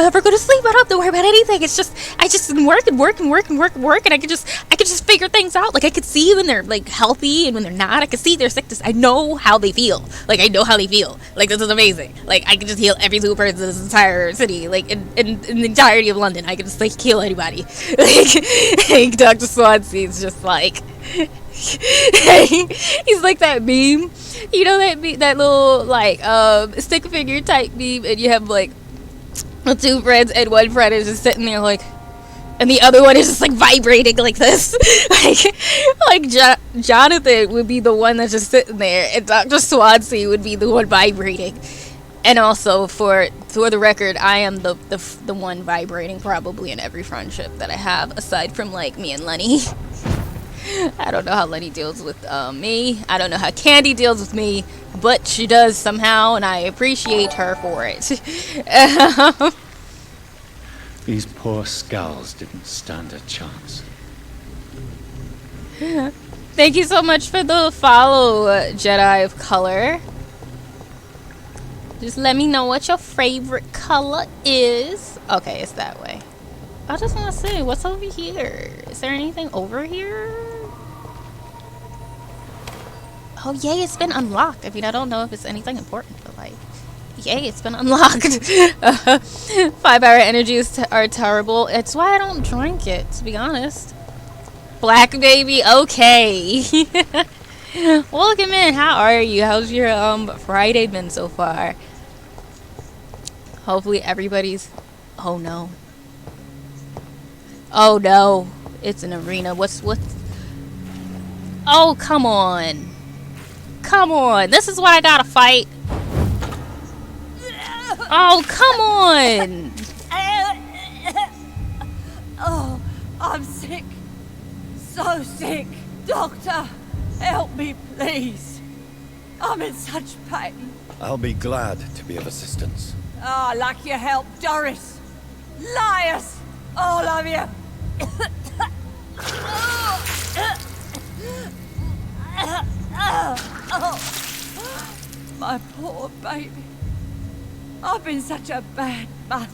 ever go to sleep. I don't have to worry about anything. It's just, I just work, and I can just figure things out. Like, I could see when they're like healthy and when they're not. I can see their sickness. I know how they feel. Like, I know how they feel. Like, this is amazing. Like, I can just heal every single person in this entire city. Like, in the entirety of London, I can just like heal anybody. Like Dr. Swansea is just like, he's like that meme. You know that little like stick figure type meme, and you have like 2 friends, and one friend is just sitting there like, and the other one is just like vibrating like this. Jonathan would be the one that's just sitting there, and Dr. Swansea would be the one vibrating. And also, for the record, I am the one vibrating probably in every friendship that I have, aside from like me and Lenny. I don't know how Lenny deals with me. I don't know how Candy deals with me, but she does somehow, and I appreciate her for it. These poor skulls didn't stand a chance. Thank you so much for the follow, Jedi of Color. Just let me know what your favorite color is. Okay, it's that way. I just want to see what's over here. Is there anything over here? Oh, yay, it's been unlocked. I mean, I don't know if it's anything important, but like, yay, it's been unlocked. 5-hour energies are terrible. It's why I don't drink it, to be honest. Black baby, okay. Welcome in. How are you? How's your Friday been so far? Hopefully everybody's... Oh no. Oh no. It's an arena. What's... Oh, come on. Come on. This is what I gotta fight. Oh, come on. Oh, I'm sick. So sick. Doctor, help me, please. I'm in such pain. I'll be glad to be of assistance. Ah, like your help, Doris. Liars, all of you. My poor baby. I've been such a bad mother.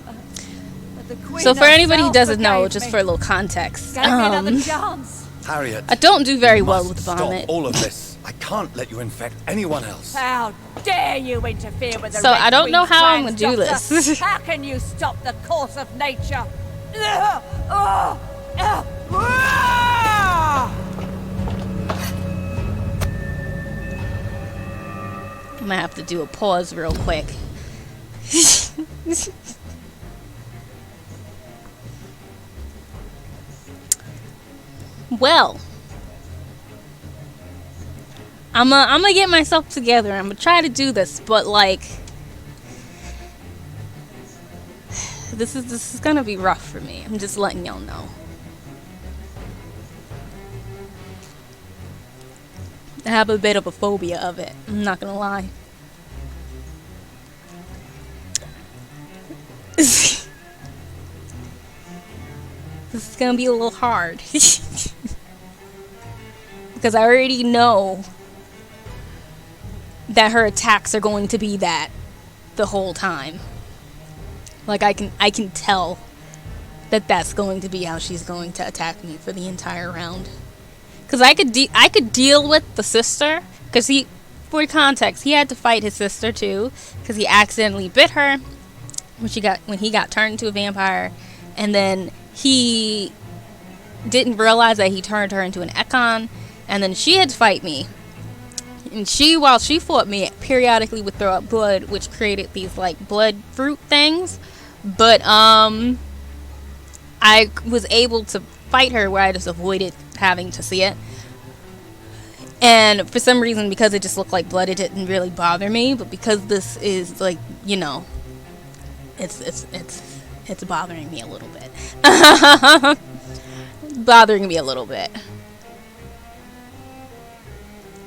But the Queen So for anybody who herself doesn't know, forgave just me. for a little context, Gave me another chance. Harriet, I don't do very you well must with stop vomit. all of this. I can't let you infect anyone else. How dare you interfere with the So Red I don't know Queen's how I'm plans, gonna do Doctor? this. How can you stop the course of nature? I'm gonna have to do a pause real quick. Well, I'm gonna get myself together. I'm gonna try to do this, but like, this is gonna be rough for me. I'm just letting y'all know. I have a bit of a phobia of it. I'm not gonna lie. This is gonna be a little hard. Because I already know that her attacks are going to be that the whole time. Like I can tell that that's going to be how she's going to attack me for the entire round. Because I could deal with the sister, because for context, he had to fight his sister too, because he accidentally bit her when he got turned into a vampire, and then he didn't realize that he turned her into an Ekon, and then she had to fight me. And while she fought me, periodically would throw up blood, which created these like blood fruit things. But I was able to fight her where I just avoided having to see it. And for some reason, because it just looked like blood, it didn't really bother me. But because this is like, you know, it's bothering me a little bit. Bothering me a little bit.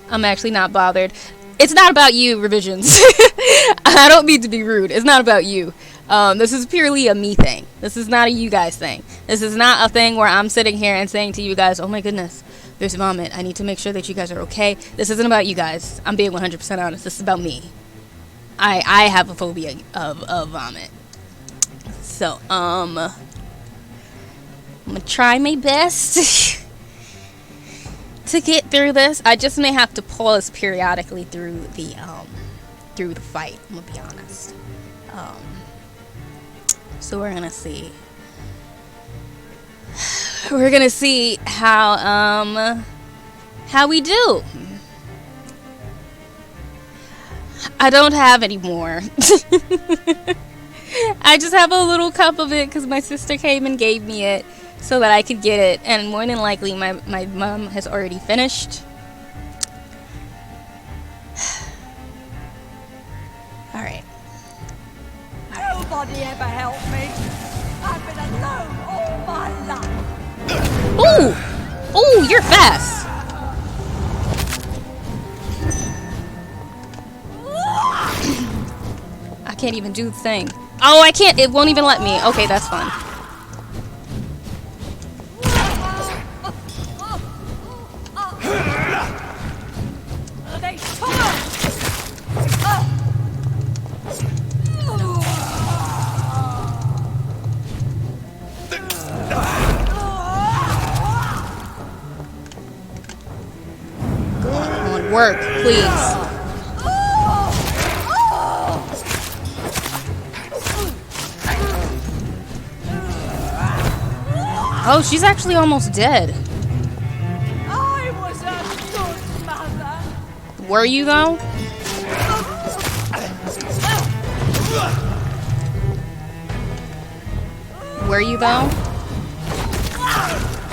I'm actually not bothered. It's not about you, Revisions. I don't mean to be rude. It's not about you. This is purely a me thing. This is not a you guys thing. This is not a thing where I'm sitting here and saying to you guys, oh my goodness, there's vomit. I need to make sure that you guys are okay. This isn't about you guys. I'm being 100% honest. This is about me. I have a phobia of vomit. So, I'm gonna try my best to get through this. I just may have to pause periodically through the fight. I'm gonna be honest. So we're gonna see. We're gonna see how we do. I don't have any more. I just have a little cup of it because my sister came and gave me it so that I could get it, and more than likely my mom has already finished. Alright. Nobody ever helped me. I've been alone all my life. Ooh! Ooh, you're fast! I can't even do the thing. Oh, I can't. It won't even let me. Okay, that's fine. work, please. Oh, she's actually almost dead. I was a good mother. Were you though? Were you though?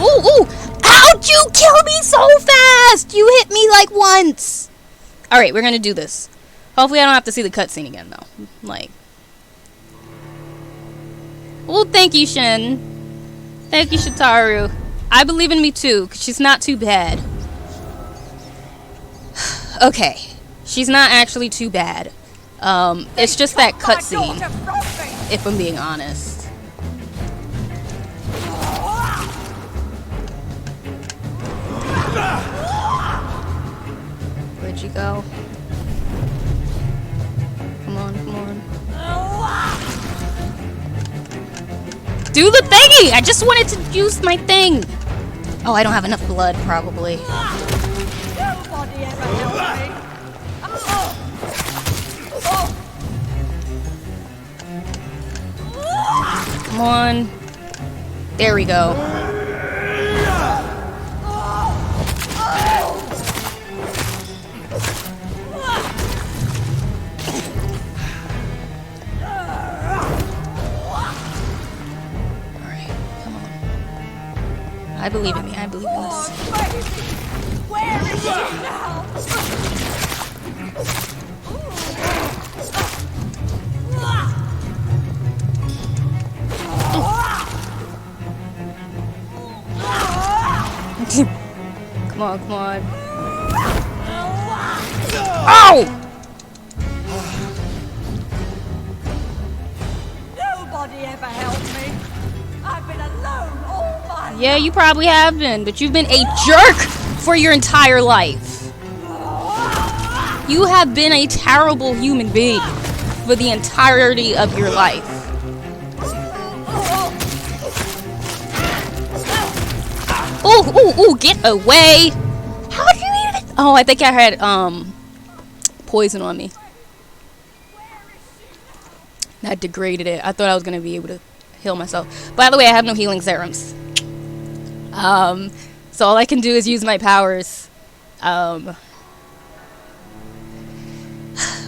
Ooh, ooh! How'd you kill me so fast? You hit me like once. Alright, we're gonna do this. Hopefully I don't have to see the cutscene again though. Like. Well, thank you, Shin. Thank you, Shitaru. I believe in me too, because she's not too bad. Okay. She's not actually too bad. It's just that cutscene, if I'm being honest. Where'd you go? Come on, come on. Do the thingy! I just wanted to use my thing. Oh, I don't have enough blood, probably. Nobody ever helped me. Come on. There we go. I believe in me. I believe in this. Where is she now? Come on, come on. Oh! Nobody ever helped me. I've been alone all my life. Yeah, you probably have been, but you've been a jerk for your entire life. You have been a terrible human being for the entirety of your life. Ooh, ooh, ooh, get away! How did you eat it? Oh, I think I had, poison on me. That degraded it. I thought I was gonna be able to heal myself. By the way, I have no healing serums. So all I can do is use my powers. But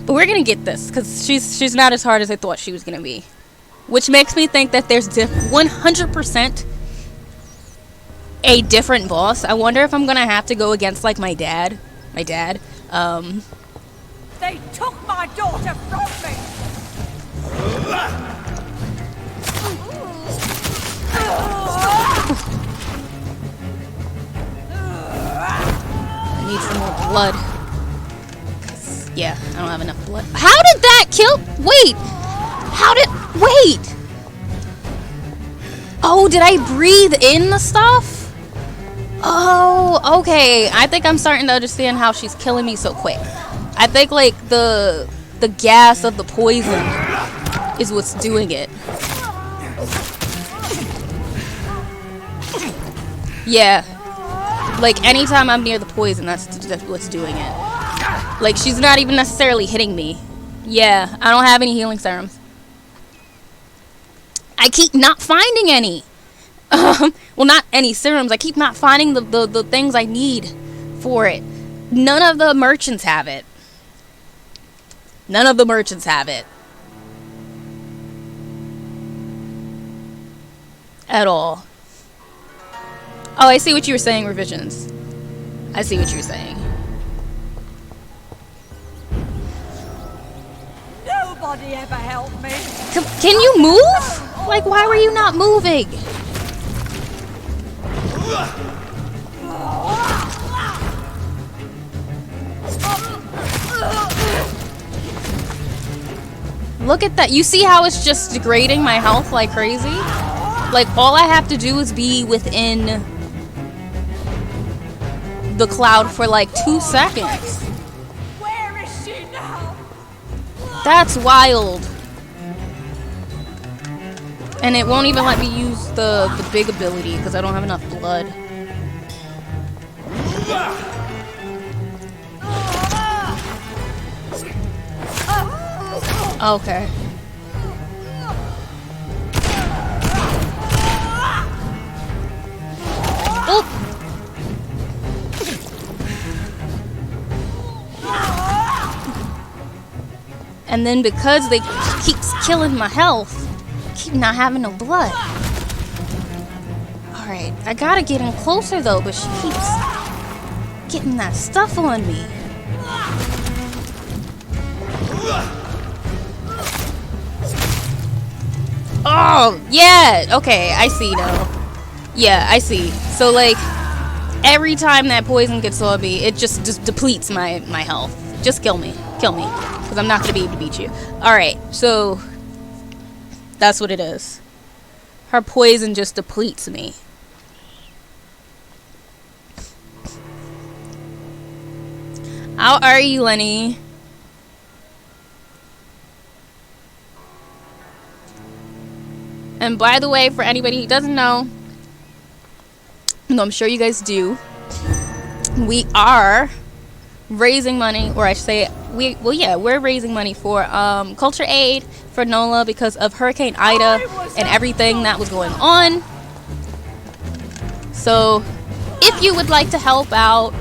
we're gonna get this, because she's not as hard as I thought she was gonna be. Which makes me think that there's 100% a different boss. I wonder if I'm gonna have to go against, like, my dad. My dad. They took my daughter from me. I need some more blood. Yeah, I don't have enough blood. How did that kill? Wait! How did... Wait! Oh, did I breathe in the stuff? Oh, okay. I think I'm starting to understand how she's killing me so quick. I think, like, the gas of the poison is what's doing it. Yeah. Like, anytime I'm near the poison, that's what's doing it. Like, she's not even necessarily hitting me. Yeah, I don't have any healing serums. I keep not finding any. Well, not any serums. I keep not finding the things I need for it. None of the merchants have it. None of the merchants have it. At all. Oh, I see what you were saying, revisions. I see what you were saying. Nobody ever helped me. Can you move? Like, why were you not moving? Look at that. You see how it's just degrading my health like crazy? Like, all I have to do is be within the cloud for like 2 seconds. Where is she now? That's wild. And it won't even let me use the big ability because I don't have enough blood. Okay. Oh! And then because they keeps killing my health, keep not having no blood. Alright, I gotta get in closer though, but she keeps getting that stuff on me. Oh, yeah! Okay, I see now. Yeah, I see. So, like, every time that poison gets on me, it just depletes my health. Just kill me. Kill me. Because I'm not going to be able to beat you. Alright, so that's what it is. Her poison just depletes me. How are you, Lenny? And by the way, for anybody who doesn't know, no, I'm sure you guys do, we are raising money, or I should say, we're raising money for culture aid for NOLA because of Hurricane Ida and everything that was going on. So, if you would like to help out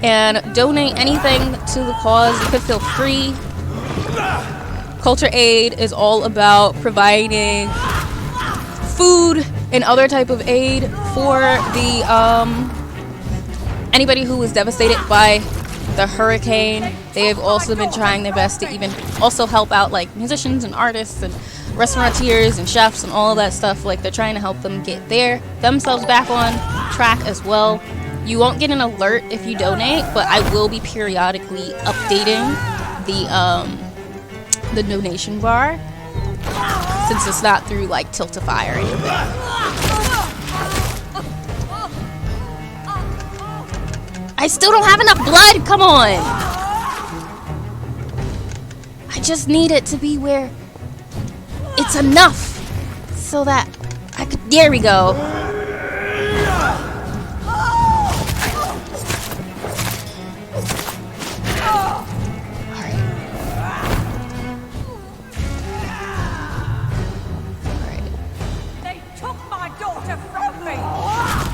and donate anything to the cause, you could feel free. Culture aid is all about providing food and other type of aid for the anybody who was devastated by the hurricane. They have also been trying their best to even also help out like musicians and artists and restaurateurs and chefs and all of that stuff. Like they're trying to help them get themselves back on track as well. You won't get an alert if you donate, but I will be periodically updating the donation bar since it's not through like Tiltify or anything. I still don't have enough blood. Come on. I just need it to be where it's enough so that I could. There we go.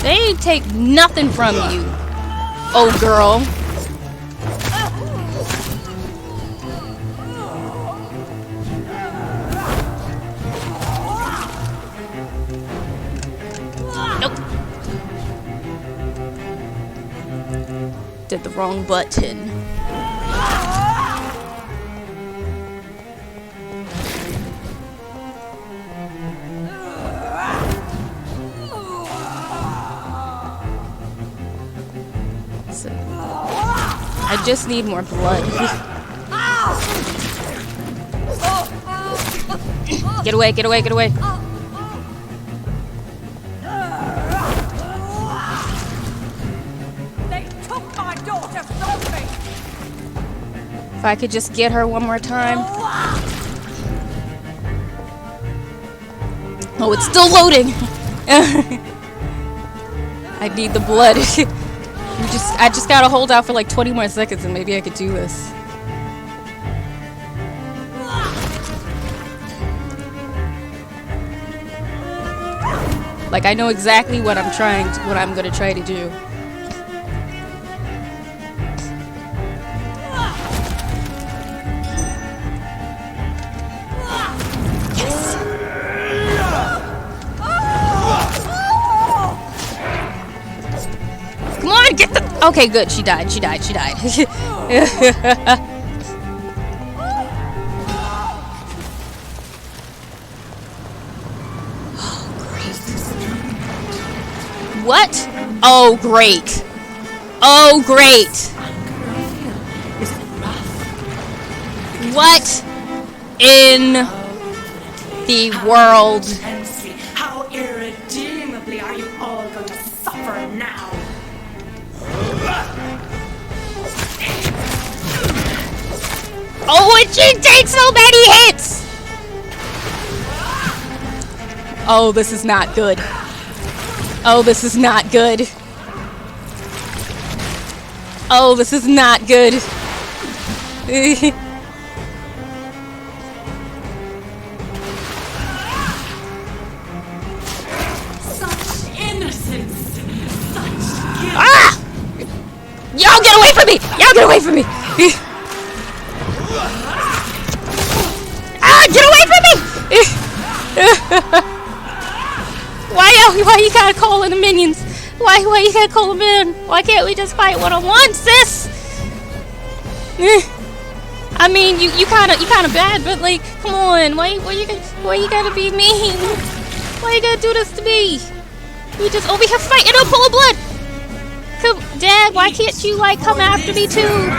They take nothing from you, oh girl. Nope. Did the wrong button. I just need more blood. Get away, get away, get away. They took my daughter from me. If I could just get her one more time. Oh, it's still loading. I need the blood. I just gotta hold out for like 20 more seconds and maybe I could do this. Like I know exactly what I'm gonna try to do. Okay, good. She died. She died. She died. What? Oh, great. Oh, great. What in the world? How irredeemably are you all going to suffer now? Oh, and she takes so many hits! Oh, this is not good. Oh, this is not good. Oh, this is not good. Y'all get away from me! Y'all get away from me! Ah, get away from me! Why you gotta call in the minions? Why you gotta call them in? Why can't we just fight one-on-one, sis? I mean, you kind of bad, but like, come on, why you gotta be mean? Why you gotta do this to me? We just over here fighting a pool of blood. Come, Dad, why can't you like come after me too?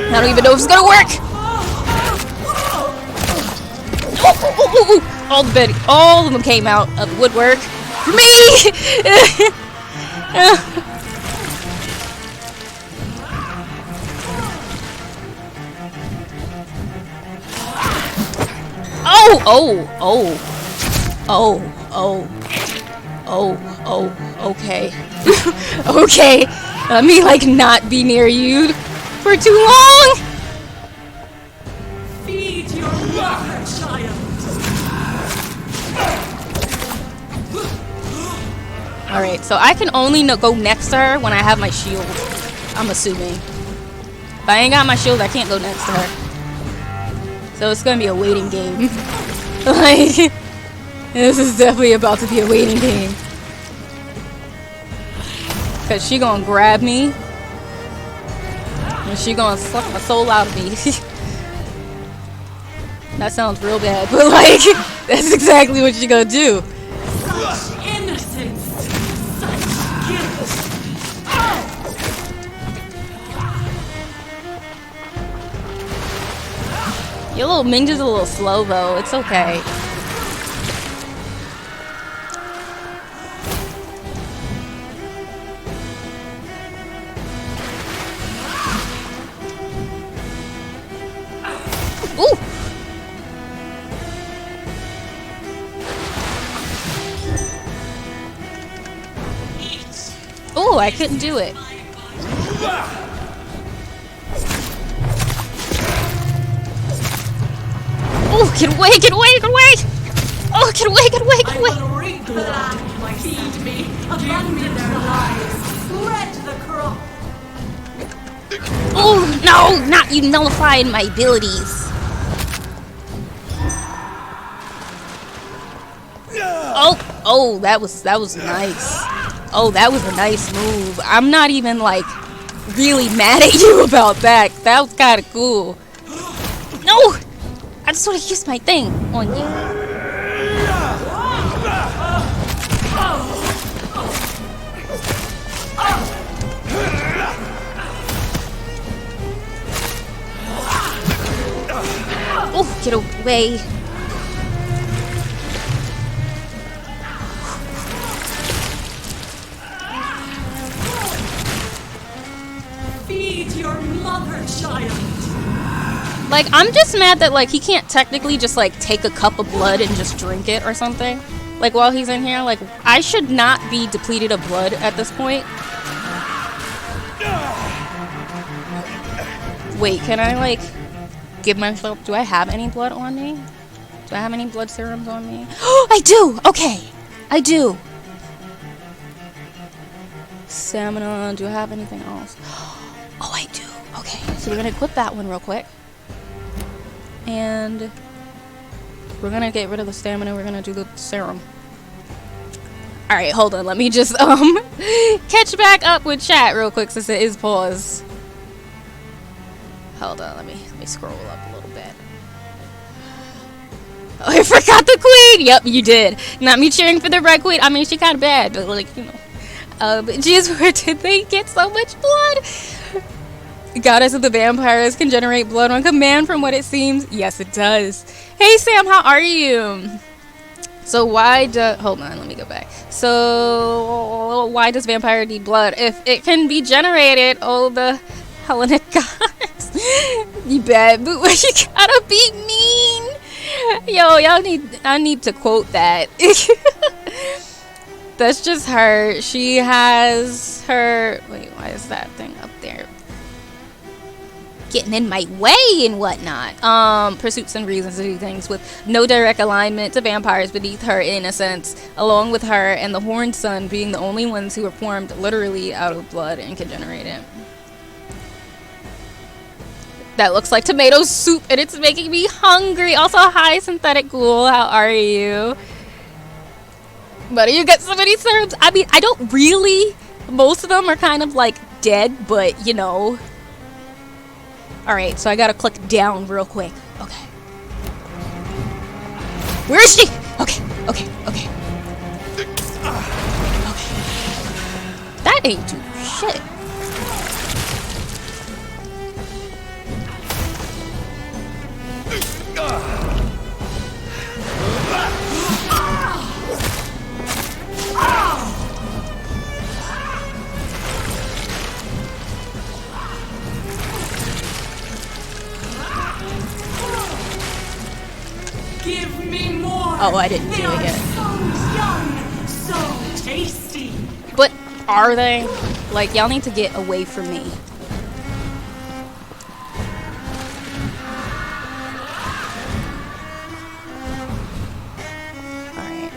I don't even know if it's gonna work. All of them came out of the woodwork for me. Okay. Okay. Let me like not be near you for too long. Feed your mother, child. Alright, so I can only go next to her when I have my shield. I'm assuming. If I ain't got my shield, I can't go next to her. So it's gonna be a waiting game. Like, this is definitely about to be a waiting game. Cause she gonna grab me. And she gonna suck my soul out of me. That sounds real bad, but like, that's exactly what she gonna do. Such innocence. Such guilt. Your little ninja's a little slow though, it's okay. Ooh! Ooh, I couldn't do it. Oh, get away, get away, get away! Oh, get away, get away, get away! I will rig the land, my feed me. Abandon their lives. Spread the crop. Oh, no! Not you nullifying my abilities. Oh, that was nice. Oh, that was a nice move. I'm not even like really mad at you about that. That was kind of cool. No! I just want to use my thing on you. Oh, get away. Feed your mother, child. Like, I'm just mad that, like, he can't technically just, like, take a cup of blood and just drink it or something. Like, while he's in here, like, I should not be depleted of blood at this point. Wait, can I, like, give myself... Do I have any blood on me? Do I have any blood serums on me? Oh, I do! Okay! I do! Stamina. Do I have anything else? Oh, I do. Okay, so we're gonna equip that one real quick. And we're gonna get rid of the stamina. We're gonna do the serum. Alright, hold on. Let me just catch back up with chat real quick since it is paused. Hold on, let me scroll up a little bit. Oh, I forgot the queen! Yep, you did. Not me cheering for the red queen. I mean, she kinda bad, but like, you know. But jeez, where did they get so much blood? Goddess of the vampires can generate blood on command from what it seems. Yes, it does. Hey, Sam, how are you? So why hold on, let me go back. So why does vampire need blood? If it can be generated, oh, the Hellenic gods. You bad, but you gotta be mean. Yo, I need to quote that. That's just her. She has her... Wait, why is that thing up there? getting in my way and whatnot. Pursuits and reasons to do things with no direct alignment to vampires beneath her innocence, along with her and the Horned Son being the only ones who are formed literally out of blood and can generate it. That looks like tomato soup and it's making me hungry. Also, hi Synthetic Ghoul, how are you? But you got so many serums. I mean, I don't really. Most of them are kind of like dead, but you know. Alright, so I gotta click down real quick. Okay. Where is she? Okay. Okay. That ain't do shit. Give me more. Oh, I didn't do They it are yet. So young, so tasty. But are they? Like, y'all need to get away from me. Alright.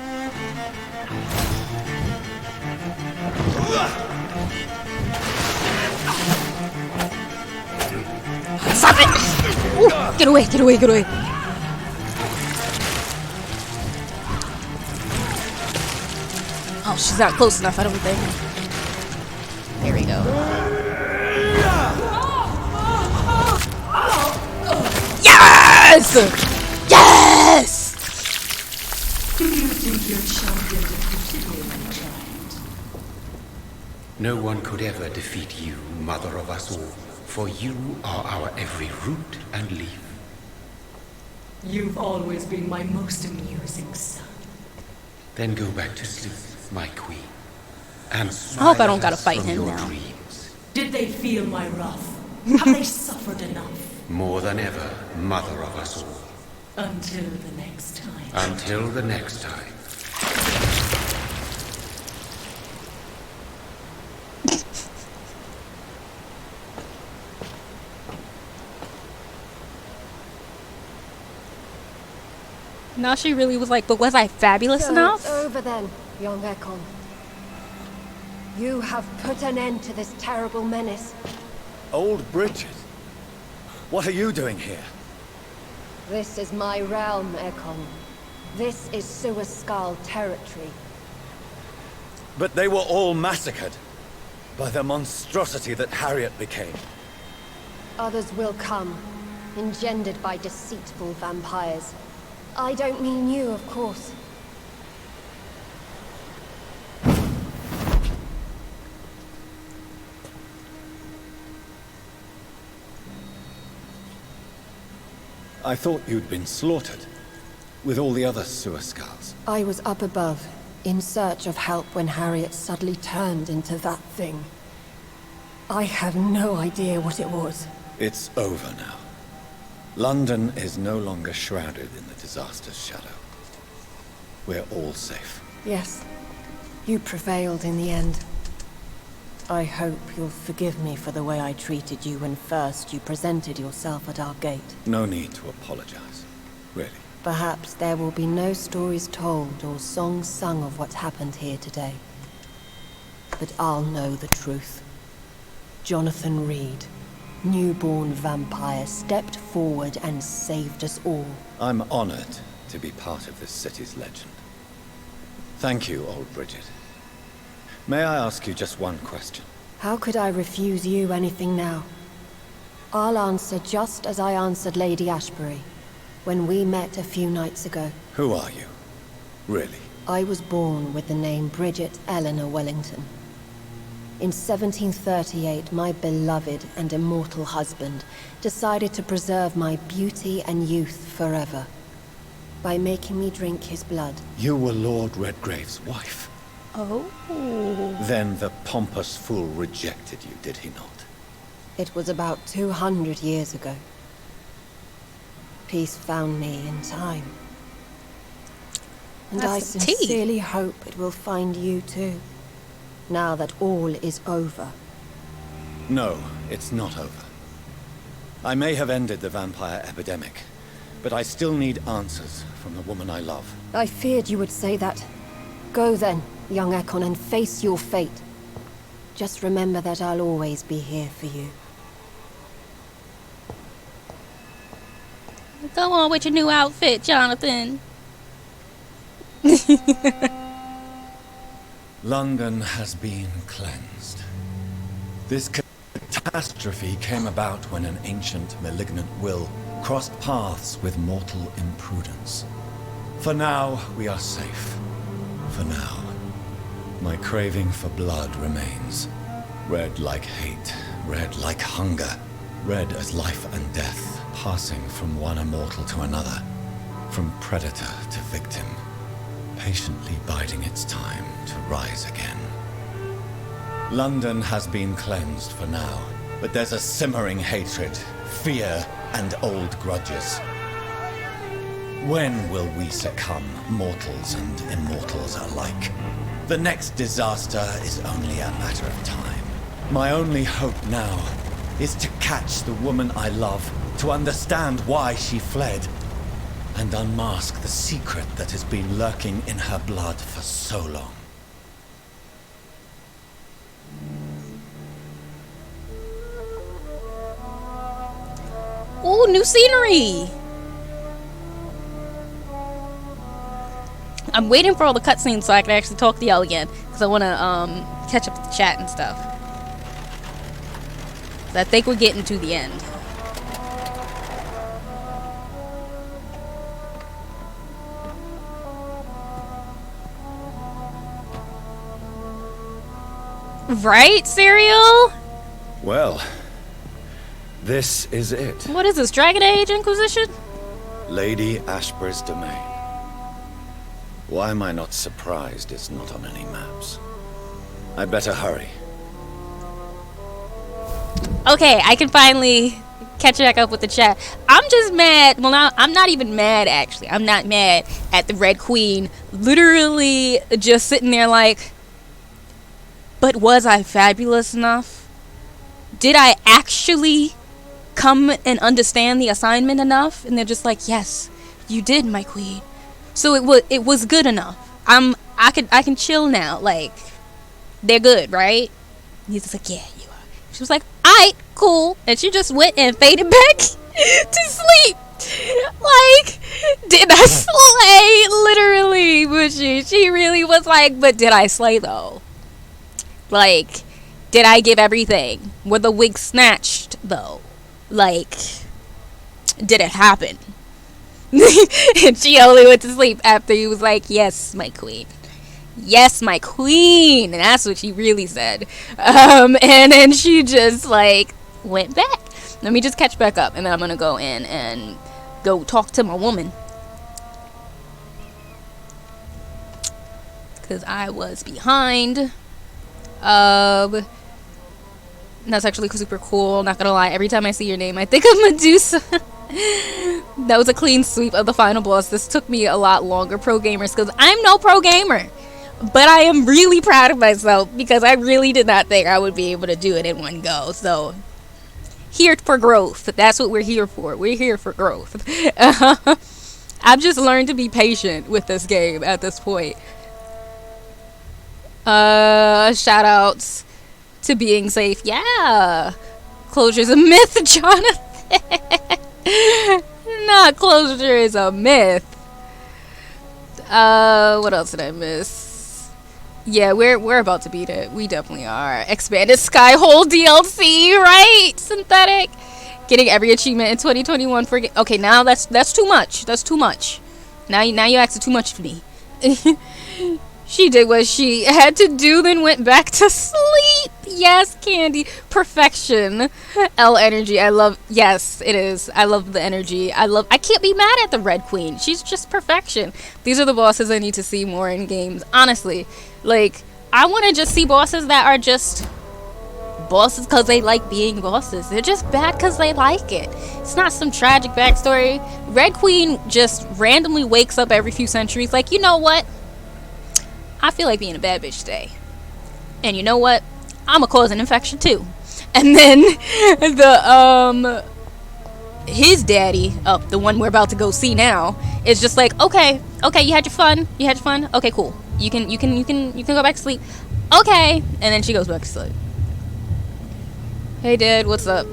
Stop it! Ooh, get away, get away, get away. Oh, she's not close enough, I don't think. There we go. Yes! Yes! Do you think your champion defeated me, my child? No one could ever defeat you, mother of us all, for you are our every root and leaf. You've always been my most amusing son. Then go back to sleep, my queen, and I hope I don't smile gotta at us fight from him your now. dreams. Did they feel my wrath? Have they suffered enough? More than ever, mother of us all. Until the next time. Until the next time. Now she really was like, but was I fabulous So enough? it's over then, young Ekon. You have put an end to this terrible menace. Old Bridget? What are you doing here? This is my realm, Ekon. This is Suaskal territory. But they were all massacred by the monstrosity that Harriet became. Others will come, engendered by deceitful vampires. I don't mean you, of course. I thought you'd been slaughtered, with all the other Suaskals. I was up above, in search of help when Harriet suddenly turned into that thing. I have no idea what it was. It's over now. London is no longer shrouded in the disaster's shadow. We're all safe. Yes, you prevailed in the end. I hope you'll forgive me for the way I treated you when first you presented yourself at our gate. No need to apologize, really. Perhaps there will be no stories told or songs sung of what happened here today. But I'll know the truth. Jonathan Reed, newborn vampire, stepped forward and saved us all. I'm honored to be part of this city's legend. Thank you, old Bridget. May I ask you just one question? How could I refuse you anything now? I'll answer just as I answered Lady Ashbury when we met a few nights ago. Who are you? Really? I was born with the name Bridget Eleanor Wellington. In 1738, my beloved and immortal husband decided to preserve my beauty and youth forever by making me drink his blood. You were Lord Redgrave's wife. Oh. Then the pompous fool rejected you, did he not? It was about 200 years ago. Peace found me in time. And I That's the tea. sincerely hope it will find you too, now that all is over. No, it's not over. I may have ended the vampire epidemic, but I still need answers from the woman I love. I feared you would say that. Go then, young Ekon, and face your fate. Just remember that I'll always be here for you. Go on with your new outfit, Jonathan. London has been cleansed. This catastrophe came about when an ancient, malignant will crossed paths with mortal imprudence. For now, we are safe. For now. My craving for blood remains. Red like hate, red like hunger, red as life and death, passing from one immortal to another, from predator to victim, patiently biding its time to rise again. London has been cleansed for now, but there's a simmering hatred, fear, and old grudges. When will we succumb, mortals and immortals alike? The next disaster is only a matter of time. My only hope now is to catch the woman I love, to understand why she fled, and unmask the secret that has been lurking in her blood for so long. Ooh, new scenery! I'm waiting for all the cutscenes so I can actually talk to y'all again, because I want to catch up with the chat and stuff. So I think we're getting to the end. Right, Serial? Well, this is it. What is this, Dragon Age Inquisition? Lady Ashbur's domain. Why am I not surprised it's not on any maps? I'd better hurry. Okay, I can finally catch back up with the chat. I'm just mad. Well, now I'm not even mad, actually. I'm not mad at the Red Queen literally just sitting there like, but was I fabulous enough? Did I actually come and understand the assignment enough? And they're just like, yes, you did, my queen. So it was good enough. I can chill now. Like, they're good, right? And he's just like, yeah, you are. She was like, alright, cool. And she just went and faded back to sleep. Like, did I slay? Literally, but she really was like, but did I slay though? Like, did I give everything? Were the wigs snatched though? Like, did it happen? And she only went to sleep after he was like, yes, my queen. Yes, my queen. And that's what she really said. And then she just like went back. Let me just catch back up, and then I'm gonna go in and go talk to my woman, because I was behind. That's actually super cool, not gonna lie. Every time I see your name I think of Medusa. That was a clean sweep of the final boss. This took me a lot longer, pro gamers, because I'm no pro gamer, but I am really proud of myself because I really did not think I would be able to do it in one go. So here for growth. That's what we're here for. We're here for growth. I've just learned to be patient with this game at this point. Shout outs to being safe. Yeah, closure's a myth, Jonathan. Not closure is a myth. What else did I miss? Yeah, we're about to beat it. We definitely are. Expanded Skyhole DLC, right? Synthetic. Getting every achievement in 2021 for okay, now that's too much. That's too much. Now you asking too much for me. She did what she had to do, then went back to sleep. Yes, Candy. Perfection. L energy. I love, yes, it is. I love the energy. I can't be mad at the Red Queen. She's just perfection. These are the bosses I need to see more in games. Honestly, like, I want to just see bosses that are just bosses because they like being bosses. They're just bad because they like it. It's not some tragic backstory. Red Queen just randomly wakes up every few centuries like, you know what? I feel like being a bad bitch today. And you know what? I'm gonna cause an infection too. And then his daddy, the one we're about to go see now, is just like, okay, you had your fun, okay, cool, you can go back to sleep, okay, and then she goes back to sleep. Hey Dad, what's up?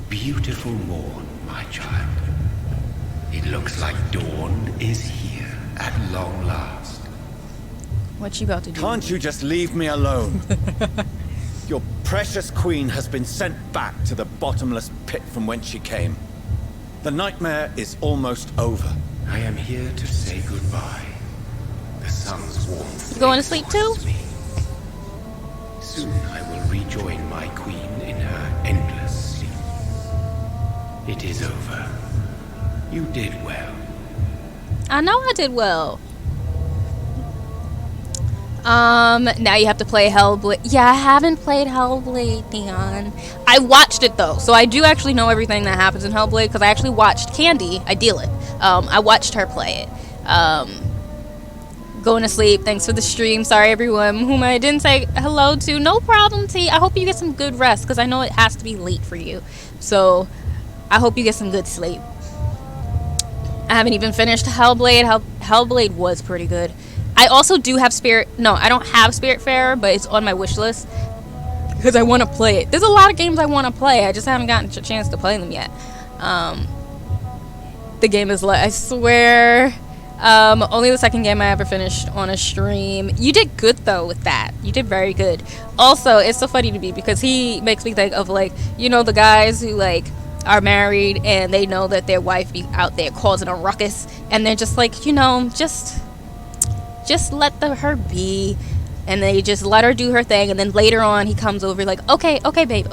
Beautiful morn, my child. It looks like dawn is here at long last. What you about to do? Can't you just leave me alone? Your precious queen has been sent back to the bottomless pit from whence she came. The nightmare is almost over. I am here to say goodbye. The sun's warmth. You going to sleep too? Me. Soon I will rejoin my queen in her endless sleep. It is over. You did well. I know I did well. Now you have to play Hellblade. Yeah, I haven't played Hellblade, Dion. I watched it though, so I do actually know everything that happens in Hellblade because I actually watched Candy. I deal it. I watched her play it. Going to sleep. Thanks for the stream. Sorry everyone whom I didn't say hello to. No problem, T. I hope you get some good rest because I know it has to be late for you. So I hope you get some good sleep. I haven't even finished Hellblade. Hellblade was pretty good. I also do have I don't have Spiritfarer, but it's on my wish list because I want to play it. There's a lot of games I want to play. I just haven't gotten a chance to play them yet. The game is I swear. Only the second game I ever finished on a stream. You did good though with that. You did very good. Also, it's so funny to me because he makes me think of like, you know, the guys who like are married and they know that their wife be out there causing a ruckus and they're just like, you know, just let her be, and they just let her do her thing, and then later on he comes over like, okay babe,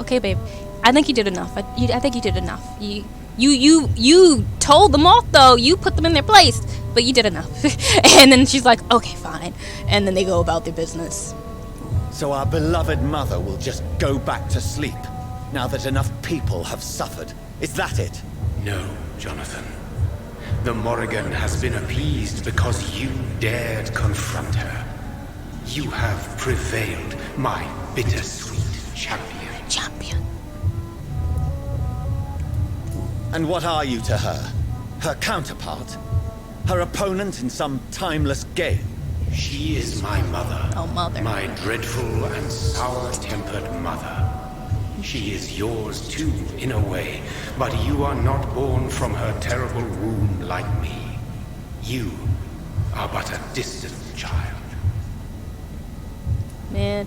I think you did enough. I think you did enough. You told them off though, you put them in their place, but you did enough. And then she's like, okay fine, and then they go about their business. So our beloved mother will just go back to sleep now that enough people have suffered. Is that it? No, Jonathan. The Morrigan has been appeased because you dared confront her. You have prevailed, my bittersweet champion. And what are you to her? Her counterpart? Her opponent in some timeless game? She is my mother. Oh, mother. My dreadful and sour-tempered mother. She is yours too, in a way, but you are not born from her terrible womb like me. You are but a distant child. Man.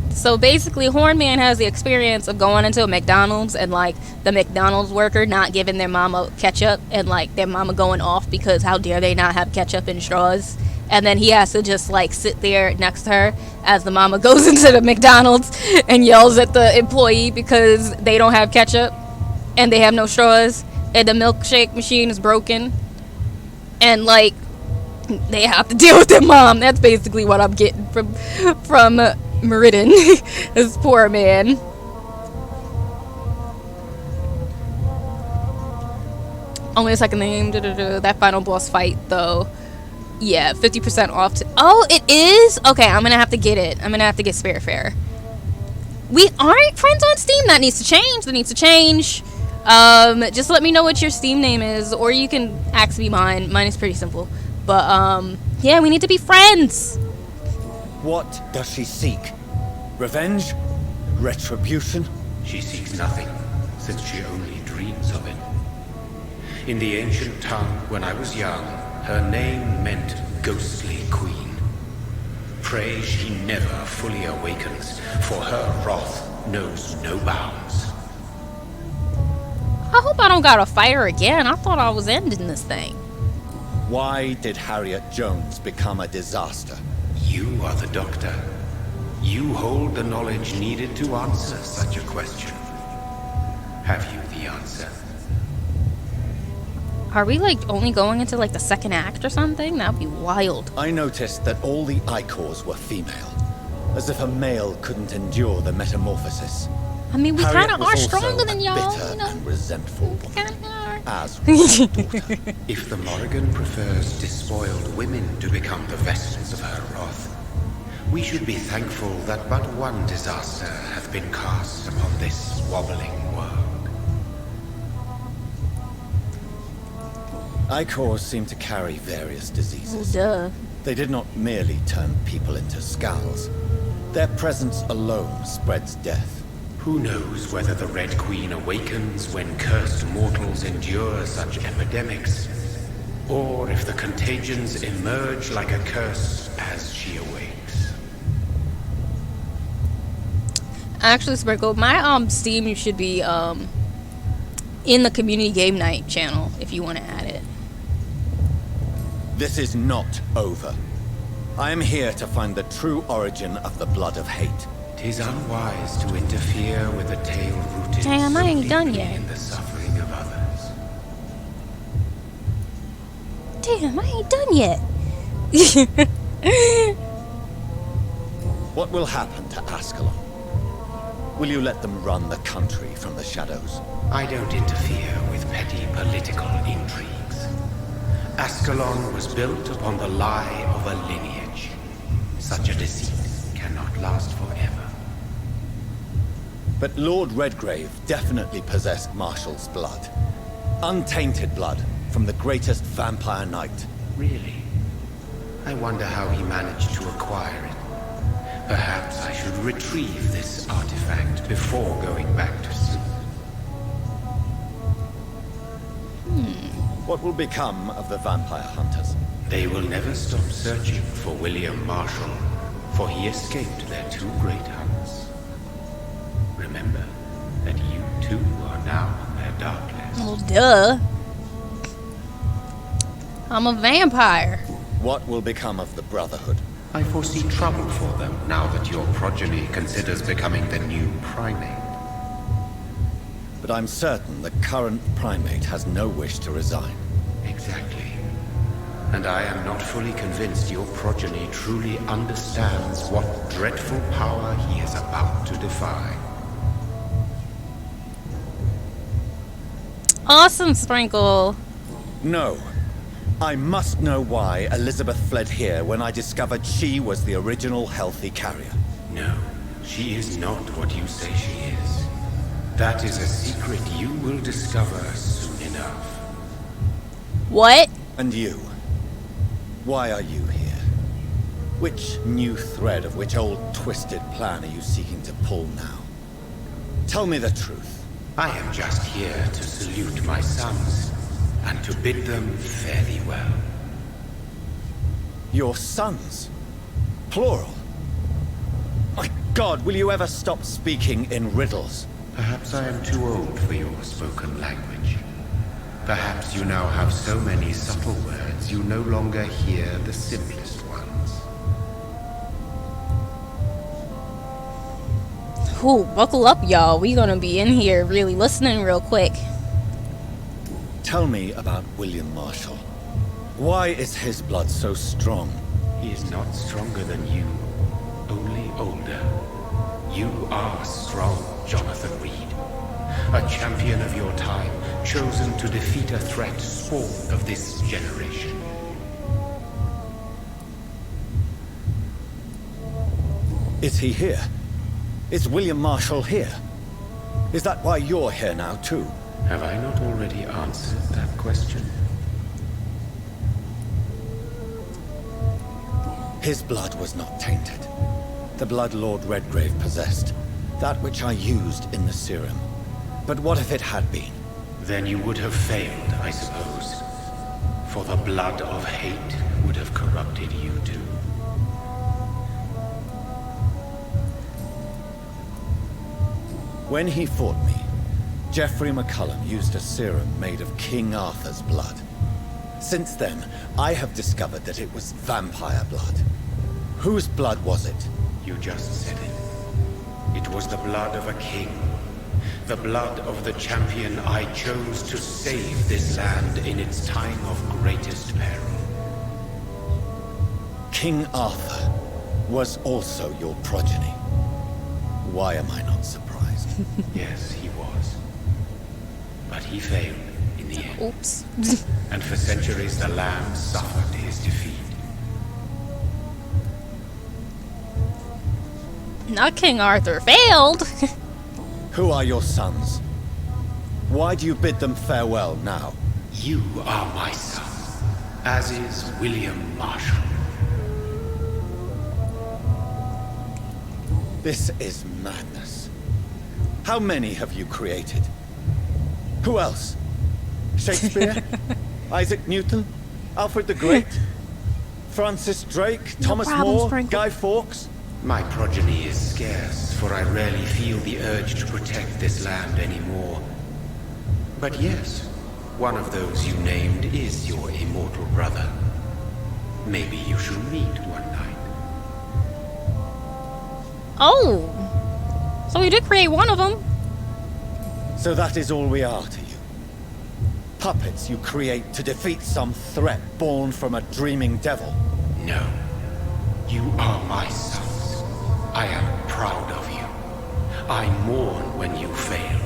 So basically, Hornman has the experience of going into a McDonald's and like the McDonald's worker not giving their mama ketchup and like their mama going off because how dare they not have ketchup in straws. And then he has to just like sit there next to her as the mama goes into the McDonald's and yells at the employee because they don't have ketchup and they have no straws and the milkshake machine is broken and like they have to deal with their mom. That's basically what I'm getting from Meriden. This poor man. Only a second name. That final boss fight though. Yeah, 50% off. Oh, it is? Okay, I'm gonna have to get it. I'm gonna have to get Spiritfarer. We aren't friends on Steam. That needs to change. Just let me know what your Steam name is, or you can ask me mine. Mine is pretty simple. But, yeah, we need to be friends. What does she seek? Revenge? Retribution? She seeks nothing, since she only dreams of it. In the ancient tongue, when I was young, her name meant Ghostly Queen. Pray she never fully awakens, for her wrath knows no bounds. I hope I don't gotta fight her again. I thought I was ending this thing. Why did Harriet Jones become a disaster? You are the doctor. You hold the knowledge needed to answer such a question. Have you the answer? Are we like only going into like the second act or something? That'd be wild. I noticed that all the Icors were female, as if a male couldn't endure the metamorphosis. I mean, we kind of are also stronger than a y'all, bitter you know. and resentful woman, Kinda are. as was her daughter. If the Morrigan prefers despoiled women to become the vessels of her wrath, We should be thankful that but one disaster hath been cast upon this wobbling world. Icors seem to carry various diseases. Duh. They did not merely turn people into skulls. Their presence alone spreads death. Who knows whether the Red Queen awakens when cursed mortals endure such epidemics, or if the contagions emerge like a curse as she awakes. Actually, Sprinkle, my Steam should be in the community game night channel if you want to add it. This is not over. I am here to find the true origin of the blood of hate. It is unwise to interfere with a tale rooted Damn, I so ain't done deeply yet. in the suffering of others. Damn, I ain't done yet. What will happen to Ascalon? Will you let them run the country from the shadows? I don't interfere with petty political intrigues. Ascalon was built upon the lie of a lineage. Such a deceit cannot last forever. But Lord Redgrave definitely possessed Marshall's blood. Untainted blood from the greatest vampire knight. Really? I wonder how he managed to acquire it. Perhaps I should retrieve this artifact before going back to sleep. What will become of the vampire hunters? They will never stop searching for William Marshall, for he escaped their two great hunts. Remember that you too are now on their dark list. Well, duh. I'm a vampire. What will become of the Brotherhood? I foresee trouble for them now that your progeny considers becoming the new primate. But I'm certain the current primate has no wish to resign. Exactly. And I am not fully convinced your progeny truly understands what dreadful power he is about to defy. Awesome, Sprinkle. No. I must know why Elizabeth fled here when I discovered she was the original healthy carrier. No, she is not what you say she is. That is a secret you will discover soon enough. What? And you? Why are you here? Which new thread of which old twisted plan are you seeking to pull now? Tell me the truth. I am just here to salute my sons, and to bid them fare thee well. Your sons? Plural? My God, will you ever stop speaking in riddles? Perhaps I am too old for your spoken language. Perhaps you now have so many subtle words you no longer hear the simplest ones. Ooh, buckle up, y'all. We gonna be in here really listening real quick. Tell me about William Marshall. Why is his blood so strong? He is not stronger than you, only older. You are strong, Jonathan Reed. A champion of your time, chosen to defeat a threat spawn of this generation. Is he here? Is William Marshall here? Is that why you're here now, too? Have I not already answered that question? His blood was not tainted. The blood Lord Redgrave possessed. That which I used in the serum. But what if it had been? Then you would have failed, I suppose. For the blood of hate would have corrupted you too. When he fought me, Geoffrey McCullum used a serum made of King Arthur's blood. Since then, I have discovered that it was vampire blood. Whose blood was it? You just said it. It was the blood of a king. The blood of the champion I chose to save this land in its time of greatest peril. King Arthur was also your progeny. Why am I not surprised? Yes, he was. But he failed in the end. Oops. And for centuries the land suffered his defeat. Not King Arthur. Failed! Who are your sons? Why do you bid them farewell now? You are my son, as is William Marshall. This is madness. How many have you created? Who else? Shakespeare? Isaac Newton? Alfred the Great? Francis Drake? Thomas More? Guy Fawkes? My progeny is scarce, for I rarely feel the urge to protect this land anymore. But yes, one of those you named is your immortal brother. Maybe you shall meet one night. Oh! So we did create one of them. So that is all we are to you. Puppets you create to defeat some threat born from a dreaming devil. No. You are my sons. I am proud of you. I mourn when you fail.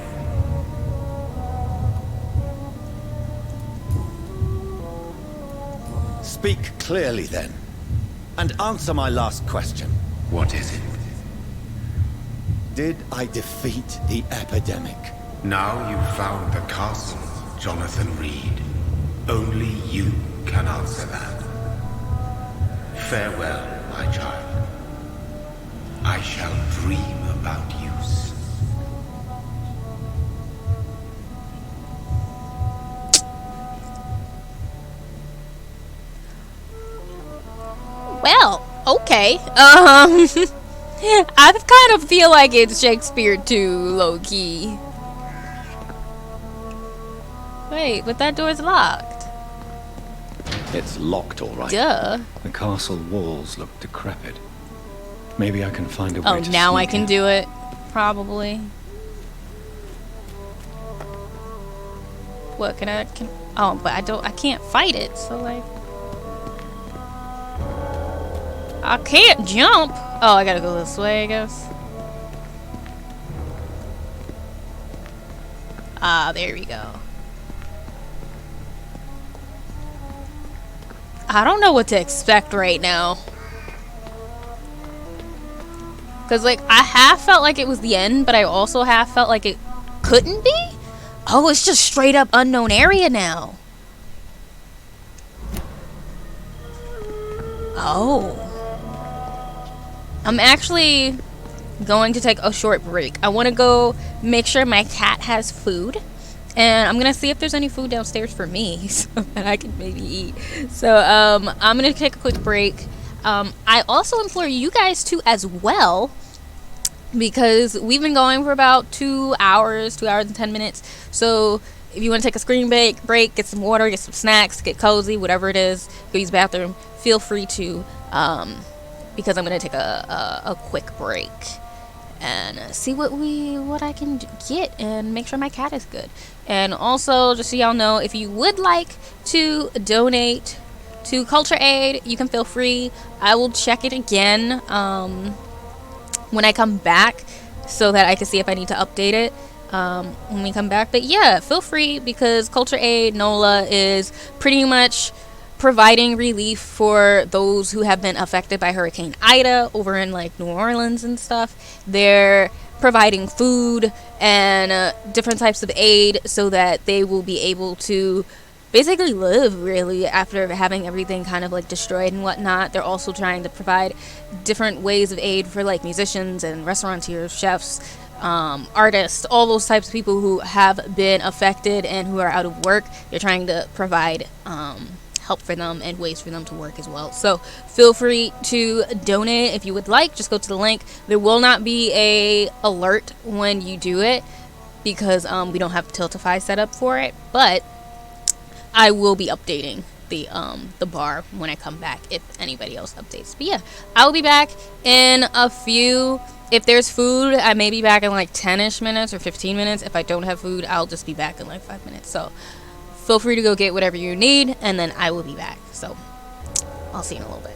Speak clearly then, and answer my last question. What is it? Did I defeat the epidemic? Now you've found the castle, Jonathan Reed. Only you can answer that. Farewell, my child. I shall dream about you soon. Well, okay. I kind of feel like it's Shakespeare too, low-key. Wait, but that door's locked. It's locked, all right. Duh. The castle walls look decrepit. Maybe I can find a way Oh, to now I sneak can in. do it. Probably. What can I? Oh, but I can't fight it. So like, I can't jump. Oh, I gotta go this way, I guess. Ah, there we go. I don't know what to expect right now. Because, like, I half felt like it was the end, but I also half felt like it couldn't be. Oh, it's just straight up unknown area now. Oh. I'm actually going to take a short break. I want to go make sure my cat has food. And I'm going to see if there's any food downstairs for me so that I can maybe eat. So, I'm going to take a quick break. I also implore you guys to as well, because we've been going for about 2 hours and 10 minutes. So if you want to take a screen break, get some water, get some snacks, get cozy, whatever it is, go use the bathroom, feel free to, because I'm going to take a quick break and see what I can get and make sure my cat is good. And also, just so y'all know, if you would like to donate to Culture Aid, you can feel free. I will check it again when I come back so that I can see if I need to update it when we come back. But yeah, feel free, because Culture Aid NOLA is pretty much providing relief for those who have been affected by Hurricane Ida over in like New Orleans and stuff. They're providing food and different types of aid so that they will be able to basically live, really, after having everything kind of like destroyed and whatnot. They're also trying to provide different ways of aid for like musicians and restaurateurs, chefs, artists, all those types of people who have been affected and who are out of work. They're trying to provide help for them and ways for them to work as well. So feel free to donate if you would like. Just go to the link. There will not be a alert when you do it because we don't have Tiltify set up for it, but I will be updating the bar when I come back if anybody else updates. But yeah, I'll be back in a few. If there's food, I may be back in like 10-ish minutes or 15 minutes. If I don't have food, I'll just be back in like 5 minutes. So feel free to go get whatever you need, and then I will be back. So I'll see you in a little bit.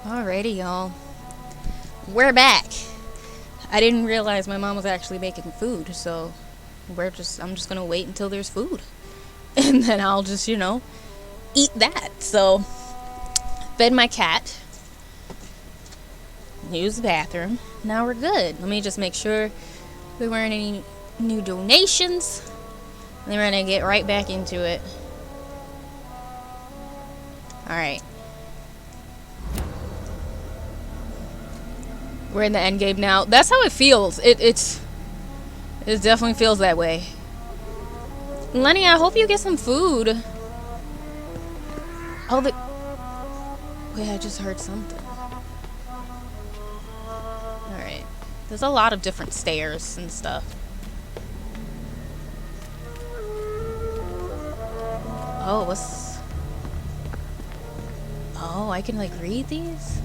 Alrighty, y'all. We're back. I didn't realize my mom was actually making food, so I'm just gonna wait until there's food. And then I'll just, eat that. So, fed my cat. Use the bathroom. Now we're good. Let me just make sure there weren't any new donations. And then we're gonna get right back into it. Alright. We're in the end game now. That's how it feels. It definitely feels that way. Lenny, I hope you get some food. Oh, wait, I just heard something. Alright. There's a lot of different stairs and stuff. Oh, Oh, I can, read these?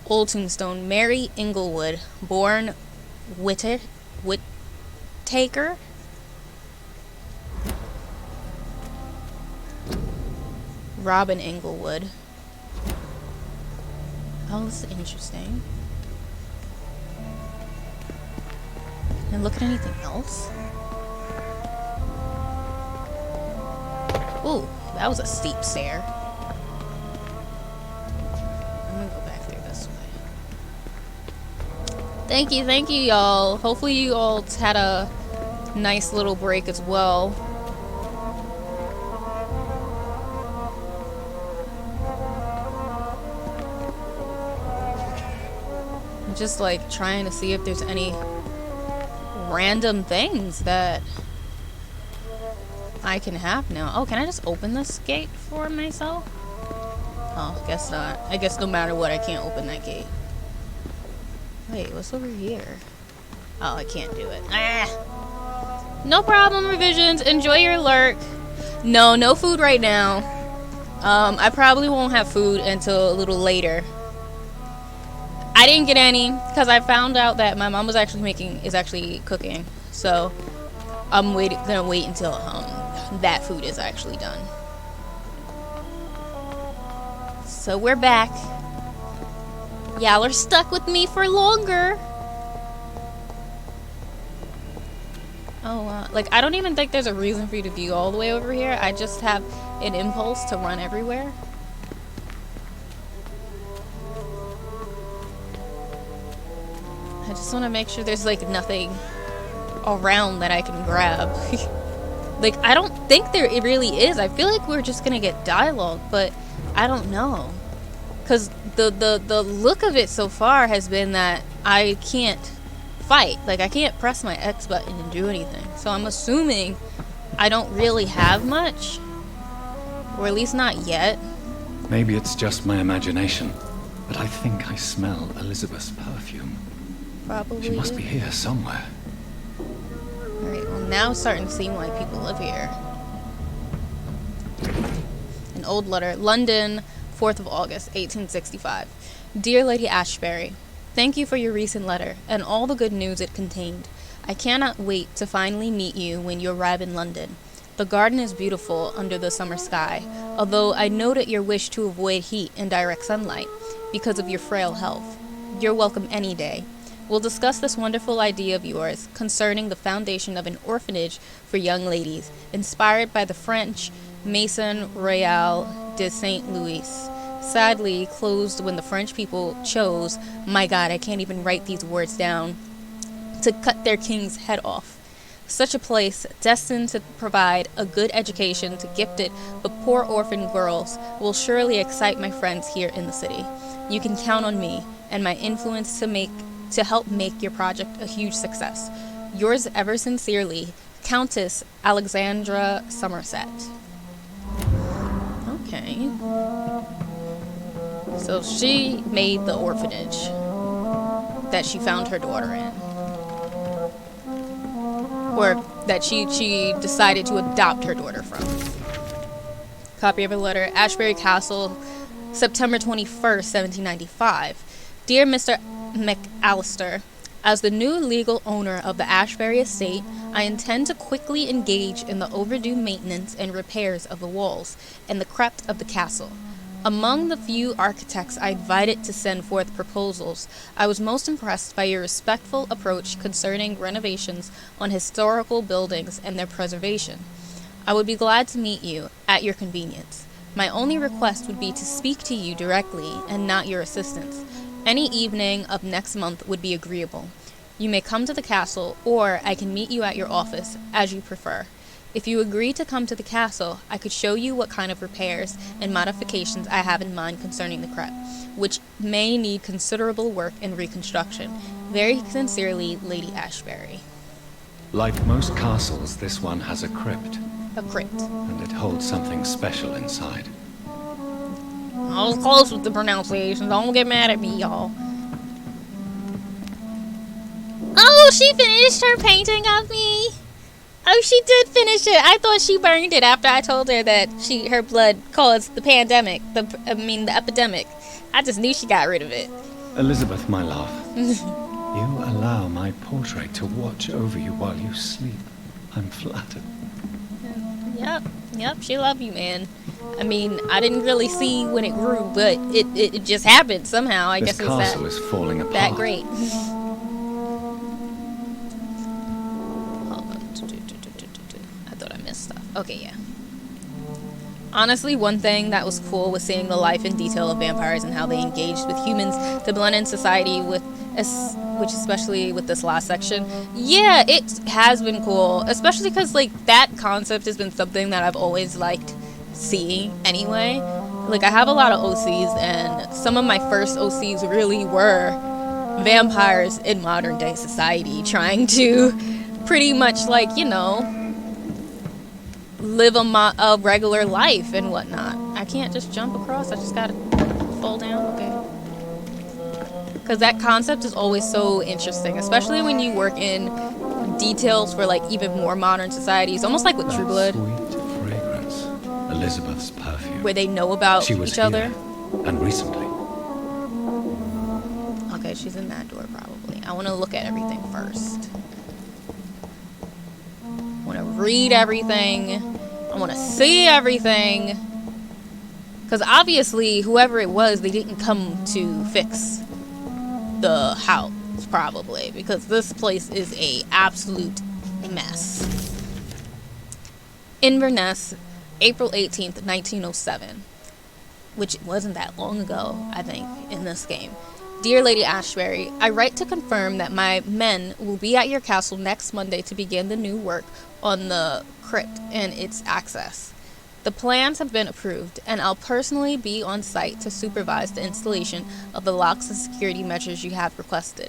Old tombstone. Mary Inglewood. Born Whittaker. Robin Inglewood. Oh, this is interesting. And look at anything else? Ooh, that was a steep stair. I'm gonna go back through this way. Thank you, y'all. Hopefully you all had a nice little break as well. I'm just trying to see if there's any random things that I can have now. Oh, can I just open this gate for myself? Oh, guess not. I guess no matter what, I can't open that gate. Wait, what's over here? Oh, I can't do it. Ah! No problem, revisions. Enjoy your lurk. No food right now. I probably won't have food until a little later. I didn't get any because I found out that my mom is actually cooking. So I'm gonna wait until that food is actually done. So we're back. Y'all are stuck with me for longer. Oh, I don't even think there's a reason for you to view all the way over here. I just have an impulse to run everywhere. I just want to make sure there's nothing around that I can grab. I don't think there it really is. I feel like we're just gonna get dialogue, but I don't know. Cause the look of it so far has been that I can't fight. I can't press my X button and do anything. So I'm assuming I don't really have much. Or at least not yet. Maybe it's just my imagination, but I think I smell Elizabeth's perfume. Probably. She must be here somewhere. Alright, well now it's starting to seem like people live here. An old letter. London, 4th of August, 1865. Dear Lady Ashbury, thank you for your recent letter and all the good news it contained. I cannot wait to finally meet you when you arrive in London. The garden is beautiful under the summer sky, although I noted your wish to avoid heat and direct sunlight because of your frail health. You're welcome any day. We'll discuss this wonderful idea of yours concerning the foundation of an orphanage for young ladies, inspired by the French Maison Royale de Saint Louis, sadly closed when the French people chose, my God, I can't even write these words down, to cut their king's head off. Such a place, destined to provide a good education to gifted but poor orphan girls, will surely excite my friends here in the city. You can count on me and my influence to help make your project a huge success. Yours ever sincerely, Countess Alexandra Somerset. Okay. So she made the orphanage that she found her daughter in. Or that she decided to adopt her daughter from. Copy of her letter. Ashbury Castle, September 21st, 1795. Dear Mr. McAllister, as the new legal owner of the Ashbury estate, I intend to quickly engage in the overdue maintenance and repairs of the walls and the crypt of the castle. Among the few architects I invited to send forth proposals, I was most impressed by your respectful approach concerning renovations on historical buildings and their preservation. I would be glad to meet you at your convenience. My only request would be to speak to you directly and not your assistants. Any evening of next month would be agreeable. You may come to the castle, or I can meet you at your office, as you prefer. If you agree to come to the castle, I could show you what kind of repairs and modifications I have in mind concerning the crypt, which may need considerable work and reconstruction. Very sincerely, Lady Ashbury. Like most castles, this one has a crypt. A crypt. And it holds something special inside. I was close with the pronunciations. Don't get mad at me, y'all. Oh, she finished her painting of me. Oh, she did finish it. I thought she burned it after I told her that her blood caused the pandemic. The epidemic. I just knew she got rid of it. Elizabeth, my love, you allow my portrait to watch over you while you sleep. I'm flattered. Yep, she loved you, man. I mean, I didn't really see when it grew, but it just happened somehow. I guess this castle is falling apart. That great. I thought I missed stuff. Okay, yeah. Honestly, one thing that was cool was seeing the life and detail of vampires and how they engaged with humans to blend in society which especially with this last section. Yeah, it has been cool, especially because like that concept has been something that I've always liked seeing anyway. Like I have a lot of OCs, and some of my first OCs really were vampires in modern day society trying to pretty much like, you know, live a regular life and whatnot. I can't just jump across, I just gotta fall down. Okay. Because that concept is always so interesting, especially when you work in details for like even more modern societies, almost like with True Blood. Sweet fragrance, Elizabeth's perfume. Where they know about each other. And recently. Okay, she's in that door probably. I want to look at everything first. I want to read everything. I want to see everything. Because obviously, whoever it was, they didn't come to fix the house, probably, because this place is a absolute mess. Inverness, April 18th, 1907, which wasn't that long ago, I think, in this game. Dear Lady Ashbury, I write to confirm that my men will be at your castle next Monday to begin the new work on the crypt and its access. The plans have been approved, and I'll personally be on site to supervise the installation of the locks and security measures you have requested.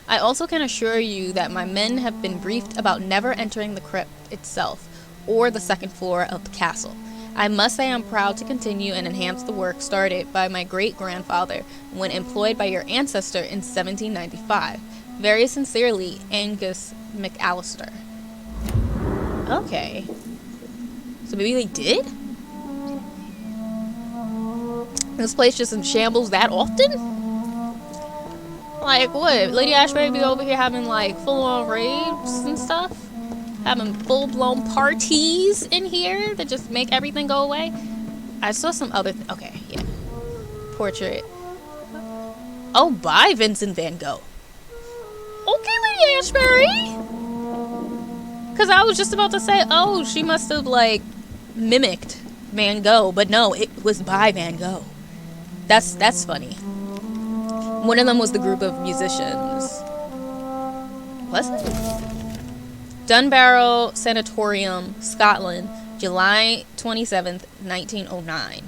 I also can assure you that my men have been briefed about never entering the crypt itself, or the second floor of the castle. I must say I'm proud to continue and enhance the work started by my great-grandfather when employed by your ancestor in 1795. Very sincerely, Angus McAllister. Okay. So maybe they did? This place just in shambles that often? Like what? Lady Ashbury be over here having like full-on raves and stuff? Having full-blown parties in here that just make everything go away? I saw some other okay, yeah. Portrait. Oh, by Vincent van Gogh. Okay, Lady Ashbury. Because I was just about to say, oh, she must have like mimicked Van Gogh, but no, it was by Van Gogh. That's funny. One of them was the group of musicians. Was it? Dunbarrow Sanatorium, Scotland, July 27th, 1909.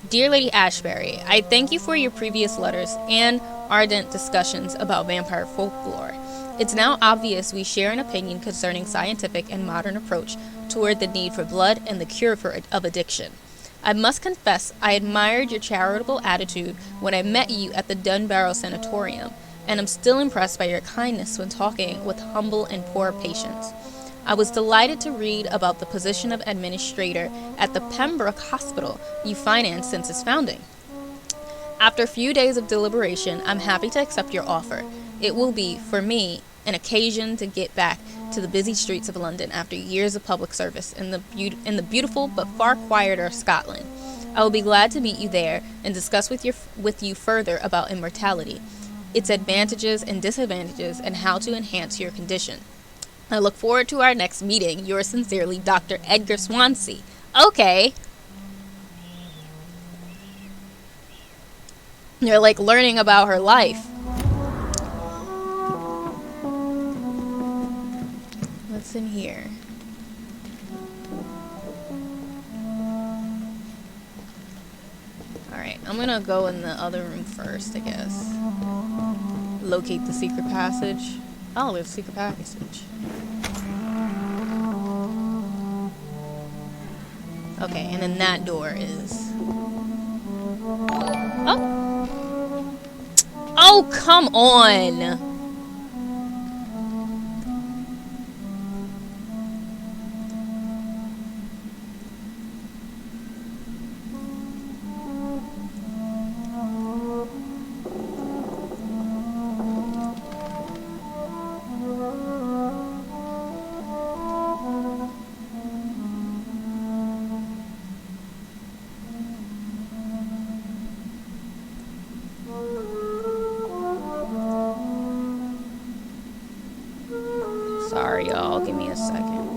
Dear Lady Ashbury, I thank you for your previous letters and ardent discussions about vampire folklore. It's now obvious we share an opinion concerning scientific and modern approach toward the need for blood and the cure of addiction. I must confess I admired your charitable attitude when I met you at the Dunbarrow Sanatorium, and am still impressed by your kindness when talking with humble and poor patients. I was delighted to read about the position of administrator at the Pembroke Hospital you financed since its founding. After a few days of deliberation, I'm happy to accept your offer. It will be, for me, an occasion to get back to the busy streets of London after years of public service in the beautiful but far quieter Scotland. I will be glad to meet you there and discuss with you further about immortality, its advantages and disadvantages, and how to enhance your condition. I look forward to our next meeting. Yours sincerely, Dr. Edgar Swansea. Okay. You're like learning about her life. What's in here? Alright, I'm gonna go in the other room first, I guess. Locate the secret passage. Oh, there's a secret passage. Okay, and then that door is... Oh! Oh, come on! Sorry, y'all. Give me a second.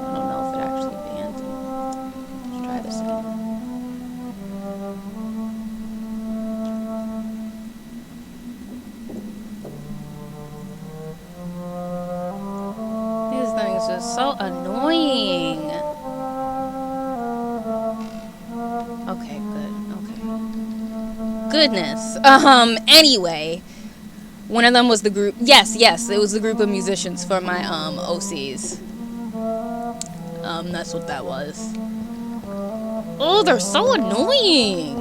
I don't know if it actually banned it. Let's try this again. These things are so annoying. Okay, good. Okay. Goodness. Anyway. One of them was the group. Yes, it was the group of musicians for my, OCs. That's what that was. Oh, they're so annoying!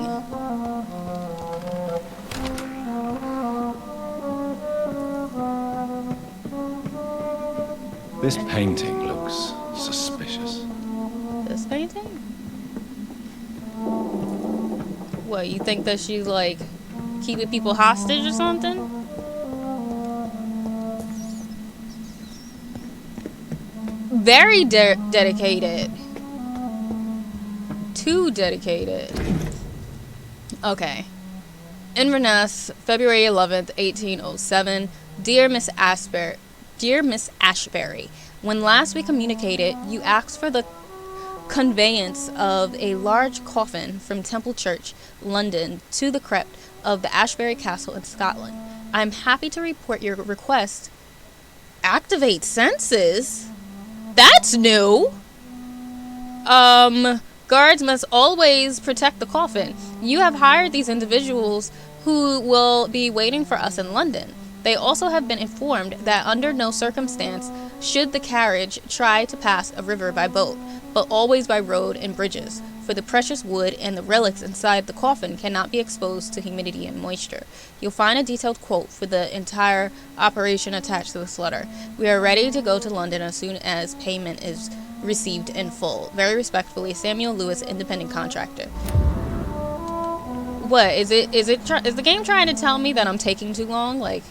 This painting looks suspicious. This painting? What, you think that she's, like, keeping people hostage or something? Very dedicated. Too dedicated. Okay. Inverness, February 11th, 1807. Dear Miss Ashbury, when last we communicated, you asked for the conveyance of a large coffin from Temple Church, London, to the crypt of the Ashbury Castle in Scotland. I am happy to report your request. Activate senses? That's new! Guards must always protect the coffin. You have hired these individuals who will be waiting for us in London. They also have been informed that under no circumstance should the carriage try to pass a river by boat, but always by road and bridges, for the precious wood and the relics inside the coffin cannot be exposed to humidity and moisture. You'll find a detailed quote for the entire operation attached to this letter. We are ready to go to London as soon as payment is received in full. Very respectfully, Samuel Lewis, independent contractor. What, is the game trying to tell me that I'm taking too long? Like,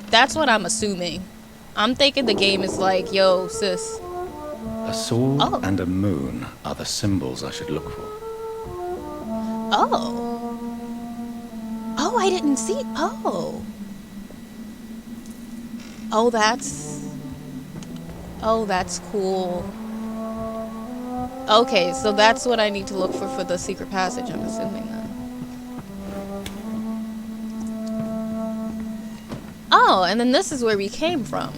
that's what I'm assuming. I'm thinking the game is like, yo, sis. A sword and a moon are the symbols I should look for. Oh. Oh, I didn't see. Oh. Oh, that's cool. Okay, so that's what I need to look for the secret passage, I'm assuming then. Oh, and then this is where we came from.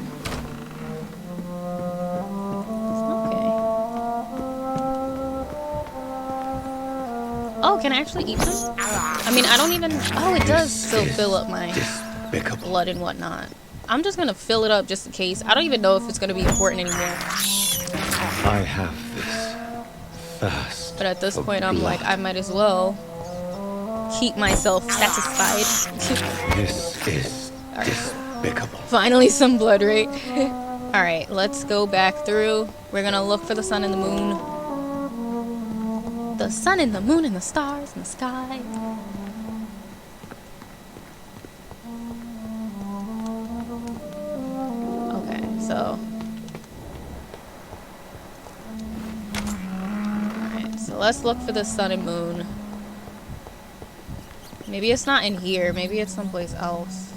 Okay. Oh, can I actually eat this? I mean, I don't even... Oh, it does still fill up my blood and whatnot. I'm just gonna fill it up just in case. I don't even know if it's gonna be important anymore. I have this thirst. But at this point, I'm like, I might as well keep myself satisfied. This is despicable. Finally some blood, right? Alright, let's go back through. We're gonna look for the sun and the moon. The sun and the moon and the stars in the sky. so. Alright, so let's look for the sun and moon. Maybe it's not in here. Maybe it's someplace else.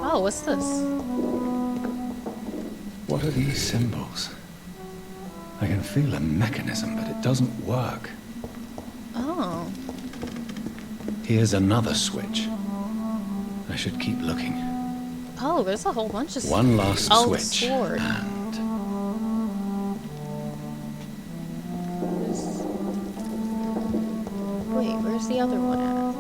Oh, what's this? What are these symbols? I can feel a mechanism, but it doesn't work. Oh. Here's another switch. I should keep looking. Oh, there's a whole bunch of One last switch. Sword. And Wait, where's the other one at?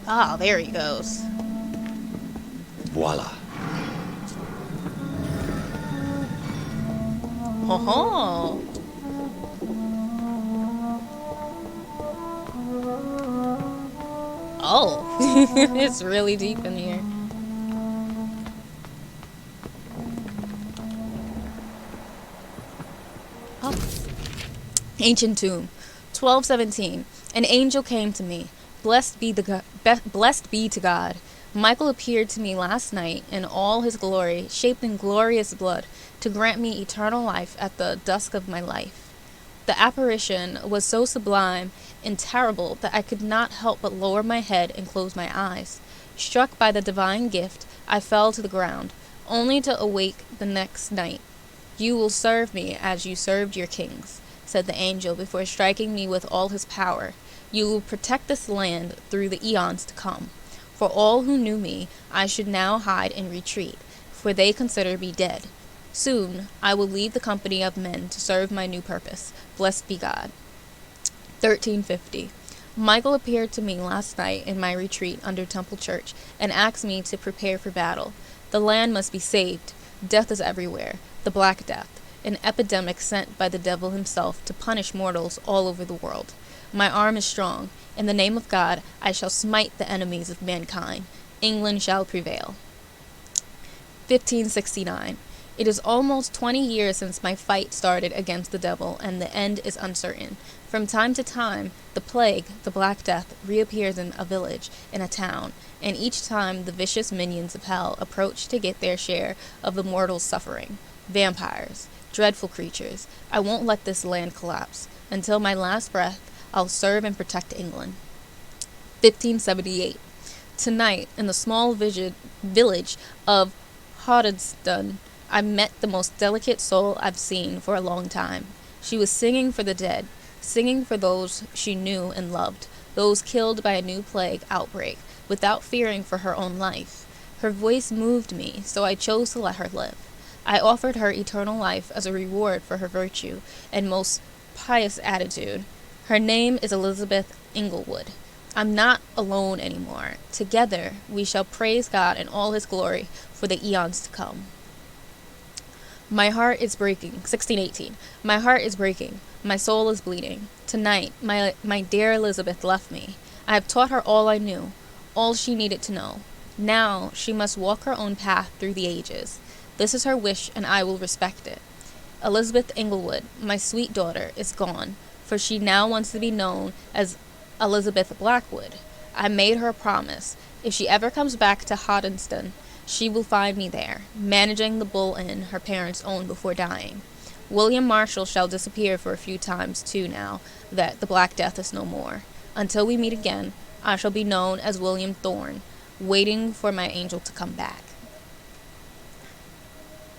Ah, there he goes. voila. Ho-ho! Oh, it's really deep in here. Oh. Ancient tomb, 1217. An angel came to me. Blessed be to God. Michael appeared to me last night in all his glory, shaped in glorious blood, to grant me eternal life at the dusk of my life. The apparition was so sublime and terrible that I could not help but lower my head and close my eyes. Struck by the divine gift, I fell to the ground, only to awake the next night. You will serve me as you served your kings, said the angel before striking me with all his power. You will protect this land through the eons to come. For all who knew me, I should now hide and retreat, for they consider me dead. Soon I will leave the company of men to serve my new purpose. Blessed be God. 1350. Michael appeared to me last night in my retreat under Temple Church and asked me to prepare for battle. The land must be saved. Death is everywhere. The Black Death, an epidemic sent by the devil himself to punish mortals all over the world. My arm is strong. In the name of God, I shall smite the enemies of mankind. England shall prevail. 1569. It is almost 20 years since my fight started against the devil, and the end is uncertain. From time to time, the plague, the Black Death, reappears in a village, in a town, and each time the vicious minions of hell approach to get their share of the mortal's suffering. Vampires, dreadful creatures, I won't let this land collapse. Until my last breath, I'll serve and protect England. 1578. Tonight, in the small village of Hoddesdon, I met the most delicate soul I've seen for a long time. She was singing for the dead, singing for those she knew and loved, those killed by a new plague outbreak, without fearing for her own life. Her voice moved me, so I chose to let her live. I offered her eternal life as a reward for her virtue and most pious attitude. Her name is Elizabeth Inglewood. I'm not alone anymore. Together we shall praise God in all his glory for the eons to come. My heart is breaking. 1618. My heart is breaking. My soul is bleeding. Tonight, my dear Elizabeth left me. I have taught her all I knew, all she needed to know. Now she must walk her own path through the ages. This is her wish, and I will respect it. Elizabeth Inglewood, my sweet daughter, is gone, for she now wants to be known as Elizabeth Blackwood. I made her a promise. If she ever comes back to Hoddesdon, she will find me there, managing the Bull Inn her parents owned before dying. William Marshall shall disappear for a few times, too, now that the Black Death is no more. Until we meet again, I shall be known as William Thorne, waiting for my angel to come back.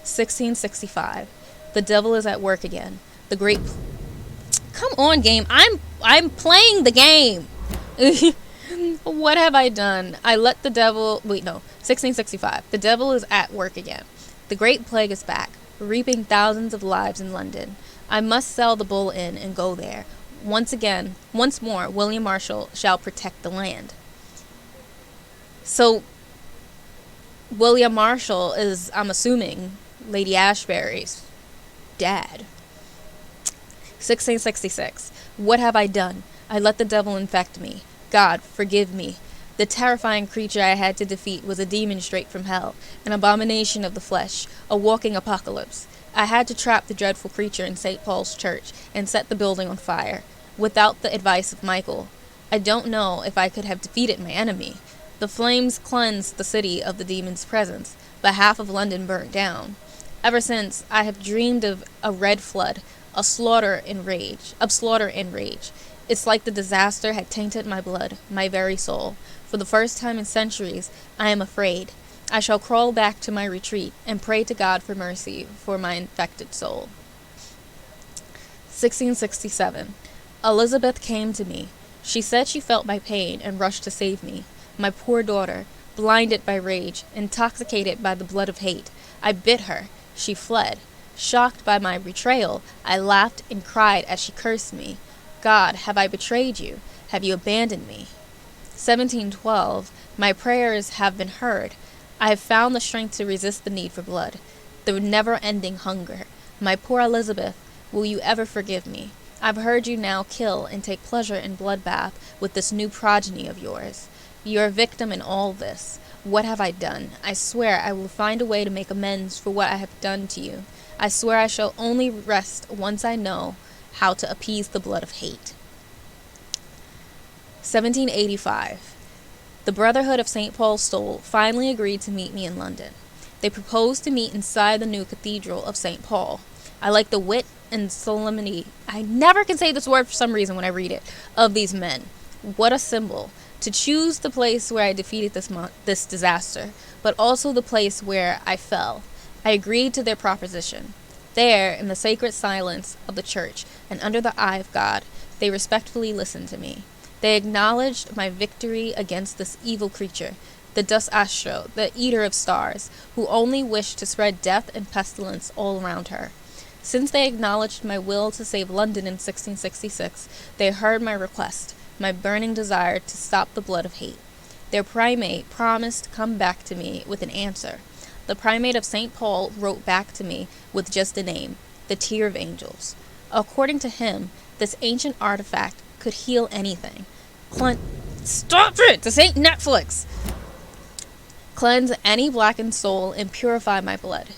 1665. The devil is at work again. The great... Come on, game. I'm playing the game. What have I done? I let the devil... Wait, no. 1665. The devil is at work again. The great plague is back, reaping thousands of lives in London. I must sell the Bull Inn and go there. Once more, William Marshall shall protect the land. So, William Marshall is, I'm assuming, Lady Ashbury's dad. 1666. What have I done? I let the devil infect me. God, forgive me. The terrifying creature I had to defeat was a demon straight from hell, an abomination of the flesh, a walking apocalypse. I had to trap the dreadful creature in St. Paul's Church and set the building on fire, without the advice of Michael. I don't know if I could have defeated my enemy. The flames cleansed the city of the demon's presence, but half of London burnt down. Ever since, I have dreamed of a red flood, of slaughter and rage. It's like the disaster had tainted my blood, my very soul. For the first time in centuries, I am afraid. I shall crawl back to my retreat and pray to God for mercy for my infected soul. 1667. Elizabeth came to me. She said she felt my pain and rushed to save me. My poor daughter, blinded by rage, intoxicated by the blood of hate. I bit her. She fled. Shocked by my betrayal, I laughed and cried as she cursed me. God, have I betrayed you? Have you abandoned me? 1712. My prayers have been heard. I have found the strength to resist the need for blood, the never-ending hunger. My poor Elizabeth, will you ever forgive me? I've heard you now kill and take pleasure in bloodbath with this new progeny of yours. You're a victim in all this. What have I done? I swear I will find a way to make amends for what I have done to you. I swear I shall only rest once I know how to appease the blood of hate. 1785. The Brotherhood of St. Paul's Soul finally agreed to meet me in London. They proposed to meet inside the new Cathedral of St. Paul. I like the wit and solemnity, I never can say this word for some reason when I read it, of these men. What a symbol. To choose the place where I defeated this disaster, but also the place where I fell. I agreed to their proposition. There, in the sacred silence of the church, and under the eye of God, they respectfully listened to me. They acknowledged my victory against this evil creature, the dust astro, the eater of stars, who only wished to spread death and pestilence all around her. Since they acknowledged my will to save London in 1666, they heard my request, my burning desire to stop the blood of hate. Their primate promised to come back to me with an answer. The primate of St. Paul wrote back to me with just a name, the Tear of Angels. According to him, this ancient artifact could heal anything. Stop it! This ain't Netflix! Cleanse any blackened soul and purify my blood.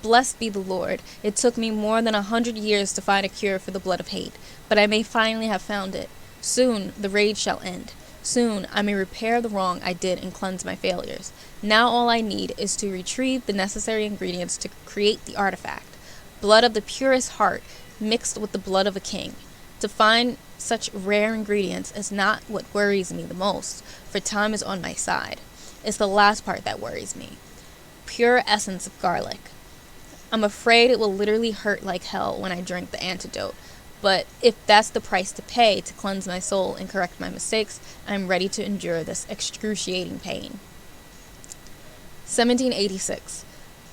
Blessed be the Lord. It took me more than 100 years to find a cure for the blood of hate, but I may finally have found it. Soon the rage shall end. Soon I may repair the wrong I did and cleanse my failures. Now all I need is to retrieve the necessary ingredients to create the artifact. Blood of the purest heart mixed with the blood of a king. To find such rare ingredients is not what worries me the most, for time is on my side. It's the last part that worries me. Pure essence of garlic. I'm afraid it will literally hurt like hell when I drink the antidote, but if that's the price to pay to cleanse my soul and correct my mistakes, I'm ready to endure this excruciating pain. 1786.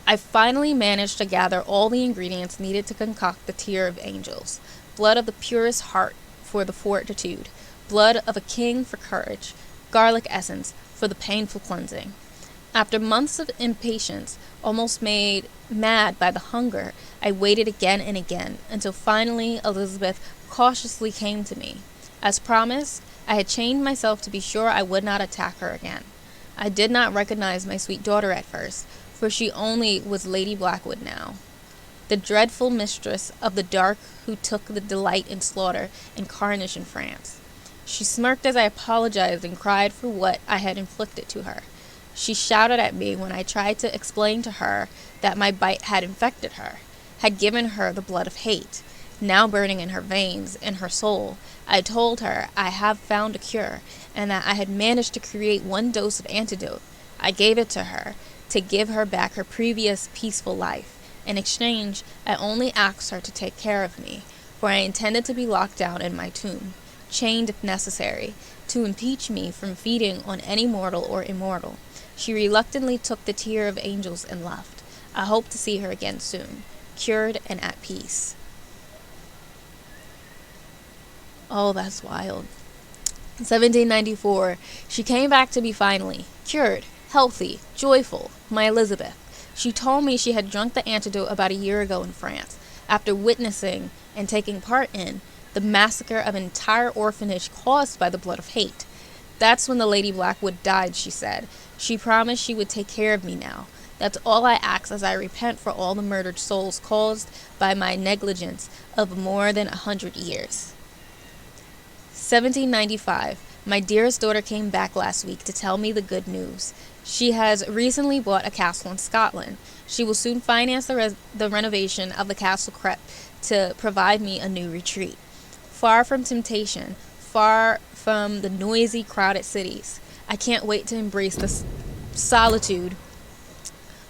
I finally managed to gather all the ingredients needed to concoct the Tear of Angels. Blood of the purest heart for the fortitude, blood of a king for courage, garlic essence for the painful cleansing. After months of impatience, almost made mad by the hunger, I waited again and again, until finally Elizabeth cautiously came to me. As promised, I had chained myself to be sure I would not attack her again. I did not recognize my sweet daughter at first, for she only was Lady Blackwood now, the dreadful mistress of the dark who took the delight in slaughter and carnage in France. She smirked as I apologized and cried for what I had inflicted to her. She shouted at me when I tried to explain to her that my bite had infected her, had given her the blood of hate, now burning in her veins, in her soul. I told her I have found a cure, and that I had managed to create 1 dose of antidote. I gave it to her, to give her back her previous peaceful life. In exchange, I only asked her to take care of me, for I intended to be locked down in my tomb, chained if necessary, to impeach me from feeding on any mortal or immortal. She reluctantly took the Tear of Angels and left. I hope to see her again soon, cured and at peace. Oh, that's wild. 1794, she came back to me finally, cured, healthy, joyful, my Elizabeth. She told me she had drunk the antidote about a year ago in France, after witnessing and taking part in the massacre of an entire orphanage caused by the blood of hate. That's when the Lady Blackwood died, she said. She promised she would take care of me now. That's all I ask as I repent for all the murdered souls caused by my negligence of more than 100 years. 1795. My dearest daughter came back last week to tell me the good news. She has recently bought a castle in Scotland. She will soon finance the renovation of the castle crypt to provide me a new retreat. Far from temptation, far from the noisy, crowded cities. I can't wait to embrace the solitude.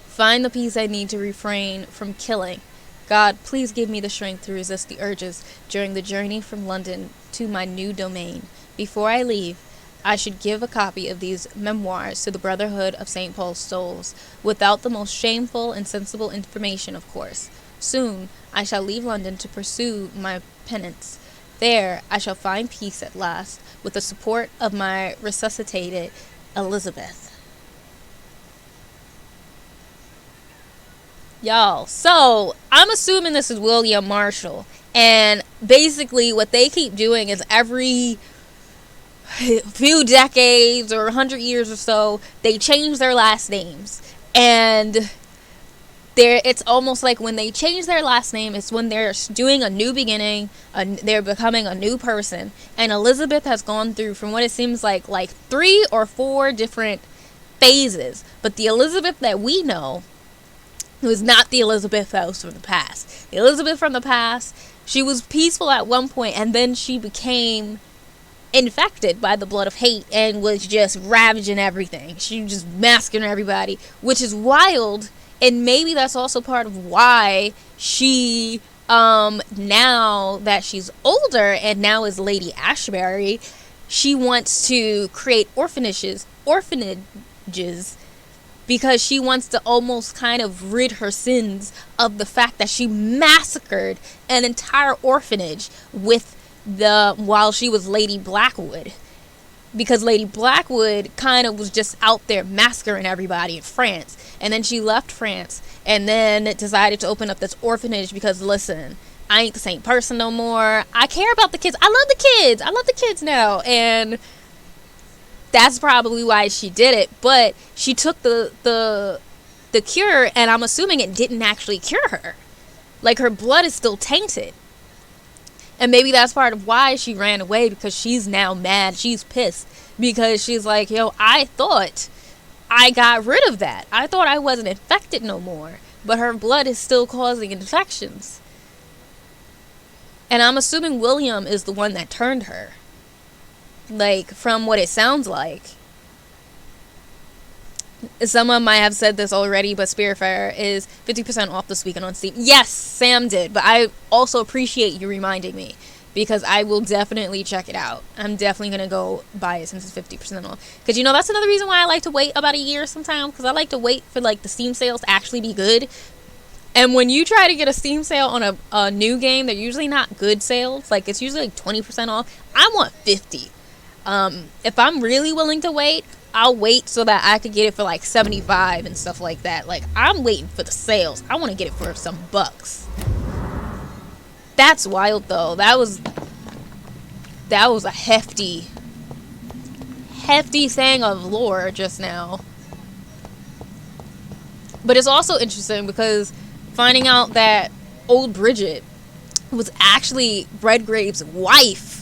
Find the peace I need to refrain from killing. God, please give me the strength to resist the urges during the journey from London to my new domain. Before I leave, I should give a copy of these memoirs to the Brotherhood of St. Paul's Souls, without the most shameful and sensible information, of course. Soon, I shall leave London to pursue my penance. There, I shall find peace at last, with the support of my resuscitated Elizabeth. Y'all, so I'm assuming this is William Marshall, and basically what they keep doing is every few decades or 100 years or so, they change their last names, and it's almost like when they change their last name, it's when they're doing a new beginning, they're becoming a new person. And Elizabeth has gone through, from what it seems like 3 or 4 different phases, but the Elizabeth that we know was not the Elizabeth that was from the past. The Elizabeth from the past, she was peaceful at one point, and then she became infected by the blood of hate and was just ravaging everything. She was just massacring everybody, which is wild. And maybe that's also part of why she, now that she's older and now is Lady Ashbury, she wants to create orphanages, because she wants to almost kind of rid her sins of the fact that she massacred an entire orphanage while she was Lady Blackwood. Because Lady Blackwood kind of was just out there massacring everybody in France. And then she left France and then decided to open up this orphanage because, listen, I ain't the same person no more. I care about the kids. I love the kids. I love the kids now. And that's probably why she did it. But she took the cure, and I'm assuming it didn't actually cure her. Like, her blood is still tainted. And maybe that's part of why she ran away, because she's now mad. She's pissed because she's like, yo, I thought I got rid of that. I thought I wasn't infected no more. But her blood is still causing infections. And I'm assuming William is the one that turned her. Like, from what it sounds like. Someone might have said this already, but Spiritfarer is 50% off this weekend on Steam. Yes, Sam did, but I also appreciate you reminding me, because I will definitely check it out. I'm definitely going to go buy it since it's 50% off. Because, you know, that's another reason why I like to wait about a year sometimes, because I like to wait for, like, the Steam sales to actually be good. And when you try to get a Steam sale on a new game, they're usually not good sales. Like, it's usually, like, 20% off. I want 50. If I'm really willing to wait, I'll wait so that I could get it for like 75 and stuff like that. Like, I'm waiting for the sales. I want to get it for some bucks. That's wild though. That was a hefty saying of lore just now. But it's also interesting because finding out that old Bridget was actually Redgrave's wife.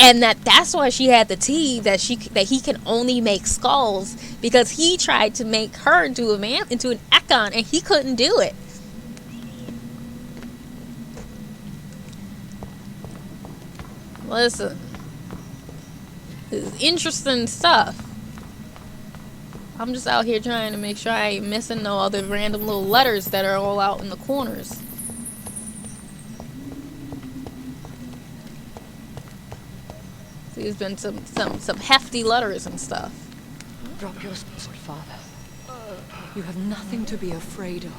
And that's why she had the tea that he can only make skulls, because he tried to make her into an Ekon, and he couldn't do it. Listen, this is interesting stuff. I'm just out here trying to make sure I ain't missing no other random little letters that are all out in the corners. There's been some hefty letters and stuff. Drop your sword, Father. You have nothing to be afraid of.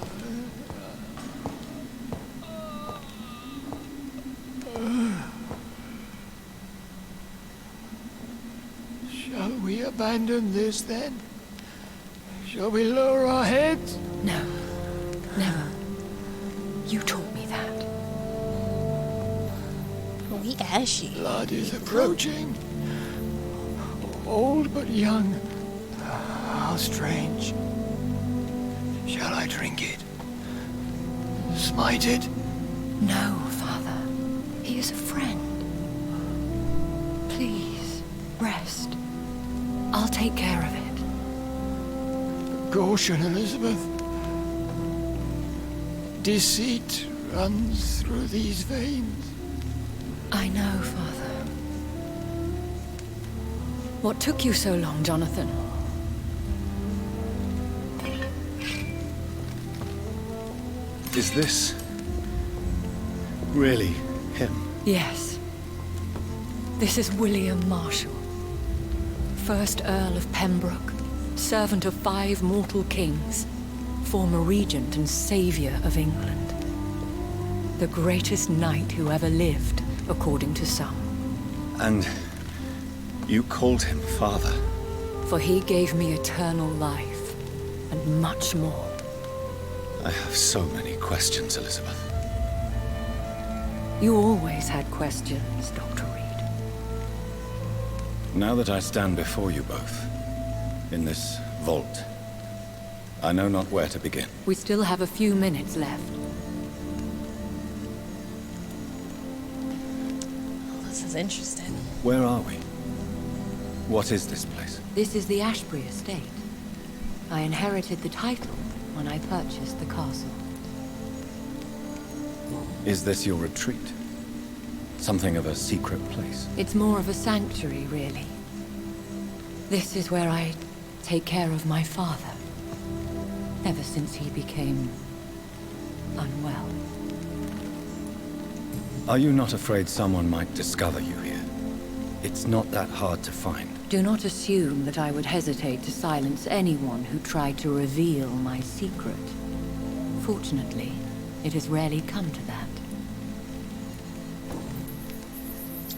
Shall we abandon this then? Shall we lower our heads? No, never. You taught me that. Oh, he ashy. Blood is approaching. old but young. How strange. Shall I drink it? Smite it? No, Father. He is a friend. Please, rest. I'll take care of it. Caution, Elizabeth. Deceit runs through these veins. I know, Father. What took you so long, Jonathan? Is this really him? Yes. This is William Marshall, 1st Earl of Pembroke, servant of 5 mortal kings, former regent and saviour of England. The greatest knight who ever lived, according to some. And you called him father? For he gave me eternal life, and much more. I have so many questions, Elizabeth. You always had questions, Dr. Reed. Now that I stand before you both, in this vault, I know not where to begin. We still have a few minutes left. This is interesting. Where are we? What is this place? This is the Ashbury estate. I inherited the title when I purchased the castle. Is this your retreat? Something of a secret place? It's more of a sanctuary, really. This is where I take care of my father, ever since he became unwell. Are you not afraid someone might discover you here? It's not that hard to find. Do not assume that I would hesitate to silence anyone who tried to reveal my secret. Fortunately, it has rarely come to that.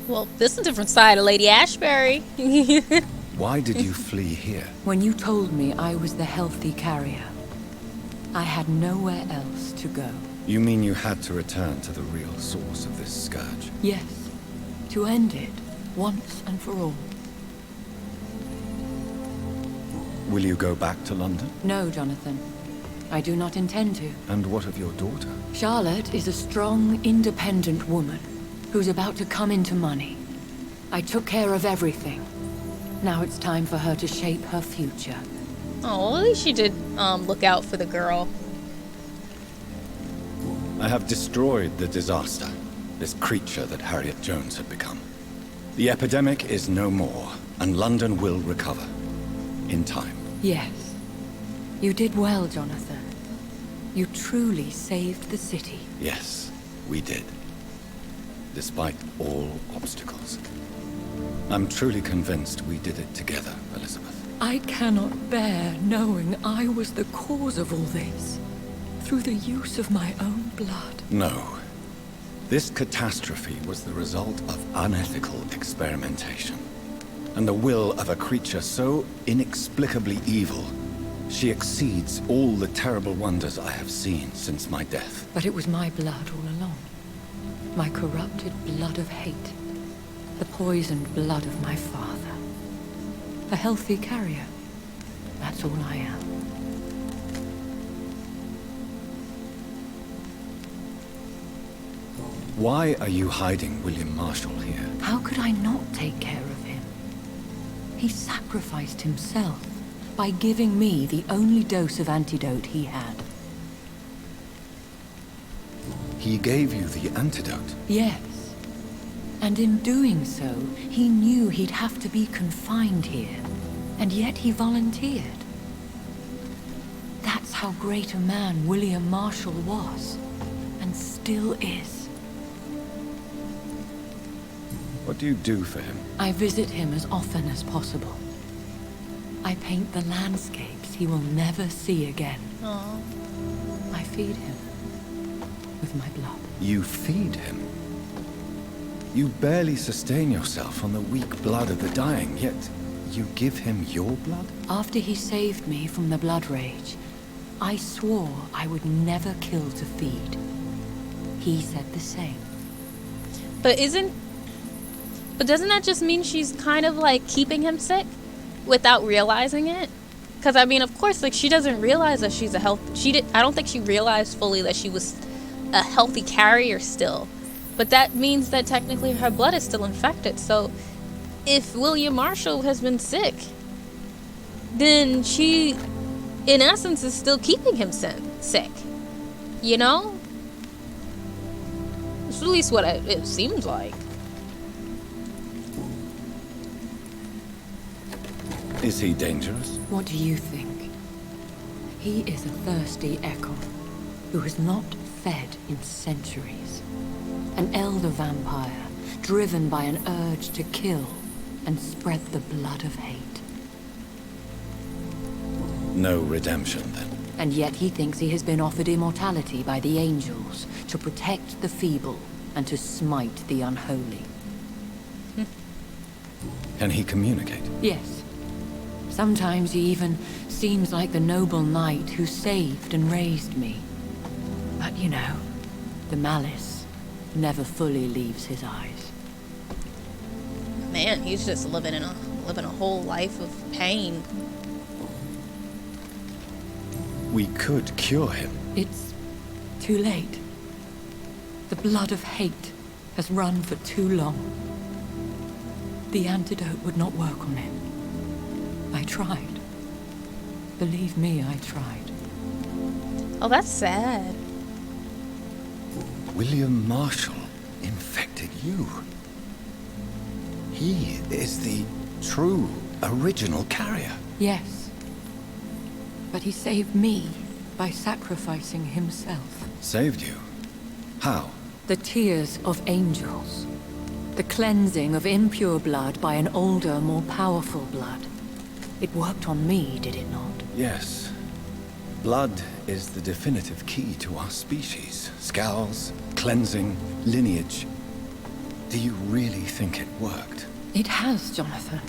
Well, this is a different side of Lady Ashbury. Why did you flee here? When you told me I was the healthy carrier, I had nowhere else to go. You mean you had to return to the real source of this scourge? Yes, to end it, once and for all. Will you go back to London? No, Jonathan. I do not intend to. And what of your daughter? Charlotte is a strong, independent woman who's about to come into money. I took care of everything. Now it's time for her to shape her future. Oh, well, at least she did look out for the girl. I have destroyed the disaster, this creature that Harriet Jones had become. The epidemic is no more, and London will recover. In time. Yes. You did well, Jonathan. You truly saved the city. Yes, we did. Despite all obstacles. I'm truly convinced we did it together, Elizabeth. I cannot bear knowing I was the cause of all this. Through the use of my own blood. No. This catastrophe was the result of unethical experimentation. And the will of a creature so inexplicably evil, she exceeds all the terrible wonders I have seen since my death. But it was my blood all along. My corrupted blood of hate. The poisoned blood of my father. A healthy carrier. That's all I am. Why are you hiding William Marshall here? How could I not take care of him? He sacrificed himself by giving me the only dose of antidote he had. He gave you the antidote? Yes. And in doing so, he knew he'd have to be confined here. And yet he volunteered. That's how great a man William Marshall was. And still is. What do you do for him? I visit him as often as possible. I paint the landscapes he will never see again. Aww. I feed him with my blood. You feed him? You barely sustain yourself on the weak blood of the dying, yet you give him your blood? After he saved me from the blood rage, I swore I would never kill to feed. He said the same. But doesn't that just mean she's kind of like keeping him sick? without realizing it. Because, I mean, of course, like, she doesn't realize that she's a I don't think she realized fully that she was a healthy carrier still. But that means that technically her blood is still infected. So, if William Marshall has been sick, then she, in essence, is still keeping him sick. You know? That's at least what it seems like. Is he dangerous? What do you think? He is a thirsty echo who has not fed in centuries. An elder vampire, driven by an urge to kill and spread the blood of hate. No redemption, then. And yet he thinks he has been offered immortality by the angels to protect the feeble and to smite the unholy. Can he communicate? Yes. Sometimes he even seems like the noble knight who saved and raised me. But you know, the malice never fully leaves his eyes. Man, he's just living a whole life of pain. We could cure him. It's too late. The blood of hate has run for too long. The antidote would not work on him. I tried. Believe me, I tried. Oh, that's sad. William Marshall infected you. He is the true, original carrier. Yes. But he saved me by sacrificing himself. Saved you? How? The tears of angels. The cleansing of impure blood by an older, more powerful blood. It worked on me, did it not? Yes. Blood is the definitive key to our species. Scowls, cleansing, lineage. Do you really think it worked? It has, Jonathan.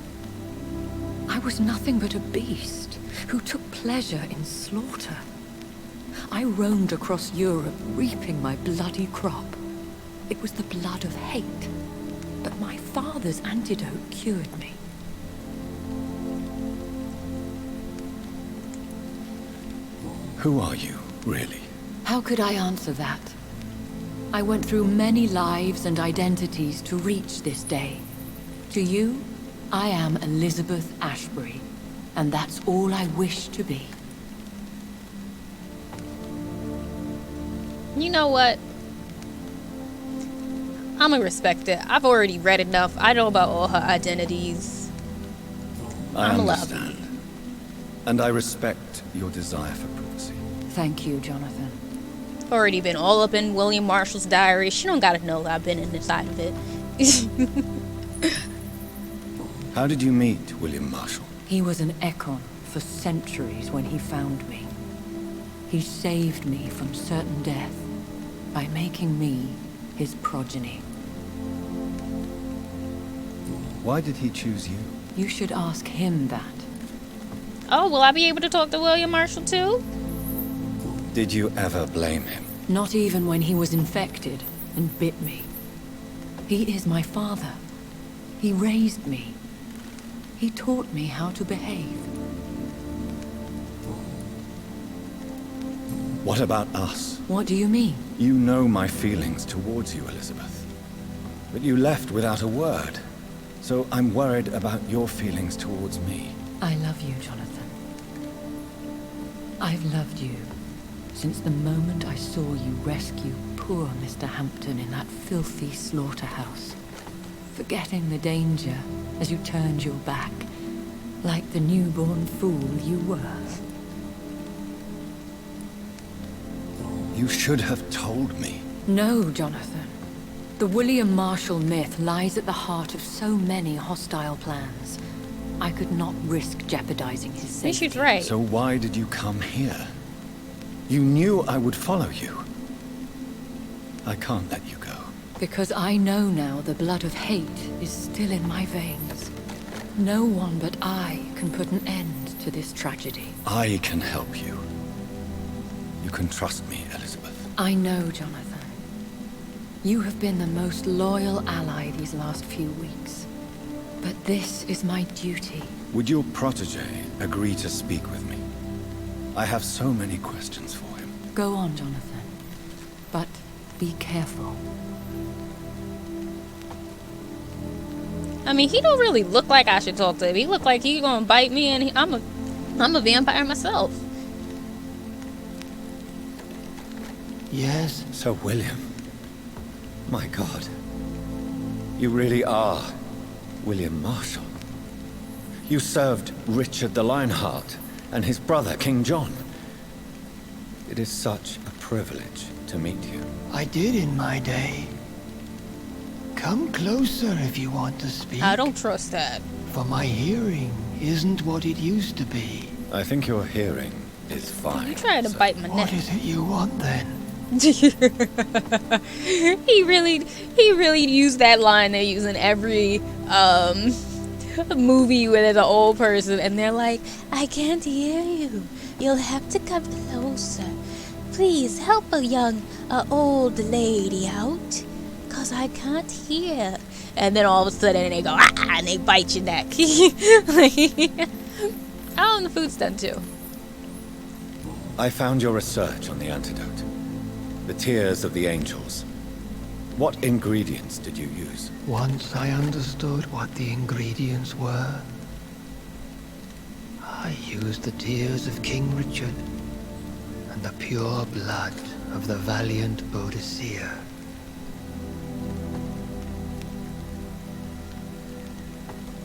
I was nothing but a beast who took pleasure in slaughter. I roamed across Europe, reaping my bloody crop. It was the blood of hate. But my father's antidote cured me. Who are you, really? How could I answer that? I went through many lives and identities to reach this day. To you, I am Elizabeth Ashbury, and that's all I wish to be. You know what? I'm gonna respect it. I've already read enough. I know about all her identities. I I'm understand. And I respect your desire for privacy. Thank you, Jonathan. I've already been all up in William Marshall's diary. She don't gotta know that I've been inside of it. How did you meet William Marshall? He was an Ekon for centuries when he found me. He saved me from certain death by making me his progeny. Why did he choose you? You should ask him that. Oh, will I be able to talk to William Marshall too? Did you ever blame him? Not even when he was infected and bit me. He is my father. He raised me. He taught me how to behave. What about us? What do you mean? You know my feelings towards you, Elizabeth. But you left without a word. So I'm worried about your feelings towards me. I love you, Jonathan. I've loved you since the moment I saw you rescue poor Mr. Hampton in that filthy slaughterhouse. Forgetting the danger as you turned your back, like the newborn fool you were. You should have told me. No, Jonathan. The William Marshall myth lies at the heart of so many hostile plans. I could not risk jeopardizing his safety. She's right. So why did you come here? You knew I would follow you. I can't let you go. Because I know now the blood of hate is still in my veins. No one but I can put an end to this tragedy. I can help you. You can trust me, Elizabeth. I know, Jonathan. You have been the most loyal ally these last few weeks. But this is my duty. Would your protege agree to speak with me? I have so many questions for him. Go on, Jonathan. But be careful. I mean, he don't really look like I should talk to him. He look like he gonna bite me, and I'm a vampire myself. Yes? Sir William. My God. You really are William Marshall. You served Richard the Lionheart and his brother, King John. It is such a privilege to meet you. I did in my day. Come closer if you want to speak. I don't trust that. For my hearing isn't what it used to be. I think your hearing is fine. You trying to bite my What neck? is it you want then? he really used that line they use in every movie where there's an old person and they're like, I can't hear you. You'll have to come closer. Please help a young old lady out, cause I can't hear. And then all of a sudden they go, ah, and they bite your neck. Oh, and the food's done too. I found your research on the antidote. The tears of the angels. What ingredients did you use? Once I understood what the ingredients were, I used the tears of King Richard and the pure blood of the valiant Boadicea.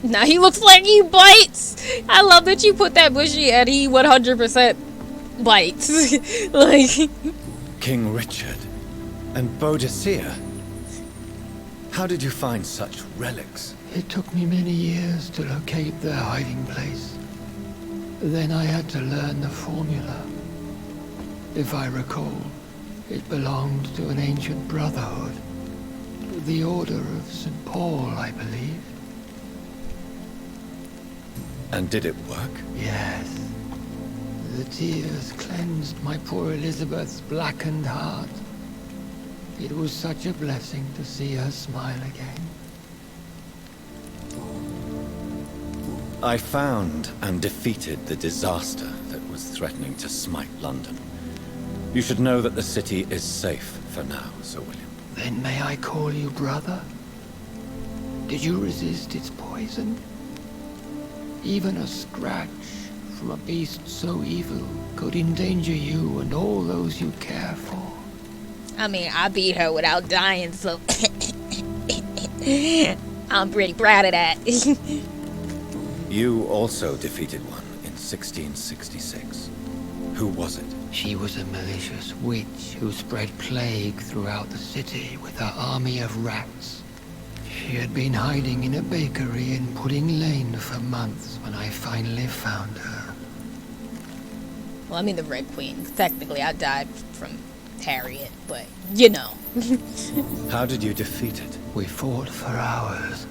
Now he looks like he bites. I love that you put that bushy and he 100% bites. Like King Richard and Boadicea. How did you find such relics? It took me many years to locate their hiding place. Then I had to learn the formula. If I recall, it belonged to an ancient brotherhood. The Order of St. Paul, I believe. And did it work? Yes. The tears cleansed my poor Elizabeth's blackened heart. It was such a blessing to see her smile again. I found and defeated the disaster that was threatening to smite London. You should know that the city is safe for now, Sir William. Then may I call you brother? Did you resist its poison? Even a scratch from a beast so evil could endanger you and all those you care for. I mean, I beat her without dying, so I'm pretty proud of that. You also defeated one in 1666. Who was it? She was a malicious witch who spread plague throughout the city with her army of rats. She had been hiding in a bakery in Pudding Lane for months when I finally found her. Well, I mean the Red Queen. Technically, I died from Harriet, but you know. How did you defeat it? We fought for hours.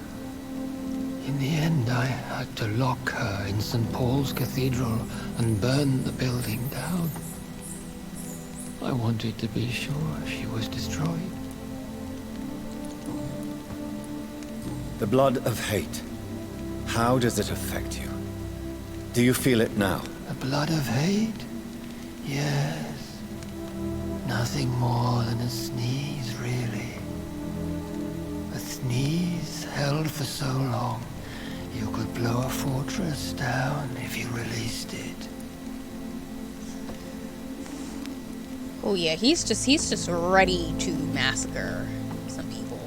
In the end, I had to lock her in St. Paul's Cathedral and burn the building down. I wanted to be sure she was destroyed. The blood of hate. How does it affect you? Do you feel it now? The blood of hate? Yes. Nothing more than a sneeze, really. A sneeze held for so long, you could blow a fortress down if you released it. Oh yeah, he's just ready to massacre some people.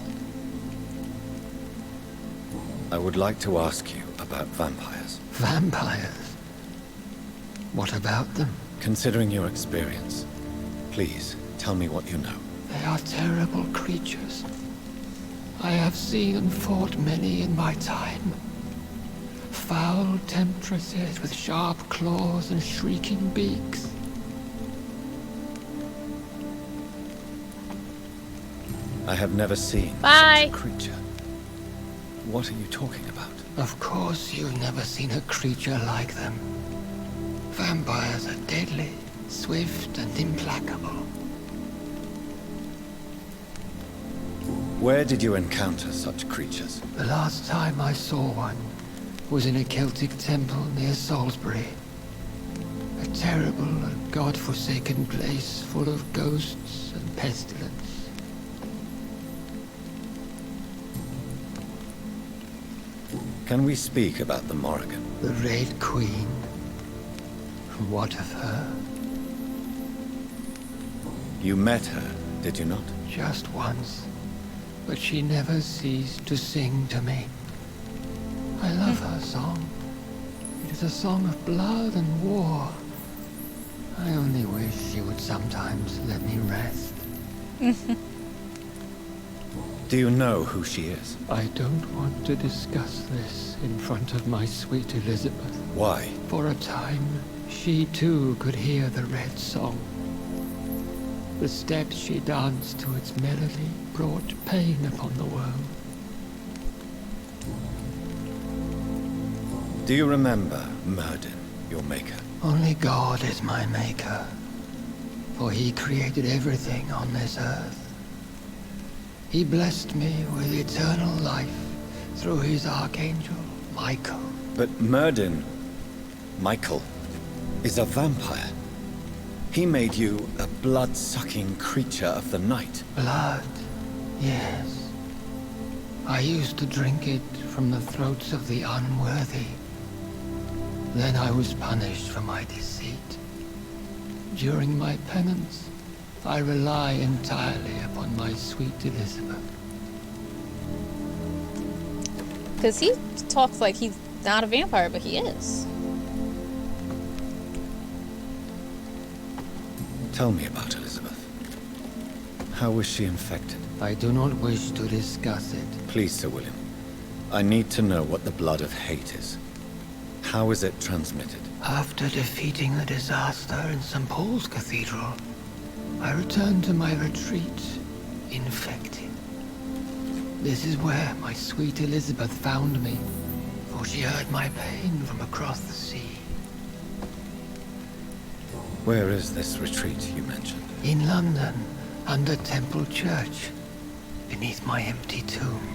I would like to ask you about vampires. Vampires? What about them? Considering your experience, please tell me what you know. They are terrible creatures. I have seen and fought many in my time. Foul temptresses with sharp claws and shrieking beaks. I have never seen Bye. such a creature. What are you talking about? Of course you've never seen a creature like them. Vampires are deadly, swift and implacable. Where did you encounter such creatures? The last time I saw one was in a Celtic temple near Salisbury. A terrible and god-forsaken place full of ghosts and pestilence. Can we speak about the Morrigan? The Red Queen. What of her? You met her, did you not? Just once. But she never ceased to sing to me. I love her song. It is a song of blood and war. I only wish she would sometimes let me rest. Do you know who she is? I don't want to discuss this in front of my sweet Elizabeth. Why? For a time, she too could hear the Red Song. The steps she danced to its melody brought pain upon the world. Do you remember Myrddin, your maker? Only God is my maker, for he created everything on this earth. He blessed me with eternal life through his archangel, Michael. But Myrddin, Michael, is a vampire. He made you a blood-sucking creature of the night. Blood, yes. I used to drink it from the throats of the unworthy. Then I was punished for my deceit. During my penance, I rely entirely upon my sweet Elizabeth. Because he talks like he's not a vampire, but he is. Tell me about Elizabeth. How was she infected? I do not wish to discuss it. Please, Sir William. I need to know what the blood of hate is. How is it transmitted? After defeating the disaster in St. Paul's Cathedral, I returned to my retreat, infected. This is where my sweet Elizabeth found me, for she heard my pain from across the sea. Where is this retreat you mentioned? In London, under Temple Church, beneath my empty tomb.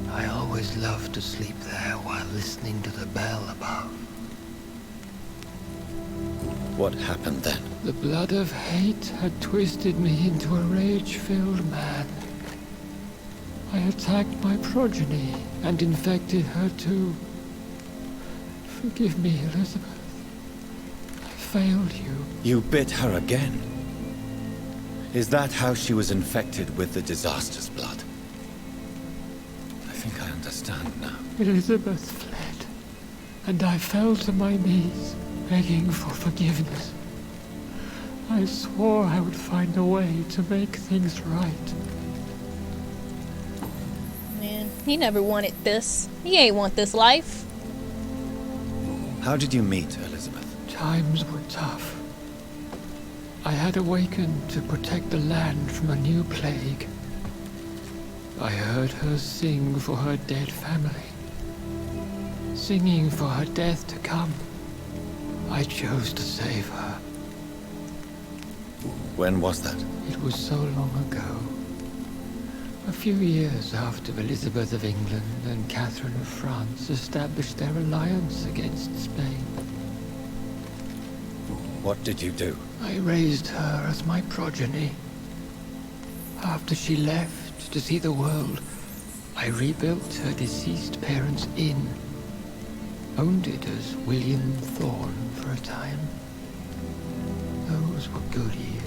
I always loved to sleep there while listening to the bell above. What happened then? The blood of hate had twisted me into a rage-filled man. I attacked my progeny and infected her too. Forgive me, Elizabeth. I failed you. You bit her again? Is that how she was infected with the disaster's blood? I think I understand now. Elizabeth fled, and I fell to my knees, begging for forgiveness. I swore I would find a way to make things right. Man, he never wanted this. He ain't want this life. How did you meet Elizabeth? Times were tough. I had awakened to protect the land from a new plague. I heard her sing for her dead family. Singing for her death to come. I chose to save her. When was that? It was so long ago. A few years after Elizabeth of England and Catherine of France established their alliance against Spain. What did you do? I raised her as my progeny. After she left to see the world, I rebuilt her deceased parents' inn. Owned it as William Thorne for a time. Those were good years.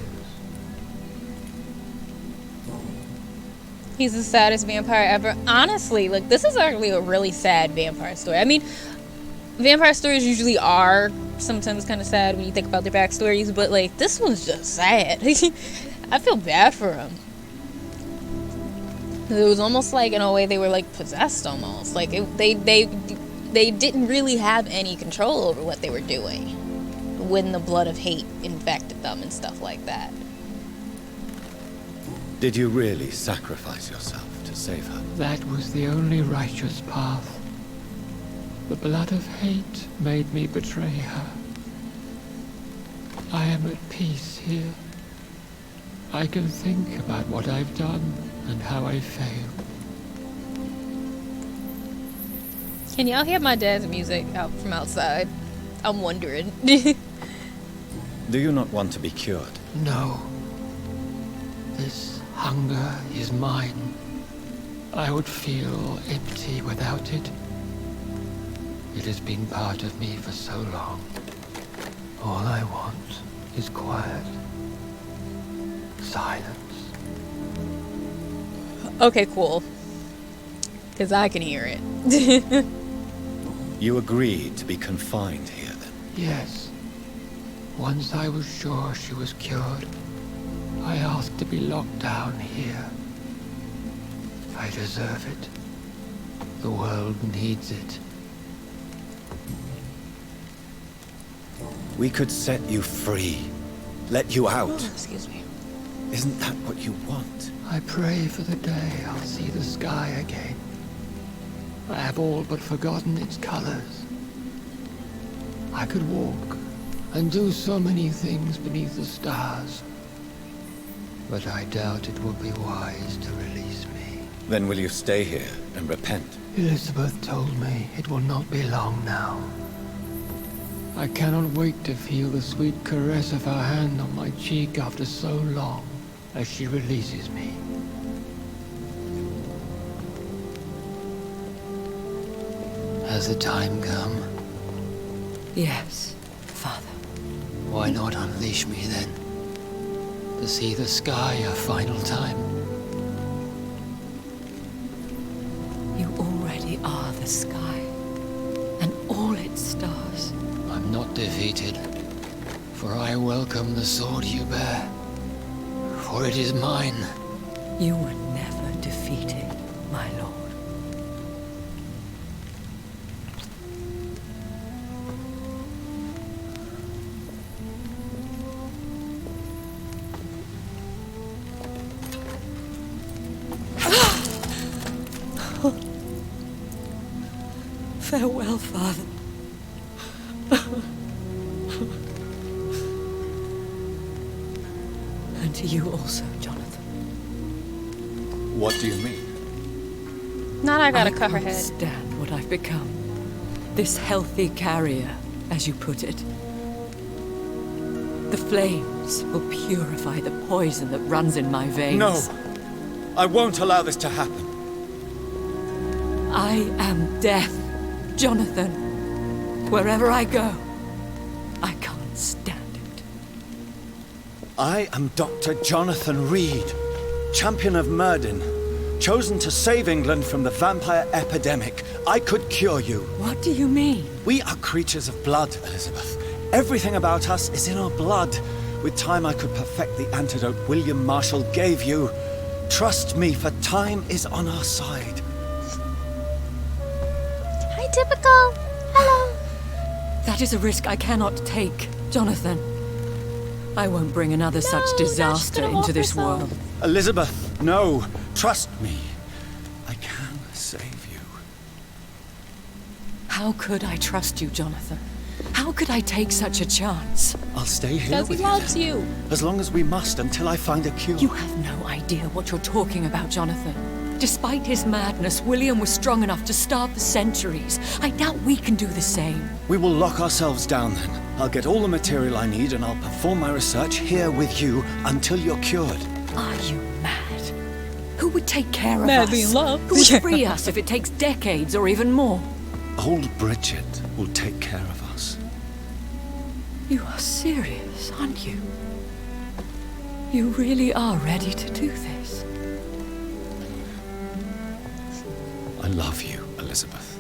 He's the saddest vampire ever. Honestly, like, this is actually a really sad vampire story. I mean, vampire stories usually are sometimes kind of sad when you think about their backstories, but, like, this one's just sad. I feel bad for him. It was almost like, in a way, they were, like, possessed almost. Like, they didn't really have any control over what they were doing when the blood of hate infected them and stuff like that. Did you really sacrifice yourself to save her? That was the only righteous path. The blood of hate made me betray her. I am at peace here. I can think about what I've done and how I failed. Can y'all hear my dad's music out from outside? I'm wondering. Do you not want to be cured? No. This hunger is mine. I would feel empty without it. It has been part of me for so long. All I want is quiet. Silence. Okay, cool. Because I can hear it. You agreed to be confined here, then? Yes. Once I was sure she was cured, I asked to be locked down here. I deserve it. The world needs it. We could set you free. Let you out. Excuse me. Isn't that what you want? I pray for the day I'll see the sky again. I have all but forgotten its colors. I could walk and do so many things beneath the stars. But I doubt it will be wise to release me. Then will you stay here and repent? Elizabeth told me it will not be long now. I cannot wait to feel the sweet caress of her hand on my cheek after so long as she releases me. Has the time come? Yes, Father. Why not unleash me then? To see the sky a final time? You already are the sky, and all its stars. I'm not defeated, for I welcome the sword you bear, for it is mine. You were never defeated, my lord. Farewell, Father. And to you also, Jonathan. What do you mean? Not I gotta I cut her can't head. stand what I've become. This healthy carrier, as you put it. The flames will purify the poison that runs in my veins. No! I won't allow this to happen. I am death, Jonathan. Wherever I go, I can't stand it. I am Dr. Jonathan Reed, champion of Myrddin, chosen to save England from the vampire epidemic. I could cure you. What do you mean? We are creatures of blood, Elizabeth. Everything about us is in our blood. With time, I could perfect the antidote William Marshall gave you. Trust me, for time is on our side. Hi, Typical. Hello. That is a risk I cannot take, Jonathan. I won't bring another such disaster into this world. Elizabeth, no. Trust me. I can save you. How could I trust you, Jonathan? How could I take such a chance? I'll stay here Because he with loves you. you. As long as we must, until I find a cure. You have no idea what you're talking about, Jonathan. Despite his madness, William was strong enough to start the centuries. I doubt we can do the same. We will lock ourselves down then. I'll get all the material I need and I'll perform my research here with you until you're cured. Are you mad? Who would take care of Madly us? in love. Who would free us if it takes decades or even more? Old Bridget will take care of us. You are serious, aren't you? You really are ready to do this? I love you, Elizabeth.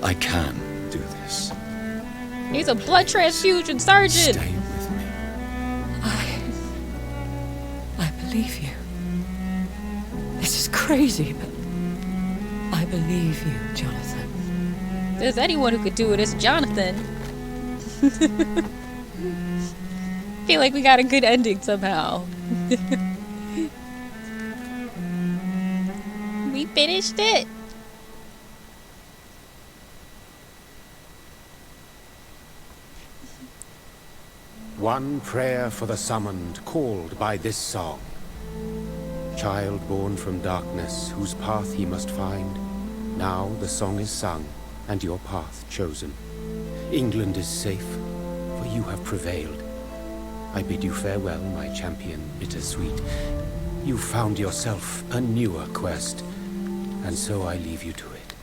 I can do this. He's a blood transfusion surgeon. Stay with me. I believe you. This is crazy, but I believe you, Jonathan. If there's anyone who could do it, it's Jonathan. Feel like we got a good ending somehow. We finished it. One prayer for the summoned, called by this song. Child born from darkness, whose path he must find. Now the song is sung, and your path chosen. England is safe, for you have prevailed. I bid you farewell, my champion bittersweet. You found yourself a newer quest, and so I leave you to it.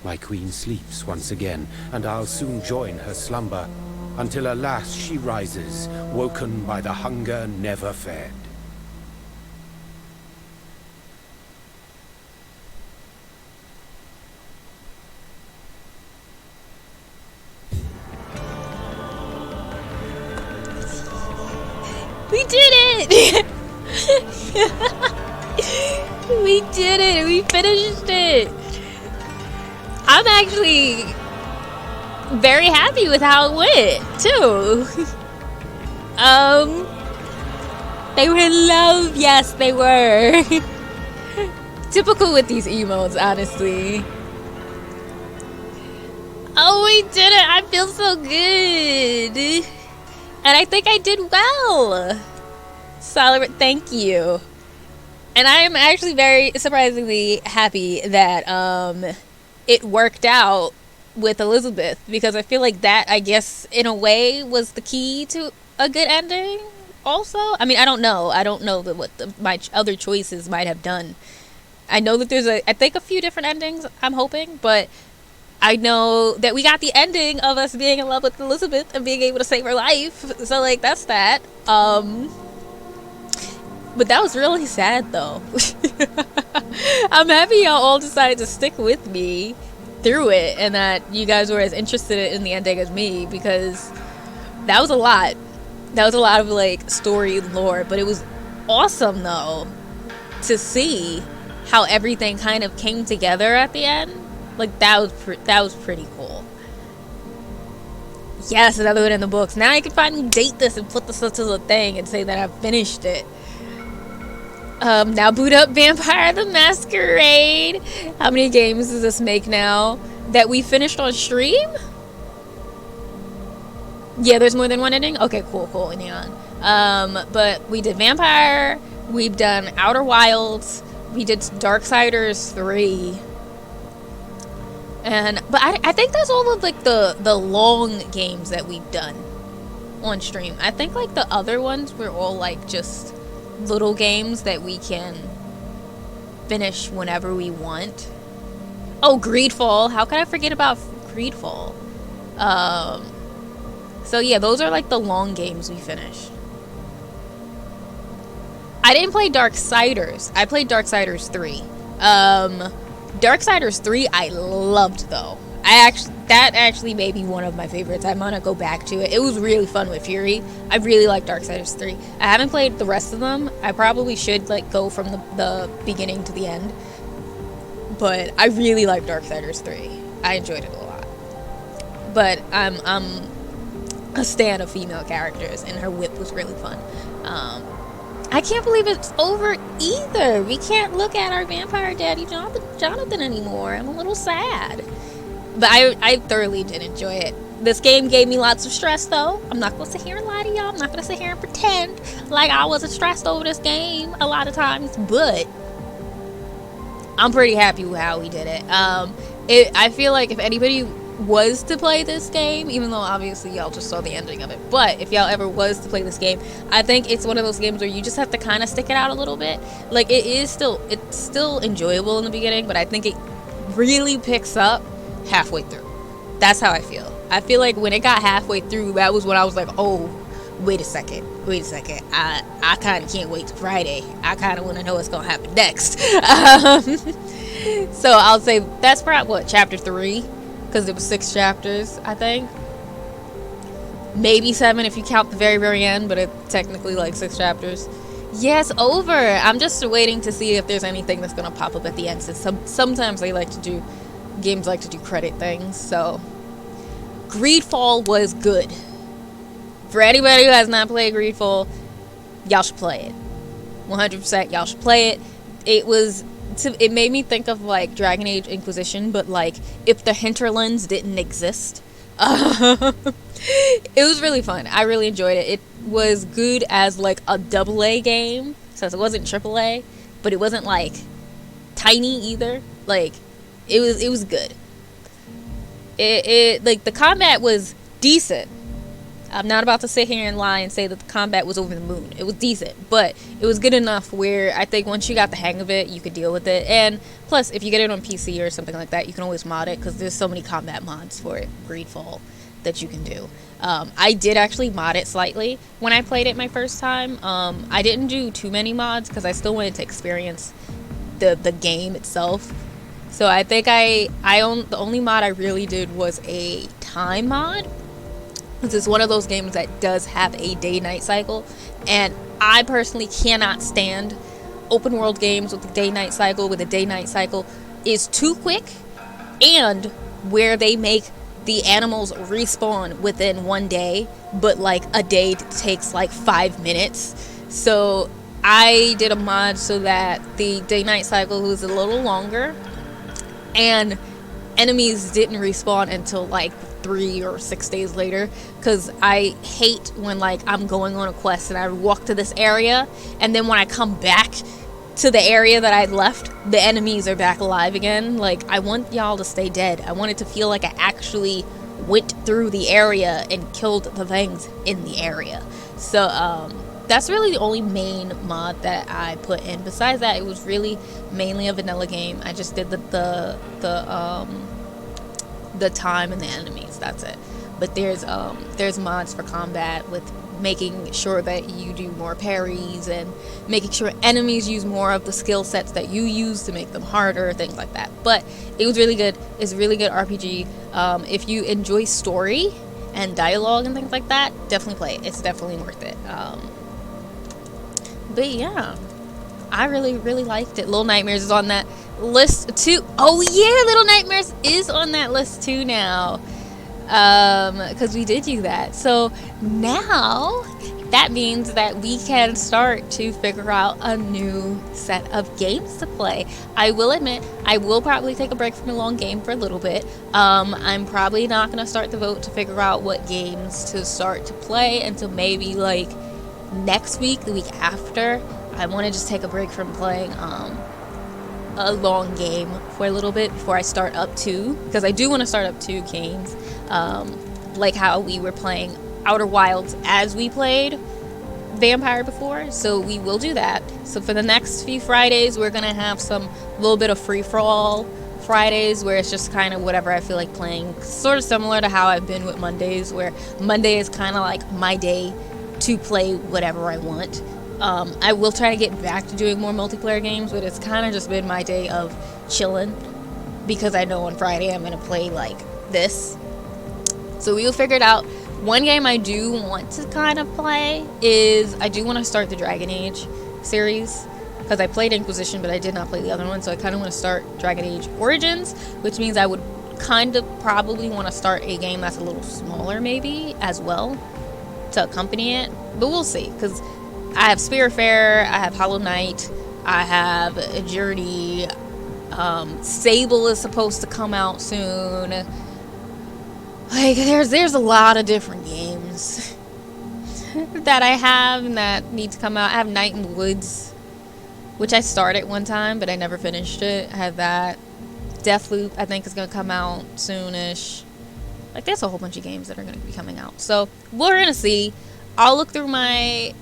My queen sleeps once again, and I'll soon join her slumber, until alas she rises, woken by the hunger never fed. We did it! We did it! We finished it! I'm actually very happy with how it went, too. They were in love. Yes, they were. Typical with these emotes, honestly. Oh, we did it! I feel so good! And I think I did well. Solid, thank you. And I am actually very surprisingly happy that it worked out with Elizabeth, because I feel like that, I guess, in a way, was the key to a good ending. Also, I mean, I don't know what my other choices might have done. I know that there's I think a few different endings. I'm hoping, but I know that we got the ending of us being in love with Elizabeth and being able to save her life. So, like, that's that. But that was really sad, though. I'm happy y'all all decided to stick with me through it, and that you guys were as interested in the ending as me, because that was a lot. That was a lot of, like, story and lore. But it was awesome, though, to see how everything kind of came together at the end. Like, that was pretty cool. Yes, another one in the books. Now I can finally date this and put this into the thing and say that I've finished it. Now boot up Vampire the Masquerade. How many games does this make now that we finished on stream? Yeah, there's more than one ending? Okay, cool, neon. But we did Vampire, we've done Outer Wilds, we did Darksiders 3. But I think that's all of, like, the long games that we've done on stream. I think, like, the other ones were all, like, just little games that we can finish whenever we want. Oh, Greedfall. How could I forget about Greedfall? So yeah, those are, like, the long games we finished. I didn't play Darksiders. I played Darksiders 3. Darksiders 3 I loved, though. That actually may be one of my favorites. I'm gonna go back to it. It was really fun with Fury. I really like Darksiders 3. I haven't played the rest of them. I probably should, like, go from the beginning to the end. But I really like Darksiders 3. I enjoyed it a lot. But I'm a stan of female characters, and her whip was really fun. I can't believe it's over either. We can't look at our vampire daddy Jonathan anymore. I'm a little sad. But I thoroughly did enjoy it. This game gave me lots of stress, though. I'm not going to sit here and lie to y'all. I'm not going to sit here and pretend like I wasn't stressed over this game a lot of times. But I'm pretty happy with how we did it. I feel like if anybody was to play this game, even though obviously y'all just saw the ending of it, but if y'all ever was to play this game, I think it's one of those games where you just have to kind of stick it out a little bit. Like, it's still enjoyable in the beginning, but I think it really picks up halfway through. That's how I feel. I feel like when it got halfway through, that was when I was like, oh, wait a second, I kind of can't wait till Friday. I kind of want to know what's gonna happen next. So I'll say that's probably what, chapter 3, because it was 6 chapters, I think. Maybe 7 if you count the very, very end, but it's technically like 6 chapters. Yes, over. I'm just waiting to see if there's anything that's gonna pop up at the end, since sometimes games like to do credit things. So Greedfall was good. For anybody who has not played Greedfall, y'all should play it. 100% y'all should play it. It made me think of, like, Dragon Age Inquisition, but, like, if the hinterlands didn't exist. It was really fun. I really enjoyed it. It was good as, like, a AA game, since it wasn't AAA, but it wasn't, like, tiny either. Like, it was good. It like the combat was decent. I'm not about to sit here and lie and say that the combat was over the moon. It was decent, but it was good enough where I think once you got the hang of it, you could deal with it. And plus, if you get it on PC or something like that, you can always mod it because there's so many combat mods for it, Greedfall, that you can do. I did actually mod it slightly when I played it my first time. I didn't do too many mods because I still wanted to experience the game itself. So I think the only mod I really did was a time mod. This is one of those games that does have a day-night cycle, and I personally cannot stand open world games with a day-night cycle. With a day-night cycle is too quick, and where they make the animals respawn within one day, but like a day takes like 5 minutes. So I did a mod so that the day-night cycle was a little longer, and enemies didn't respawn until like 3 or 6 days later, because I hate when like I'm going on a quest and I walk to this area, and then when I come back to the area that I left, the enemies are back alive again. Like, I want y'all to stay dead. I want it to feel like I actually went through the area and killed the things in the area. So that's really the only main mod that I put in. Besides that, it was really mainly a vanilla game. I just did the time and the enemies. That's it. But there's mods for combat with making sure that you do more parries and making sure enemies use more of the skill sets that you use to make them harder, things like that. But it was really good. It's a really good RPG. If you enjoy story and dialogue and things like that, definitely play it. It's definitely worth it. But yeah, I really liked it. Little Nightmares is on that list too. Oh yeah, Little Nightmares is on that list too now, because we did do that. So now that means that we can start to figure out a new set of games to play. I will admit, I will probably take a break from a long game for a little bit. I'm probably not going to start the vote to figure out what games to start to play until maybe like next week, the week after. I want to just take a break from playing a long game for a little bit before I start up 2, because I do want to start up 2 games, like how we were playing Outer Wilds as we played Vampyr before. So we will do that. So for the next few Fridays, we're gonna have some little bit of free-for-all Fridays where it's just kind of whatever I feel like playing, sort of similar to how I've been with Mondays, where Monday is kind of like my day to play whatever I want. I will try to get back to doing more multiplayer games, but it's kind of just been my day of chilling, because I know on Friday I'm going to play like this. So we will figure it out. One game I do want to kind of play is, I do want to start the Dragon Age series, because I played Inquisition, but I did not play the other one, so I kind of want to start Dragon Age Origins, which means I would kind of probably want to start a game that's a little smaller maybe as well to accompany it, but we'll see, because I have Spiritfarer, I have Hollow Knight, I have a Journey, Sable is supposed to come out soon. Like, there's a lot of different games that I have and that need to come out. I have Night in the Woods, which I started one time, but I never finished it. I have that. Deathloop, I think, is going to come out soonish. Like, there's a whole bunch of games that are going to be coming out. So, we're going to see. I'll look through my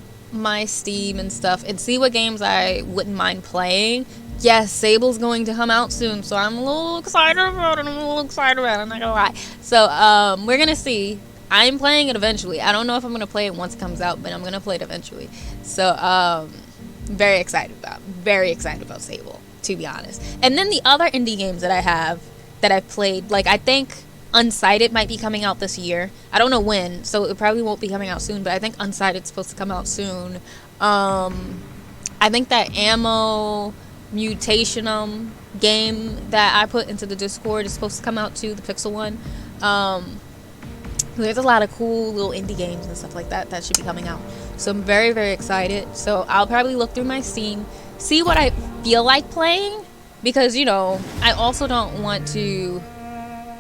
Steam and stuff and see what games I wouldn't mind playing. Yes, Sable's going to come out soon, so I'm a little excited about it. I'm not gonna lie. So, we're gonna see. I'm playing it eventually. I don't know if I'm gonna play it once it comes out, but I'm gonna play it eventually. So, very excited about Sable, to be honest. And then the other indie games that I have, that I've played, like, I think Unsighted might be coming out this year. I don't know when, so it probably won't be coming out soon, but I think Unsighted's supposed to come out soon. I think that Ammo Mutationum game that I put into the Discord is supposed to come out too, the Pixel one. There's a lot of cool little indie games and stuff like that that should be coming out. So I'm very, very excited. So I'll probably look through my Steam, see what I feel like playing, because, you know, I also don't want to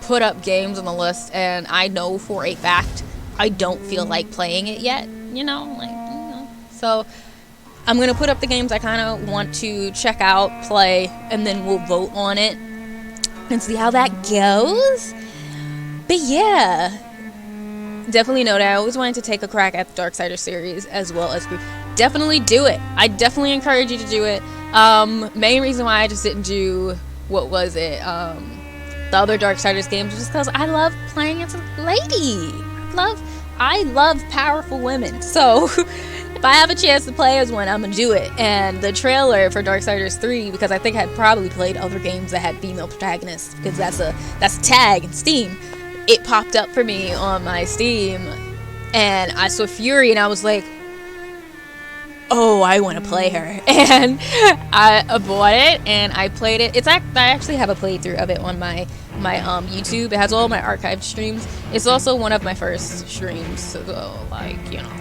put up games on the list and I know for a fact I don't feel like playing it yet, you know, like, you know. So I'm gonna put up the games I kind of want to check out, play, and then we'll vote on it. and see how that goes. But yeah, definitely know that I always wanted to take a crack at the Darksiders series as well as definitely do it. I definitely encourage you to do it. Main reason why I just didn't do, what was it, the other Darksiders games, just because I love playing as a lady. I love powerful women. So if I have a chance to play as one, I'm gonna do it. And the trailer for Darksiders 3, because I think I had probably played other games that had female protagonists, because that's a tag in Steam. It popped up for me on my Steam, and I saw Fury, and I was like, oh, I want to play her. And I bought it and I played it. I actually have a playthrough of it on my YouTube. It has all my archived streams. It's also one of my first streams, so like, you know,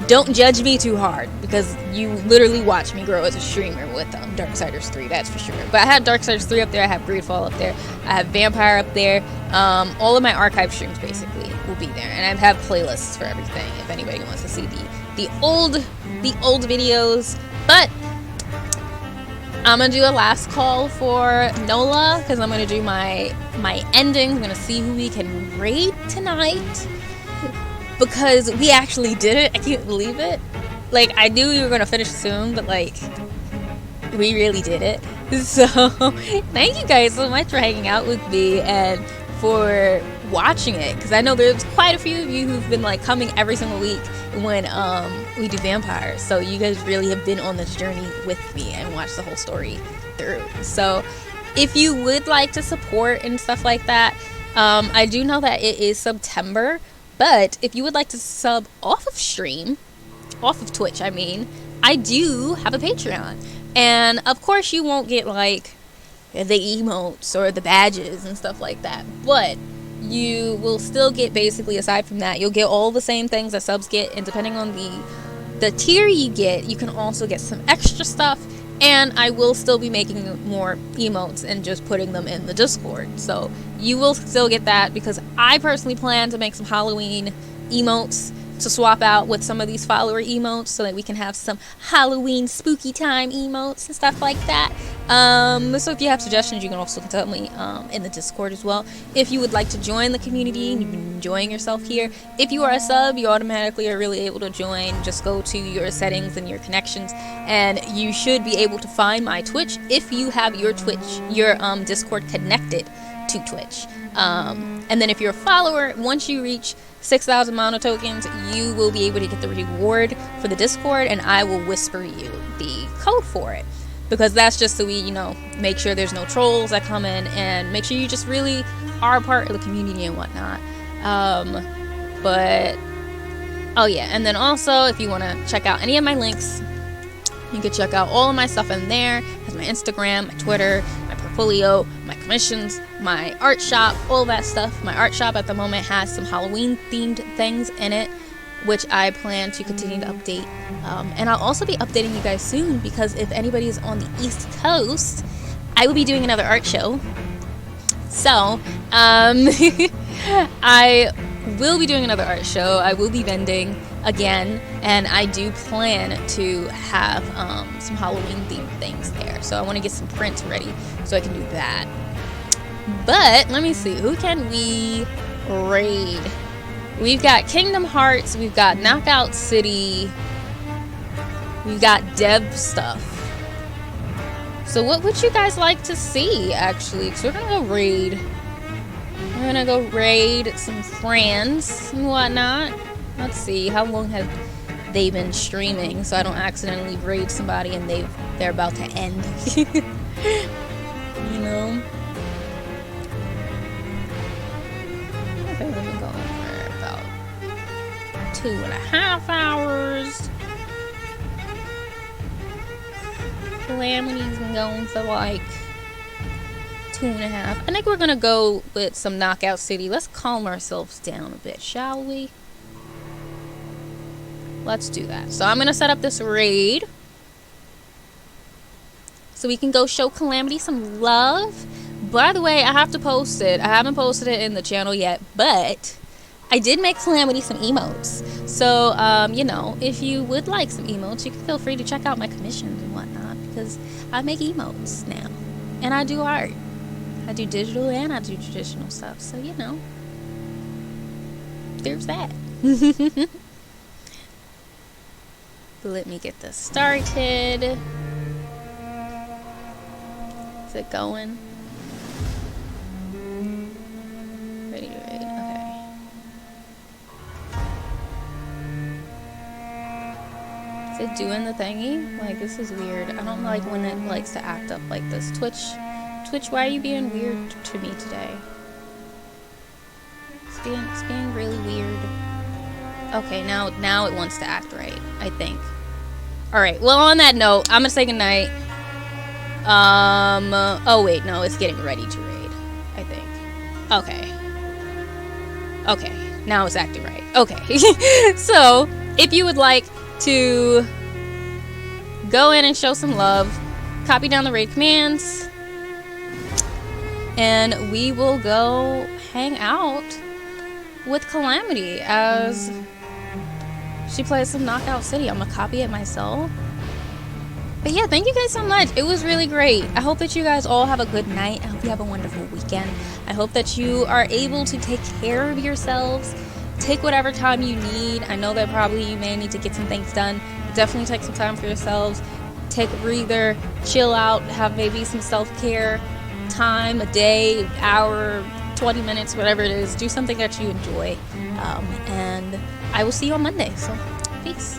don't judge me too hard, because you literally watch me grow as a streamer with Darksiders 3, that's for sure. But I have Darksiders 3 up there, I have Greedfall up there, I have Vampyr up there. All of my archive streams basically will be there, and I have playlists for everything if anybody wants to see the old videos. But I'm gonna do a last call for Nola, because I'm gonna do my endings. I'm gonna see who we can raid tonight, because we actually did it. I can't believe it. Like, I knew we were gonna finish soon, but like, we really did it. So thank you guys so much for hanging out with me and for watching it, because I know there's quite a few of you who've been like coming every single week when we do Vampyr. So you guys really have been on this journey with me and watched the whole story through. So if you would like to support and stuff like that, I do know that it is September, but if you would like to sub off of stream, off of Twitch, I mean, I do have a Patreon. And of course you won't get like the emotes or the badges and stuff like that, but you will still get, basically, aside from that, you'll get all the same things that subs get, and depending on the tier you get, you can also get some extra stuff. And I will still be making more emotes and just putting them in the Discord, so you will still get that, because I personally plan to make some Halloween emotes to swap out with some of these follower emotes, so that we can have some Halloween spooky time emotes and stuff like that. So if you have suggestions, you can also tell me in the Discord as well. If you would like to join the community and you've been enjoying yourself here, if you are a sub, you automatically are really able to join. Just go to your settings and your connections, and you should be able to find my Twitch if you have your Discord connected to Twitch. And then if you're a follower, once you reach 6,000 mono tokens, you will be able to get the reward for the Discord, and I will whisper you the code for it, because that's just so we, you know, make sure there's no trolls that come in, and make sure you just really are a part of the community and whatnot. But oh yeah, and then also if you want to check out any of my links, you can check out all of my stuff in there. It has my Instagram, my Twitter, my portfolio, my commissions, my art shop, all that stuff. My art shop at the moment has some Halloween themed things in it, which I plan to continue to update. And I'll also be updating you guys soon, because if anybody is on the East Coast, I will be doing another art show. So I will be doing another art show. I will be vending again, and I do plan to have some Halloween themed things there. So I want to get some prints ready so I can do that. But let me see, who can we raid? We've got Kingdom Hearts, we've got Knockout City, we've got Dev stuff. So what would you guys like to see, actually? Because we're gonna go raid some friends and whatnot. Let's see, how long have they been streaming, so I don't accidentally raid somebody and they're about to end. You know? Okay, let me go for about 2.5 hours. Calamity's been going for like 2.5. I think we're gonna go with some Knockout City. Let's calm ourselves down a bit, shall we? Let's do that. So I'm gonna set up this raid so we can go show Calamity some love. By the way, I have to post it. I haven't posted it in the channel yet, but I did make Calamity some emotes. So, you know, if you would like some emotes, you can feel free to check out my commissions and whatnot, because I make emotes now, and I do art. I do digital and I do traditional stuff, so you know, there's that. Let me get this started. Is it going? Ready to raid, okay. Is it doing the thingy? Like, this is weird. I don't like when it likes to act up like this. Twitch, why are you being weird to me today? It's being really weird. Okay, now it wants to act right, I think. Alright, well, on that note, I'm gonna say goodnight. Oh wait, no, it's getting ready to raid, I think. Okay, now it's acting right. Okay. So, if you would like to go in and show some love, copy down the raid commands, and we will go hang out with Calamity as she plays some Knockout City. I'm gonna copy it myself. But yeah, thank you guys so much. It was really great. I hope that you guys all have a good night. I hope you have a wonderful weekend. I hope that you are able to take care of yourselves. Take whatever time you need. I know that probably you may need to get some things done. But definitely take some time for yourselves. Take a breather, chill out, have maybe some self-care time, a day, hour, 20 minutes, whatever it is. Do something that you enjoy. And I will see you on Monday. So, peace.